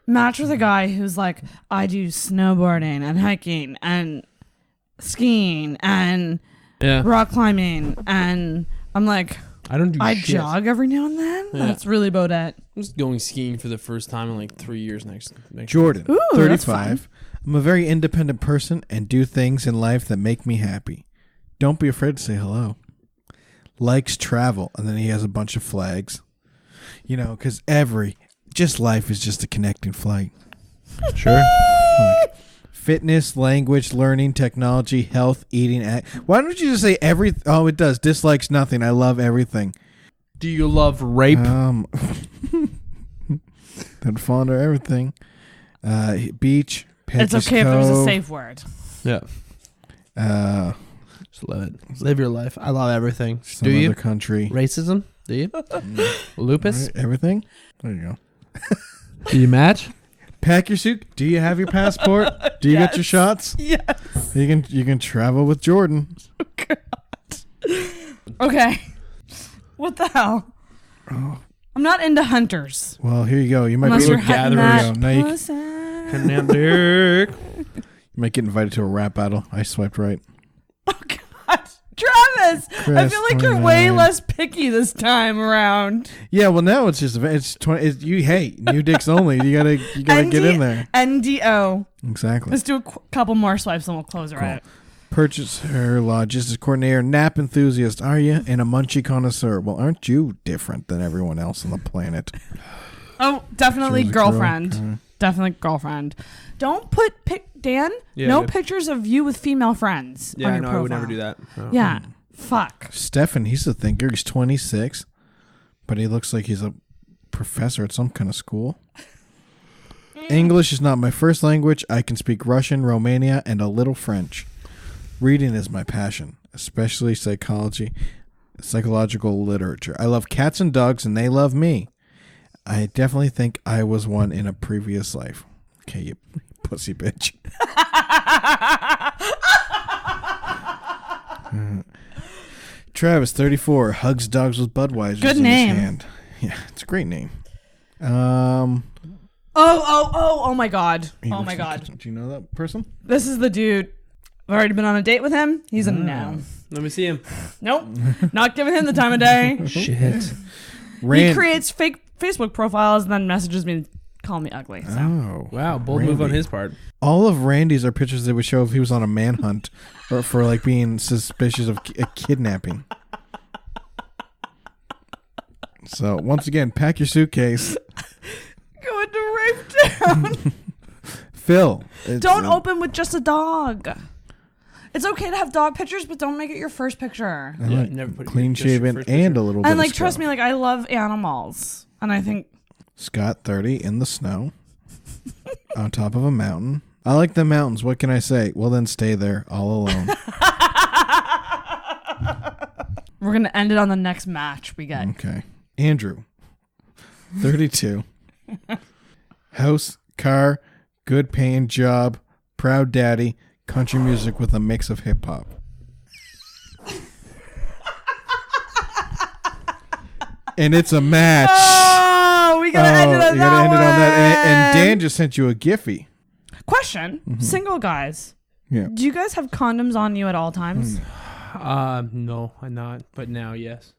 match with a guy who's like, I do snowboarding and hiking and skiing and rock climbing, and I'm like, I don't do shit. jog every now and then. Yeah. That's really about it. I'm just going skiing for the first time in like 3 years next Jordan, Ooh, that's 35. I'm a very independent person and do things in life that make me happy. Don't be afraid to say hello. Likes travel, and then he has a bunch of flags. You know, because life is just a connecting flight. Sure. Like, fitness, language, learning, technology, health, eating. Why don't you just say every? Oh, it does. Dislikes nothing. I love everything. Do you love rape? Then fond of everything. Beach. It's okay if there's a safe word. Yeah. Just live it. Live your life. I love everything. Some do you? other country. Racism? Do you? Lupus? Right, everything. There you go. Do you match? Pack your suit. Do you have your passport? Do you get your shots? Yes. You can travel with Jordan. Oh, God. Okay. What the hell? Oh. I'm not into hunters. Well, here you go. You might Unless be you're hunting that now you pussy. might get invited to a rap battle. I swiped right. Oh, God. Travis, I Chris, feel like you're 29. way less picky this time around. Yeah, well now it's just it's 20. Hey, new dicks only. You gotta get in there. NDO. Exactly. Let's do a couple more swipes and we'll close her out. Purchaser, logistics coordinator, nap enthusiast. Are you? And a munchie connoisseur. Well, aren't you different than everyone else on the planet? Oh, definitely Jersey girlfriend. Girl. Definitely girlfriend. Don't put Dan. Yeah, no good. pictures of you with female friends Yeah, on your no, profile. I would never do that. No. Yeah. Fuck. Stefan, he's a thinker. He's 26, but he looks like he's a professor at some kind of school. English is not my first language. I can speak Russian, Romania, and a little French. Reading is my passion, especially psychological literature. I love cats and dogs, and they love me. I definitely think I was one in a previous life. Okay, you pussy bitch. Travis, 34, hugs dogs with Budweiser. Good in name. his hand. Yeah, it's a great name. Oh my God. Oh my God. Do you know that person? This is the dude. I've already been on a date with him. He's a no. Let me see him. Nope. Not giving him the time of day. Shit. He creates fake Facebook profiles and then messages me calling me ugly. So. Oh, Wow, bold move on his part. all of Randy's are pictures that would show if he was on a manhunt or for like being suspicious of a kidnapping. So once again, pack your suitcase. Going to Rape Town. Phil, Don't open with just a dog. It's okay to have dog pictures, but don't make it your first picture. I like never put clean just your shaven first and picture. a little bit. And of like, trust scruff. me, like I love animals, and I think Scott 30 in the snow on top of a mountain. I like the mountains. What can I say? Well, then stay there all alone. we're gonna end it on the next match we get. Okay. Andrew, 32. House, car, good paying job, proud daddy, country music with a mix of hip hop. And it's a match. Oh, we gotta end it on you gotta that end it on that. And one. Dan just sent you a Giphy. Question: Single guys, Yeah. do you guys have condoms on you at all times? No, I'm not. But now, yes.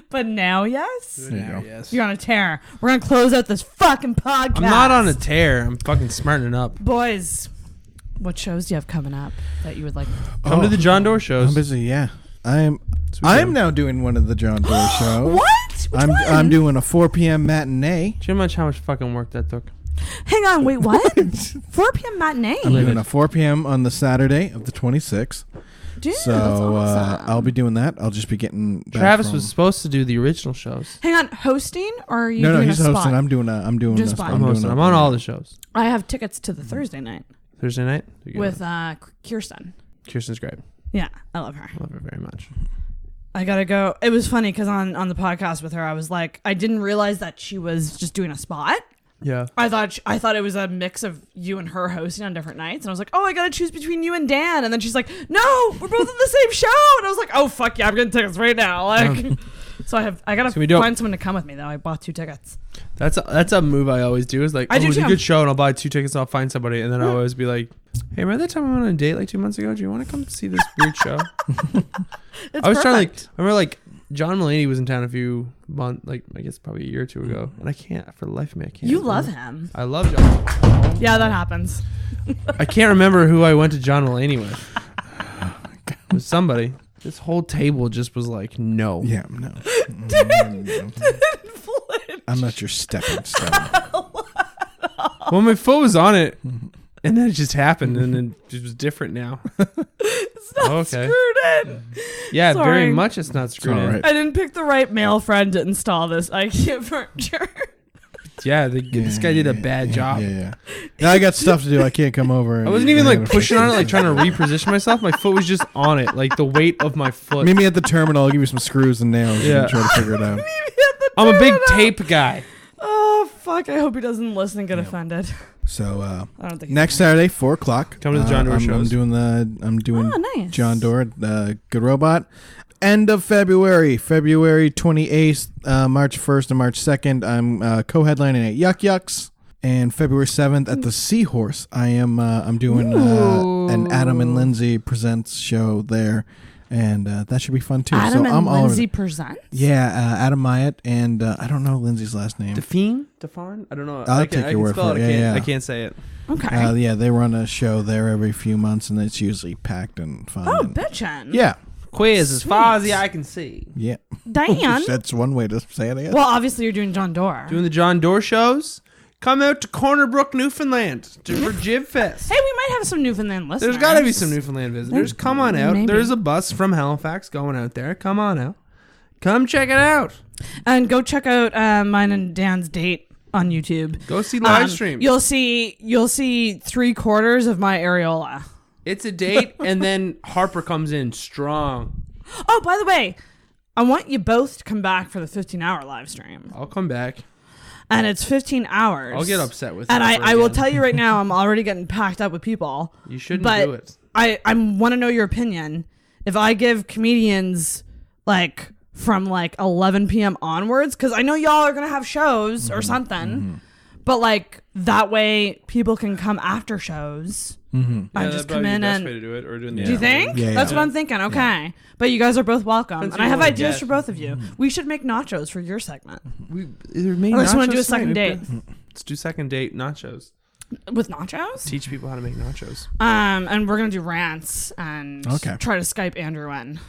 But now, yes. There you Now, go. yes. You're on a tear. We're gonna close out this fucking podcast. I'm not on a tear. I'm fucking smartening up. Boys, what shows do you have coming up that you would like? Come to the Jon Dore shows. I'm busy, yeah. I'm now doing one of the Jon Dore shows. What? Which one? I'm doing a 4 p.m. matinee. Do you know how much fucking work that took? Hang on, wait, what? 4 p.m. matinee. I'm doing a 4 p.m. on the Saturday of the 26th. Dude, So that's awesome. I'll be doing that. I'll just be getting back Travis from- was supposed to do the original shows. Hang on, hosting or are you No, doing he's a spot? hosting. I'm doing Just a spot. I'm hosting. I'm on all the shows. I have tickets to the Thursday night Thursday night with Kirsten. Kirsten's great. Yeah, I love her. I love her very much. I gotta go. It was funny because on the podcast with her, I was like, I didn't realize that she was just doing a spot. Yeah. I thought it was a mix of you and her hosting on different nights, and I was like, oh, I gotta choose between you and Dan, and then she's like, no, we're both in the same show, and I was like, oh fuck yeah, I'm getting tickets right now. Like, So I gotta find someone to come with me though. I bought 2 tickets. That's a move I always do. Is like, I do it's a too. good show, and I'll buy 2 tickets. And I'll find somebody, and then I'll always be like, "Hey, remember that time I went on a date like 2 months ago? Do you want to come see this weird show?" It's I was trying perfect. I remember like John Mulaney was in town a few months, like I guess probably a year or 2 ago, and I can't for the life of me. I can't. You remember. love him. I love John. Yeah, that happens. I can't remember who I went to John Mulaney with. It was somebody. This whole table just was like, no. Yeah, no. I'm not your stepping stone. Well, my foot was on it, and then it just happened, and then it was different now. It's not screwed in. Yeah, Sorry. very much it's not screwed in. Right. I didn't pick the right male friend to install this IKEA furniture. Yeah, this guy did a bad job. Yeah. Now I got stuff to do. I can't come over. I wasn't even like pushing on it, like trying to reposition myself. My foot was just on it, like the weight of my foot. Meet me at the terminal. I'll give you some screws and nails. Yeah. And try to figure it out. I'm a big tape guy. Oh fuck! I hope he doesn't listen and get offended. So I don't think next Saturday, 4:00. Come to the Jon Dore shows. I'm doing nice. Jon Dore, Good Robot. End of February 28th, March 1st, and March 2nd. I'm co-headlining at Yuck Yucks, and February 7th at the Seahorse. I'm doing an Adam and Lindsay presents show there, and that should be fun too. Adam so I'm and Lindsay presents. Yeah, Adam Myatt and I don't know Lindsay's last name. Define? I don't know. I'll take your word for it. I can't say it. Okay. Yeah, they run a show there every few months, and it's usually packed and fun. Oh, and, bitchin'. yeah. Quiz as far as the eye can see. Yeah. Dan. That's one way to say it, I guess. Well, obviously you're doing Jon Dore. Doing the Jon Dore shows. Come out to Corner Brook, Newfoundland for Jib Fest. Hey, we might have some Newfoundland listeners. There's got to be some Newfoundland visitors. Come on out. Maybe. There's a bus from Halifax going out there. Come on out. Come check it out. And go check out mine and Dan's date on YouTube. Go see live stream. You'll see 3/4 of my areola. It's a date, and then Harper comes in strong. Oh, by the way, I want you both to come back for the 15-hour live stream. I'll come back. And it's 15 hours. I'll get upset with and Harper I will again. tell you right now, I'm already getting packed up with people. You shouldn't but do it. I want to know your opinion. If I give comedians like from like 11 p.m. onwards, because I know y'all are gonna have shows or something, but like that way people can come after shows. I just come in and. Way to do it, or doing the Do you think? Yeah, That's yeah. what I'm thinking. Okay, but you guys are both welcome, Depends and I who you have wanna ideas get. for both of you. We should make nachos for your segment Unless you wanna do a second date. Let's do second date nachos. with nachos. Teach people how to make nachos. And we're gonna do rants and Okay. try to Skype Andrew in.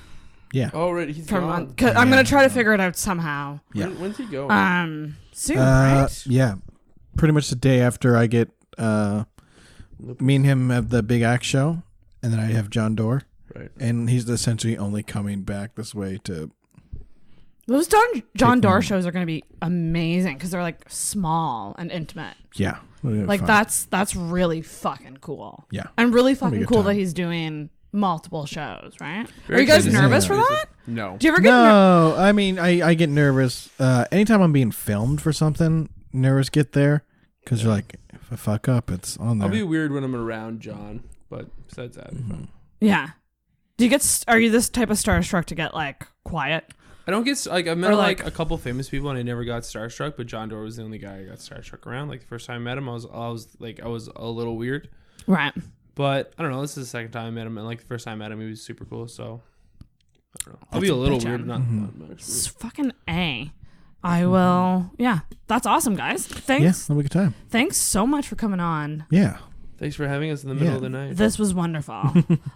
Yeah. Oh, right. He's From gone. I'm gonna try to figure it out somehow. Yeah. When's he going? Soon, right? Yeah. Pretty much the day after I get me and him have the Big Axe show, and then I have Jon Dore. Right. And he's essentially only coming back this way to. Those Jon Dore shows are gonna be amazing because they're like small and intimate. Yeah. Like that's really fucking cool. Yeah. And really It'll be fucking a good cool time. that he's doing multiple shows, right? Very Are you guys excited to see nervous how for it that? is. No. Do you ever get No, I mean, I get nervous. Anytime I'm being filmed for something, nervous get there. Because you're like, if I fuck up, it's on there. I'll be weird when I'm around John, but besides that, it'll be fun. Yeah. Do you get? Are you this type of starstruck to get like quiet? I don't get like I've met Or, like like- a couple famous people and I never got starstruck, but Jon Dore was the only guy I got starstruck around. Like the first time I met him, I was a little weird, Right. but I don't know. This is the second time I met him, and like the first time I met him, he was super cool. So I don't know. I'll be a little weird, not much. It's fucking A. I will. Yeah, that's awesome, guys. Yeah, Thanks. it'll be a good time. Thanks so much for coming on. Yeah. Thanks for having us in the middle of the night. This was wonderful.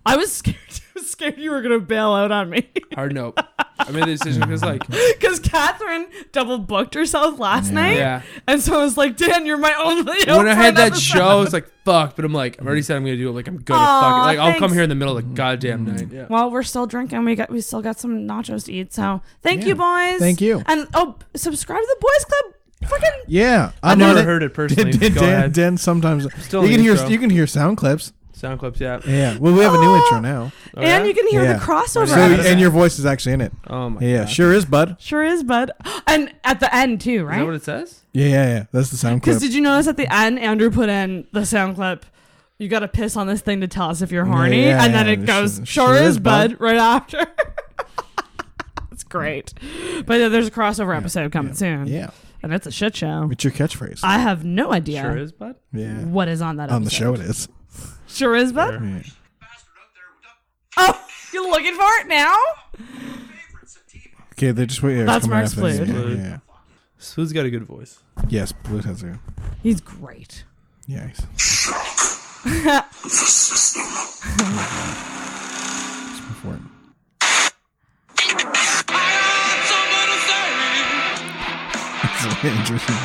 I was scared. You were gonna bail out on me Hard note. I made the decision because like because Catherine double booked herself last night. yeah. And so I was like, Dan, you're my only hope When I for had that another show, I was like, fuck. But I'm like, I've already said I'm gonna do it. Like I'm gonna Aw, fuck it. Like I'll come thanks. here in the middle of the goddamn night. Yeah. Well, we're still drinking. We still got some nachos to eat. So thank you, boys. Thank you. And subscribe to the Boys Club. Fucking Yeah. I've never heard it personally. Go ahead. Dan sometimes Still you an can hear intro. you can hear sound clips. Sound clips, yeah. Yeah. Well, we have a new intro now. Oh, and yeah? you can hear Yeah. the crossover. So, episode. and your voice is actually in it. Oh my Yeah, god. sure is, bud. Sure is, bud. And at the end too, Is that right? what it says? Yeah. That's the sound clip. Because did you notice at the end, Andrew put in the sound clip, you got to piss on this thing to tell us if you're horny. Yeah, and then yeah, it goes, sure sure is, is, bud, right after. It's great. But there's a crossover episode coming soon. Yeah. And it's a shit show. What's your catchphrase? I have no idea. Sure is, bud. Yeah. What is on that episode? On the show it is. Sure is, bud? Sure. Yeah. Oh, you're looking for it now? Okay, they're just waiting. That's Mark's Flute. Yeah. Spood's got a good voice. Yes, Blue has a. He's great. Yeah. Before him.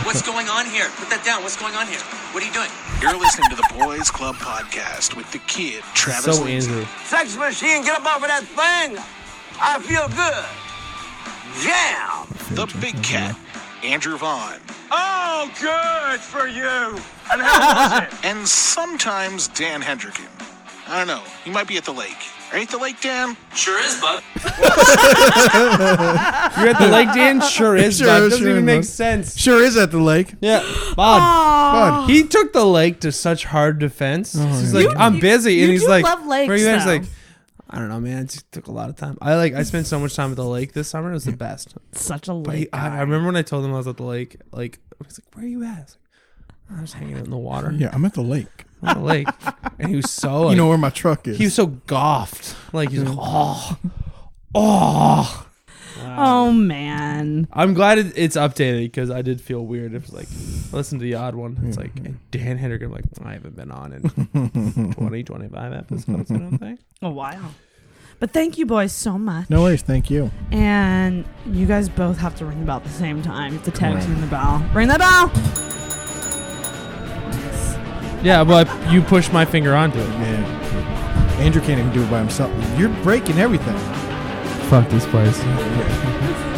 What's going on here? Put that down. What's going on here? What are you doing? You're listening to the Boys Club podcast with the kid, Travis So Lindsay. Andrew. Sex machine, get up off of that thing. I feel good. Jam. The big cat, Andrew Vaughn. Oh, good for you. And how was it? And sometimes Dan Hendricken. I don't know. He might be at the lake. Are you at the lake, Dan? Sure is, bud. You're at the lake, Dan? Sure is, Sure bud. is, Doesn't sure even is, make bud. sense. Sure is at the lake. Yeah, bud. Bud. He took the lake to such hard defense. He's yeah. like, I'm busy, and he's do like, love lakes, where are you at? He's though. like, I don't know, man. It just took a lot of time. I spent so much time at the lake this summer. It was the best. Such a But lake. I remember when I told him I was at the lake. Like, I was like, where are you at? I was like, I was hanging out in the water. Yeah, I'm at the lake. I'm at the lake, and he was so. You Like, know where my truck is. he was so goffed. Like he's like, oh. Oh, man. I'm glad it's updated because I did feel weird. It was like, listen to the odd one. It's like Dan Hendricken. I'm like, I haven't been on in 20, 25 episodes. I don't think. Oh, wow. But thank you, boys, so much. No worries. Thank you. And you guys both have to ring the bell at the same time. You have to tag team the bell. Ring the bell. Yeah, but you pushed my finger onto it. Yeah. Andrew can't even do it by himself. You're breaking everything. Fuck this place. Yeah.